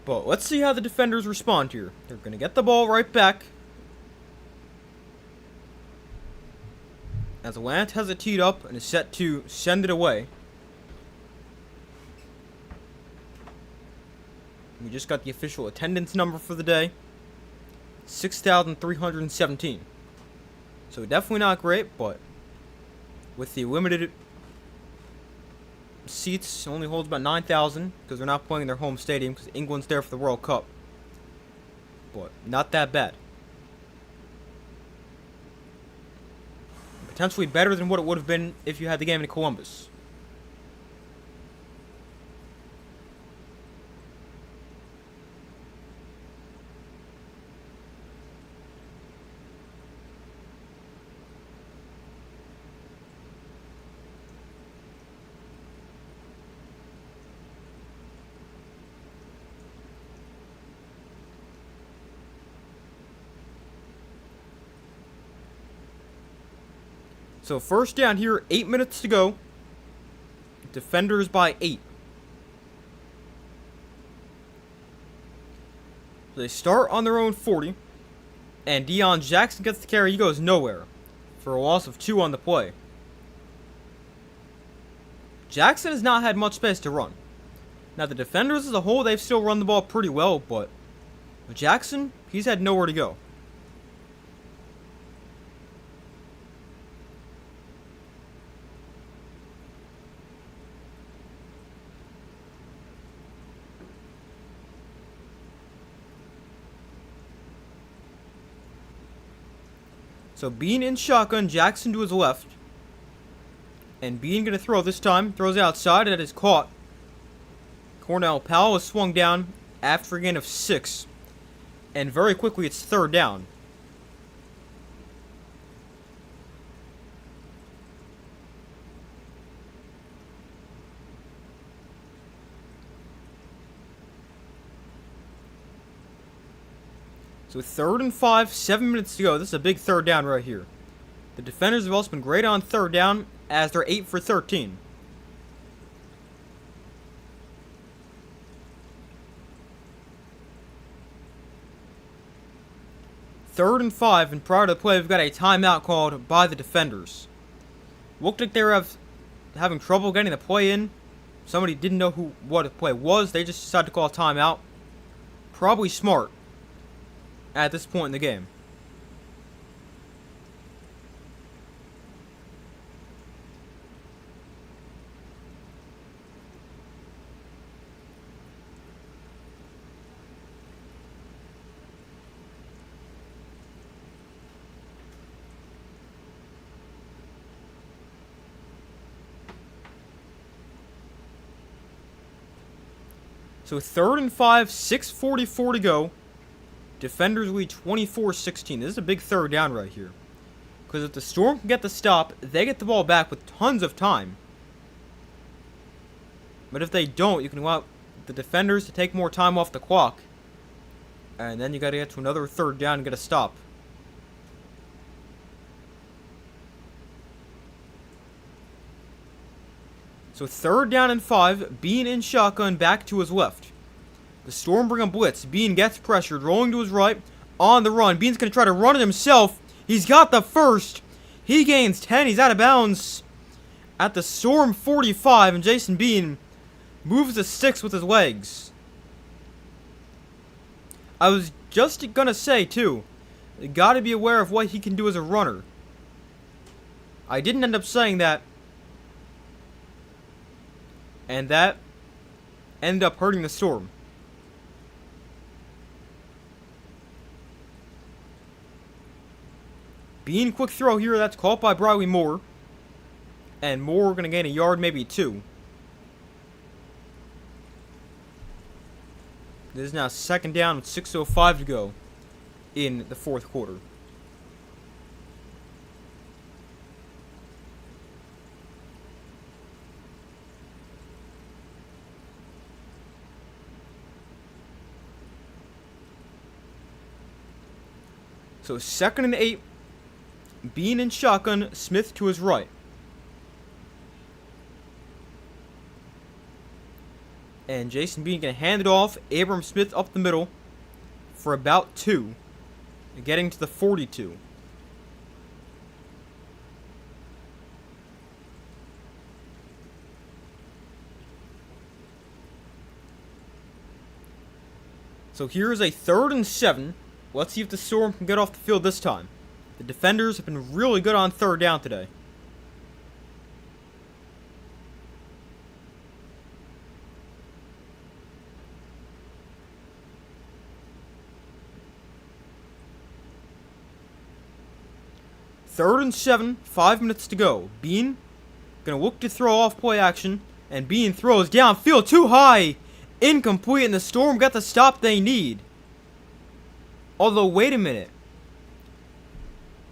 Speaker 1: But let's see how the defenders respond here. They're going to get the ball right back. As Lance has it teed up and is set to send it away. We just got the official attendance number for the day. 6,317. So definitely not great, but with the limited seats, only holds about 9,000 because they're not playing in their home stadium because England's there for the World Cup. But not that bad. Potentially better than what it would have been if you had the game in Columbus. So first down here, 8 minutes to go. Defenders by 8. They start on their own 40. And Deion Jackson gets the carry. He goes nowhere for a loss of 2 on the play. Jackson has not had much space to run. Now the defenders as a whole, they've still run the ball pretty well, but Jackson, he's had nowhere to go. So Bean in shotgun, Jackson to his left. And Bean going to throw this time. Throws outside, and it is caught. Cornell Powell is swung down after a gain of 6. And very quickly, it's third down. So 3rd and 5, 7 minutes to go. This is a big third down right here. The defenders have also been great on third down as they're 8 for 13. Third and 5, and prior to the play, we've got a timeout called by the defenders. Looked like they were having trouble getting the play in. Somebody didn't know what the play was. They just decided to call a timeout. Probably smart at this point in the game. So 3rd and 5, 6:44 to go. Defenders lead 24-16. This is a big third down right here. Because if the Storm can get the stop, they get the ball back with tons of time. But if they don't, you can allow the defenders to take more time off the clock. And then you got to get to another third down and get a stop. So 3rd down and 5. Bean in shotgun back to his left. The Storm bring a blitz. Bean gets pressured, rolling to his right, on the run. Bean's going to try to run it himself. He's got the first. He gains 10. He's out of bounds at the Storm 45, and Jason Bean moves to 6 with his legs. I was just going to say, too, you got to be aware of what he can do as a runner. I didn't end up saying that, and that ended up hurting the Storm. Bean quick throw here, that's caught by Briley Moore. And Moore going to gain a yard, maybe 2. This is now 2nd down with 6:05 to go in the 4th quarter. So 2nd and 8. Bean in shotgun, Smith to his right. And Jason Bean going to hand it off. Abram Smith up the middle for about 2. Getting to the 42. So here's a 3rd and 7. Let's see if the Storm can get off the field this time. The defenders have been really good on third down today. Third and 7, 5 minutes to go. Bean gonna look to throw off play action, and Bean throws downfield too high, incomplete, and the Storm got the stop they need. Although, wait a minute.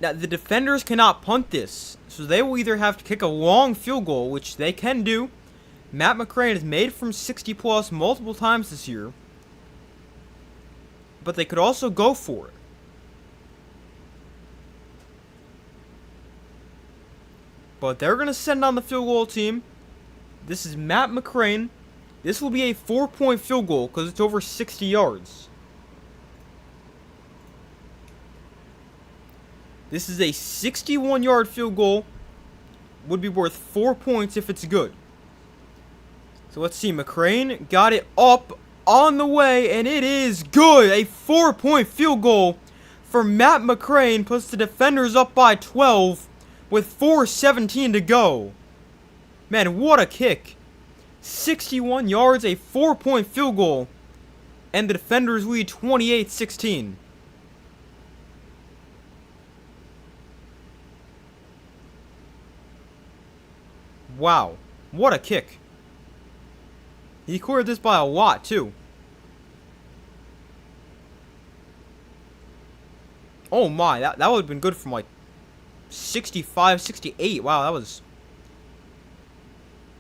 Speaker 1: Now, the defenders cannot punt this, so they will either have to kick a long field goal, which they can do. Matt McCrane has made from 60 plus multiple times this year, but they could also go for it. But they're going to send on the field goal team. This is Matt McCrane. This will be a 4-point field goal because it's over 60 yards. This is a 61-yard field goal. Would be worth 4 points if it's good. So let's see. McCrane got it up on the way, and it is good. A 4-point field goal for Matt McCrane puts the defenders up by 12 with 4:17 to go. Man, what a kick. 61 yards, a 4-point field goal, and the defenders lead 28-16. Wow, what a kick. He cleared this by a lot, too. Oh my, that would have been good from like 65, 68. Wow, that was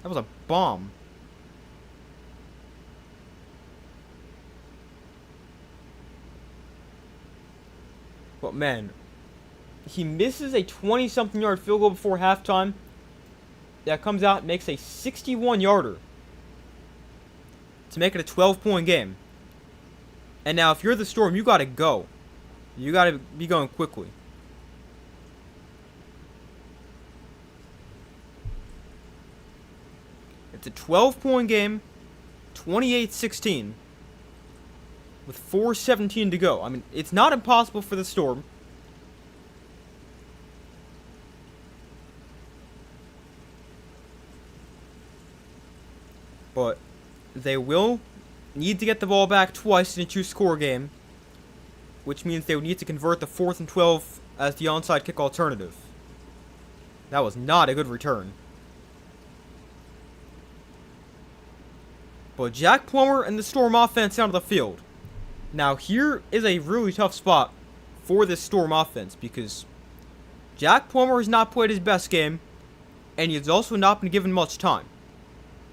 Speaker 1: a bomb. But man, he misses a 20-something yard field goal before halftime. That comes out and makes a 61-yarder to make it a 12-point game. And now if you're the Storm, you gotta go. You gotta be going quickly. It's a 12-point game, 28-16, with 4:17 to go. I mean, it's not impossible for the Storm. But they will need to get the ball back twice in a two-score game, which means they would need to convert the 4th and 12 as the onside kick alternative. That was not a good return. But Jack Plummer and the Storm offense out of the field. Now here is a really tough spot for this Storm offense because Jack Plummer has not played his best game, and he has also not been given much time.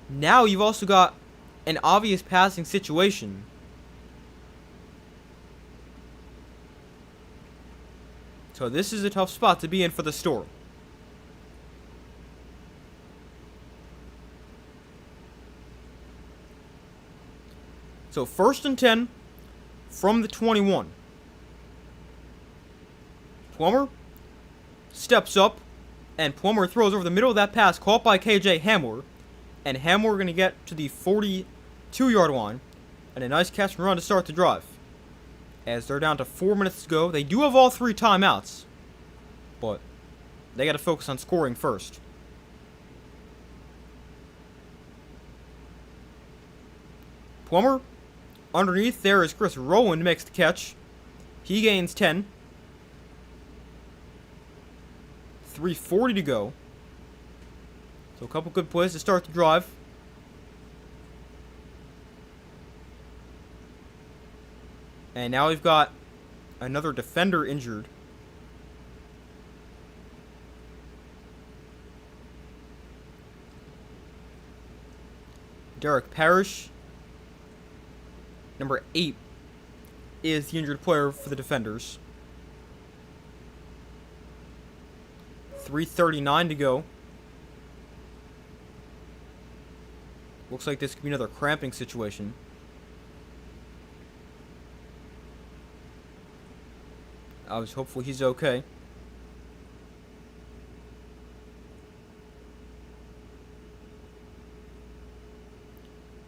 Speaker 1: Now you've also got an obvious passing situation. So this is a tough spot to be in for the Storm. So 1st and 10 from the 21. Plummer steps up, and Plummer throws over the middle of that pass caught by KJ Hamler. And Hamler going to get to the 42-yard line. And a nice catch and run to start the drive. As they're down to 4 minutes to go. They do have all 3 timeouts. But they got to focus on scoring first. Plummer. Underneath there is Chris Rowland makes the catch. He gains 10. 3:40 to go. So a couple good plays to start the drive. And now we've got another defender injured. Derek Parrish, number 8, is the injured player for the defenders. 3:39 to go. Looks like this could be another cramping situation. Hopefully he's okay.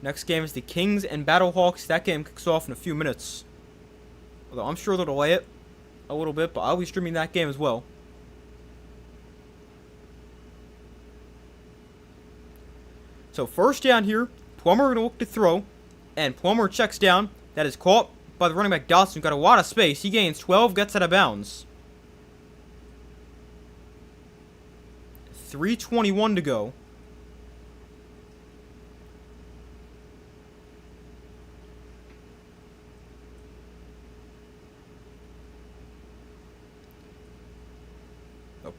Speaker 1: Next game is the Kings and Battlehawks. That game kicks off in a few minutes. Although I'm sure they'll delay it a little bit, but I'll be streaming that game as well. So first down here, Plummer going to look to throw, and Plummer checks down. That is caught by the running back Dotson, who got a lot of space. He gains 12, gets out of bounds. 3:21 to go.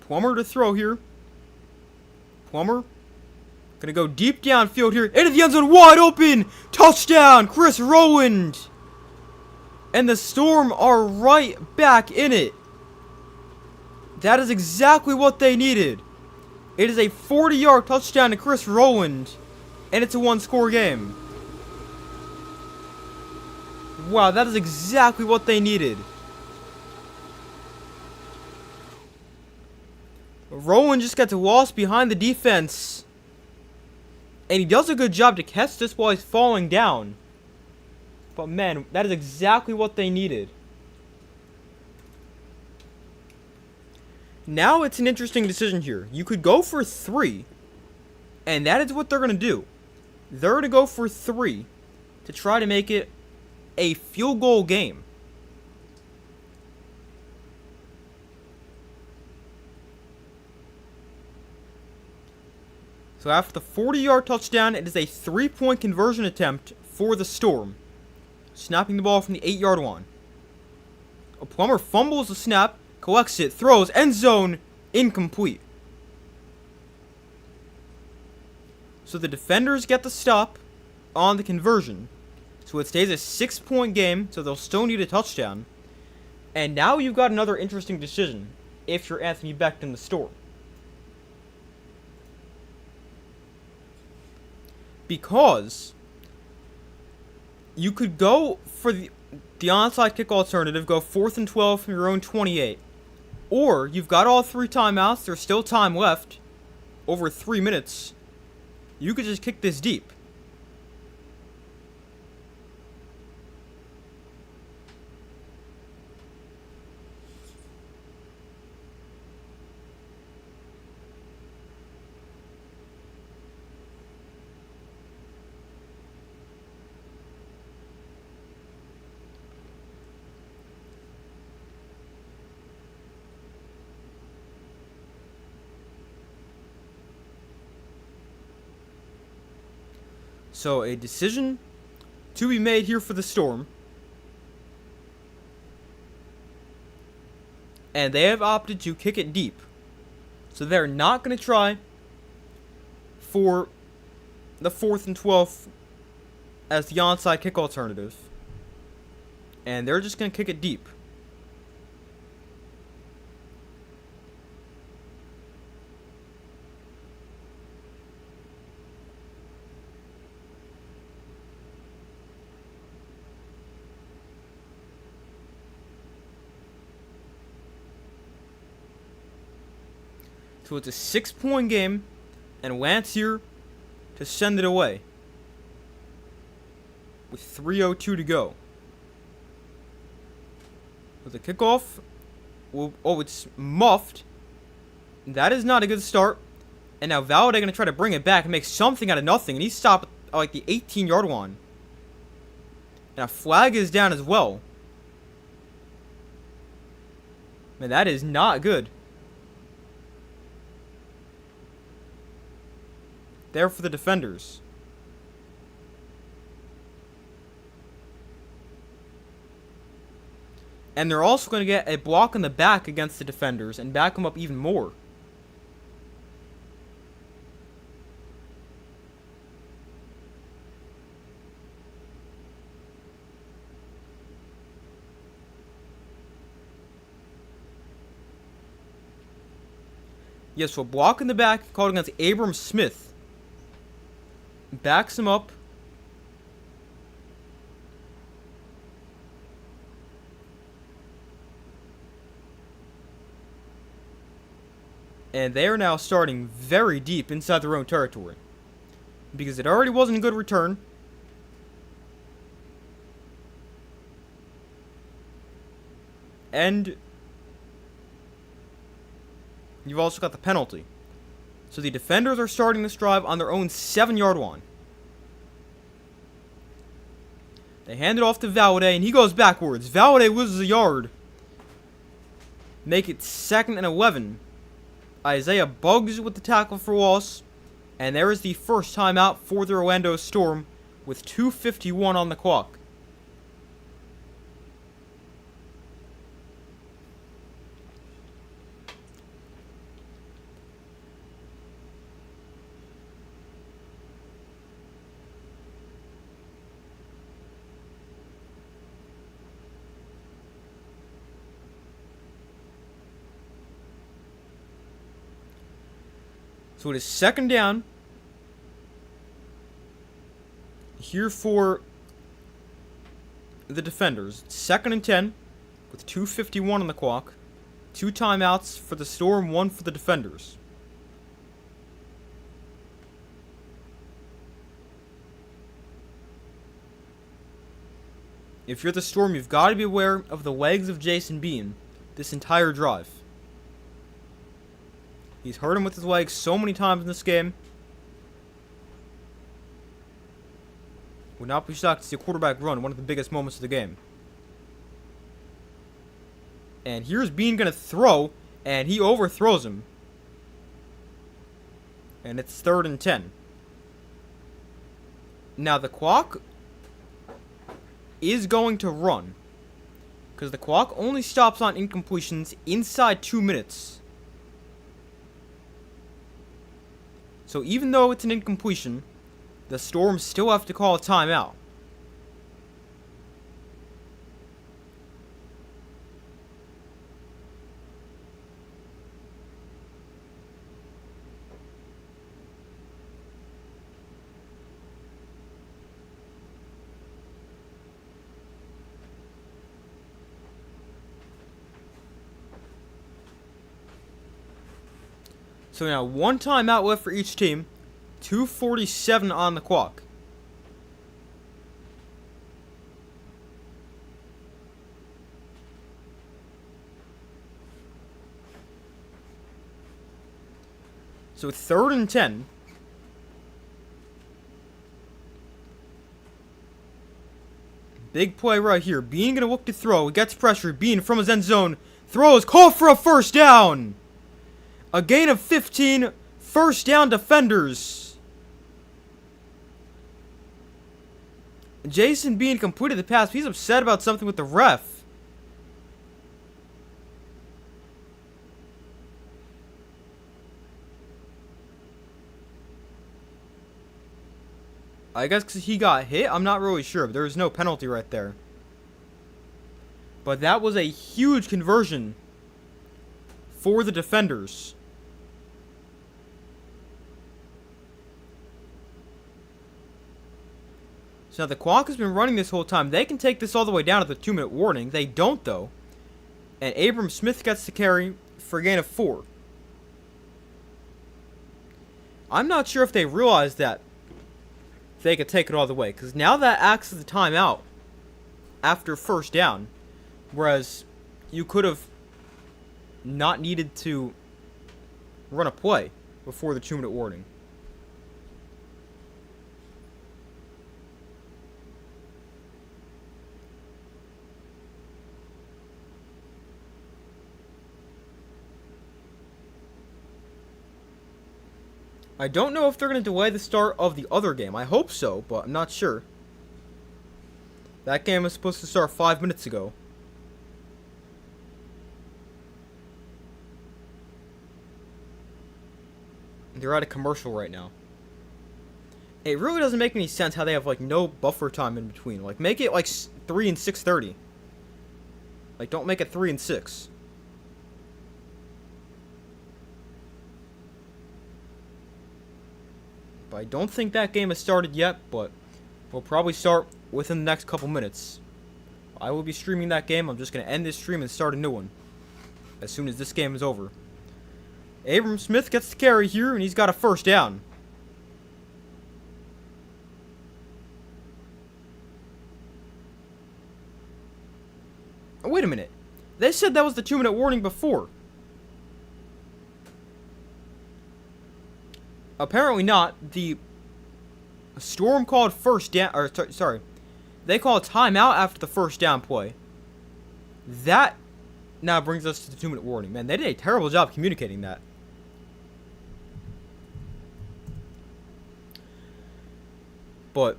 Speaker 1: Plummer to throw here. Plummer gonna go deep downfield here. Into the end zone, wide open. Touchdown, Chris Rowland. And the Storm are right back in it. That is exactly what they needed. It is a 40-yard touchdown to Chris Rowland, and it's a one-score game. Wow, that is exactly what they needed. Rowland just gets lost behind the defense, and he does a good job to catch this while he's falling down. But man, that is exactly what they needed. Now it's an interesting decision here. You could go for 3, and that is what they're going to do. They're going to go for 3 to try to make it a field goal game. So after the 40-yard touchdown, it is a 3-point conversion attempt for the Storm. Snapping the ball from the 8-yard line. Plummer fumbles the snap, collects it, throws, end zone, incomplete. So the defenders get the stop on the conversion. So it stays a 6-point game, so they'll still need a touchdown. And now you've got another interesting decision if you're Anthony Becht in the Storm. Because you could go for the onside kick alternative, go 4th and 12 from your own 28. Or you've got all 3 timeouts, there's still time left, over 3 minutes. You could just kick this deep. So a decision to be made here for the Storm. And they have opted to kick it deep. So they're not going to try for the 4th and 12th as the onside kick alternative. And they're just going to kick it deep. So it's a 6-point game, and Lance here to send it away with 3:02 to go. With the kickoff, it's muffed. That is not a good start. And now Valladay going to try to bring it back and make something out of nothing, and he stopped at like the 18-yard line. And a flag is down as well. Man, that is not good. There for the defenders. And they're also going to get a block in the back against the defenders and back them up even more. Yes, so a block in the back called against Abram Smith. Backs him up. And they are now starting very deep inside their own territory. Because it already wasn't a good return. And you've also got the penalty. So the defenders are starting this drive on their own 7-yard line. They hand it off to Valladay, and he goes backwards. Valladay loses a yard. Make it 2nd and 11. Isaiah Buggs with the tackle for loss. And there is the first timeout for the Orlando Storm with 2:51 on the clock. So it is second down. Here for the defenders. 2nd and 10 with 2:51 on the clock. 2 timeouts for the Storm, 1 for the defenders. If you're the Storm, you've got to be aware of the legs of Jason Bean this entire drive. He's hurt him with his legs so many times in this game. Would not be shocked to see a quarterback run, one of the biggest moments of the game. And here's Bean going to throw, and he overthrows him. And it's 3rd and 10. Now the clock is going to run, because the clock only stops on incompletions inside 2 minutes. So even though it's an incompletion, the Storm still have to call a timeout. So now 1 timeout left for each team. 2:47 on the clock. So 3rd and 10. Big play right here. Bean gonna look to throw. He gets pressure. Bean from his end zone. Throws. Call for a first down. A gain of 15. First down, defenders. Jason Bean completed the pass. He's upset about something with the ref. I guess because he got hit? I'm not really sure, but there was no penalty right there. But that was a huge conversion for the defenders. So now the clock has been running this whole time. They can take this all the way down to the 2-minute warning. They don't, though. And Abram Smith gets the carry for a gain of 4. I'm not sure if they realized that they could take it all the way, because now that acts as a timeout after first down, whereas you could have not needed to run a play before the 2-minute warning. I don't know if they're going to delay the start of the other game. I hope so, but I'm not sure. That game was supposed to start 5 minutes ago. They're at a commercial right now. It really doesn't make any sense how they have, like, no buffer time in between. Like, make it, like, 3 and 6:30. Like, don't make it 3 and 6. But I don't think that game has started yet, but we'll probably start within the next couple minutes. I will be streaming that game. I'm just going to end this stream and start a new one as soon as this game is over. Abram Smith gets the carry here, and he's got a first down. Oh, wait a minute. They said that was the 2-minute warning before. Apparently not. The Storm called first down, or sorry, they called timeout after the first down play. That now brings us to the 2-minute warning. Man, they did a terrible job communicating that. But,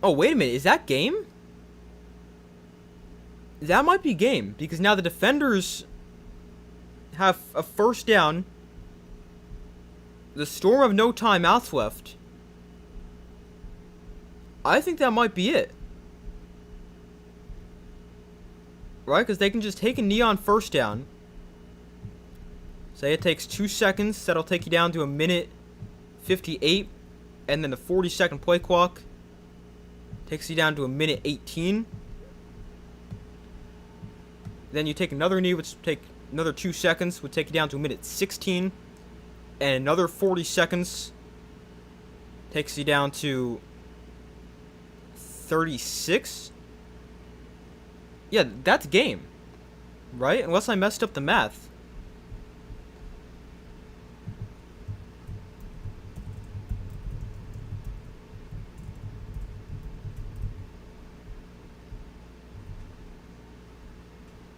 Speaker 1: oh, wait a minute, is that game? That might be game, because now the defenders have a first down. The Storm have no timeouts left. I think that might be it. Right? Because they can just take a knee on first down. Say it takes 2 seconds. That'll take you down to a minute 58. And then the 40-second play clock takes you down to a minute 18. Then you take another knee, which would take another 2 seconds, would take you down to a minute 16. And another 40 seconds takes you down to 36. Yeah, that's game, right? Unless I messed up the math.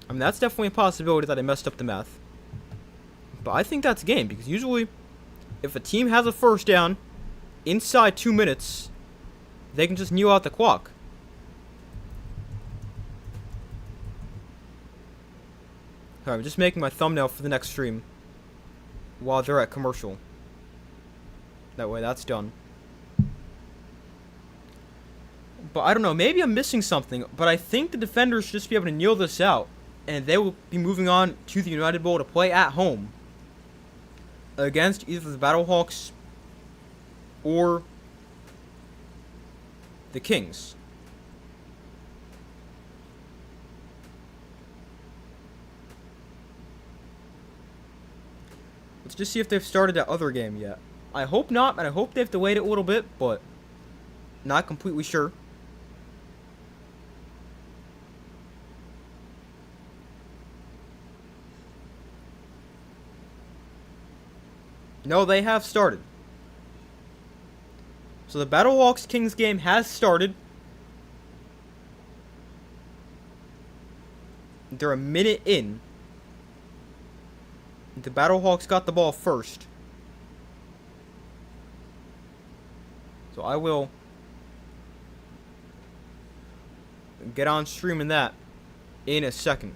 Speaker 1: I mean, that's definitely a possibility that I messed up the math. But I think that's game, because usually, if a team has a first down inside 2 minutes, they can just kneel out the clock. Alright, I'm just making my thumbnail for the next stream while they're at commercial. That way, that's done. But I don't know, maybe I'm missing something, but I think the defenders should just be able to kneel this out, and they will be moving on to the United Bowl to play at home against either the Battlehawks or the Kings. Let's just see if they've started that other game yet. I hope not, and I hope they have to wait a little bit, but not completely sure. No, they have started. So the Battlehawks Kings game has started. They're a minute in. The Battlehawks got the ball first. So I will get on streaming that in a second.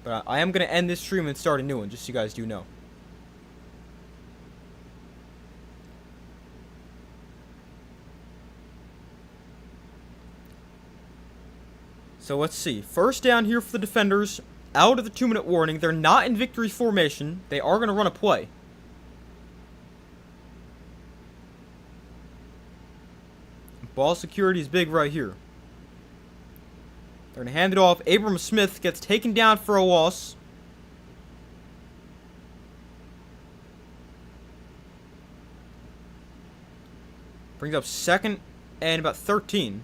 Speaker 1: But I am going to end this stream and start a new one, just so you guys do know. So let's see. First down here for the defenders. Out of the 2-minute warning. They're not in victory formation. They are going to run a play. Ball security is big right here. They're going to hand it off. Abram Smith gets taken down for a loss. Brings up second and about 13.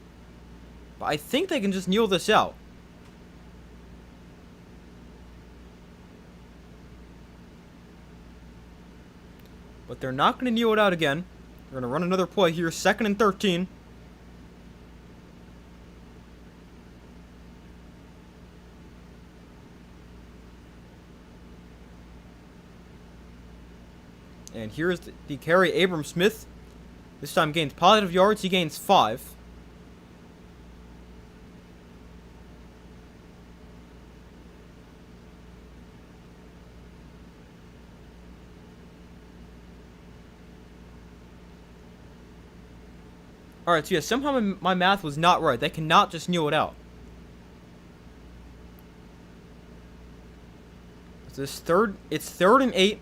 Speaker 1: But I think they can just kneel this out. But they're not going to kneel it out again. They're going to run another play here. Second and 13. And here's the carry. Abram Smith this time gains positive yards. He gains 5. Alright, so yeah, somehow my math was not right. They cannot just kneel it out. So it's third and 8.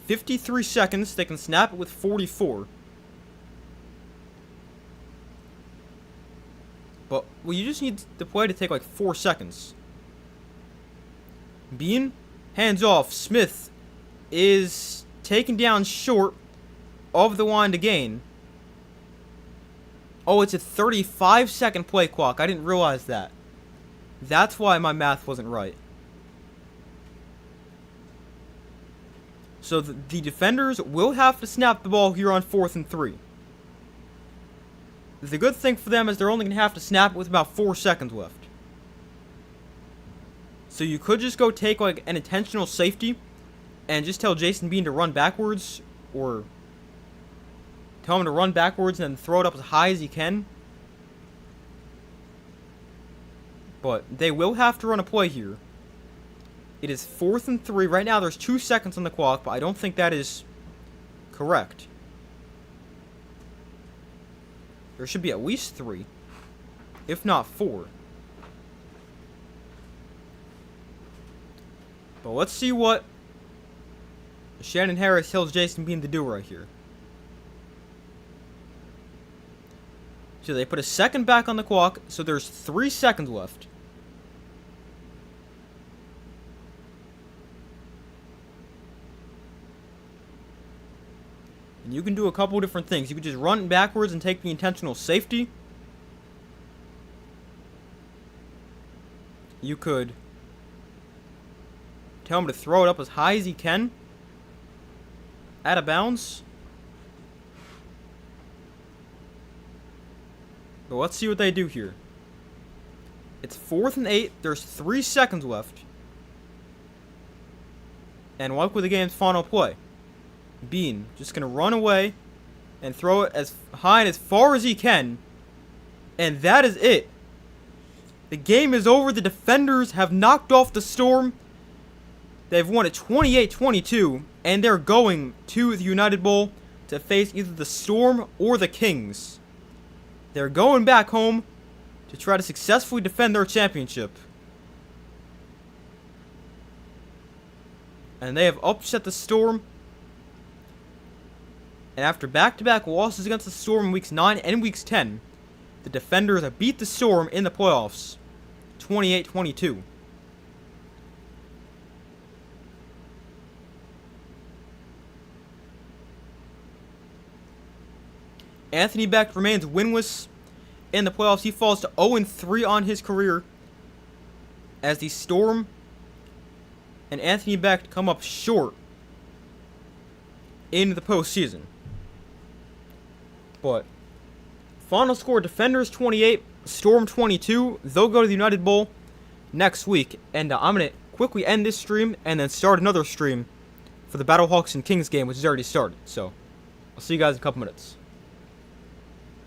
Speaker 1: 53 seconds. They can snap it with 44. But, well, you just need the play to take like 4 seconds. Bean, hands off. Smith is taken down short of the line to gain. Oh, it's a 35-second play clock. I didn't realize that. That's why my math wasn't right. So the defenders will have to snap the ball here on 4th and 3. The good thing for them is they're only going to have to snap it with about 4 seconds left. So you could just go take like an intentional safety and just tell Jason Bean to run backwards, or tell him to run backwards and then throw it up as high as he can. But they will have to run a play here. It is 4th and 3. Right now there's 2 seconds on the clock, but I don't think that is correct. There should be at least 3, if not 4. But let's see what Shannon Harris tells Jason Bean to do right here. So they put a second back on the clock, so there's 3 seconds left. And you can do a couple different things. You could just run backwards and take the intentional safety. You could tell him to throw it up as high as he can. Out of bounds. But let's see what they do here. It's 4th and 8. There's 3 seconds left. And like with the game's final play, Bean just going to run away and throw it as high and as far as he can. And that is it. The game is over. The Defenders have knocked off the Storm. They've won it 28-22. And they're going to the United Bowl to face either the Storm or the Kings. They're going back home to try to successfully defend their championship. And they have upset the Storm. And after back-to-back losses against the Storm in Weeks 9 and Weeks 10, the Defenders have beat the Storm in the playoffs, 28-22. Anthony Becht remains winless in the playoffs. He falls to 0-3 on his career as the Storm and Anthony Becht come up short in the postseason. But final score, Defenders 28, Storm 22. They'll go to the United Bowl next week. And I'm going to quickly end this stream and then start another stream for the Battlehawks and Kings game, which has already started. So I'll see you guys in a couple minutes.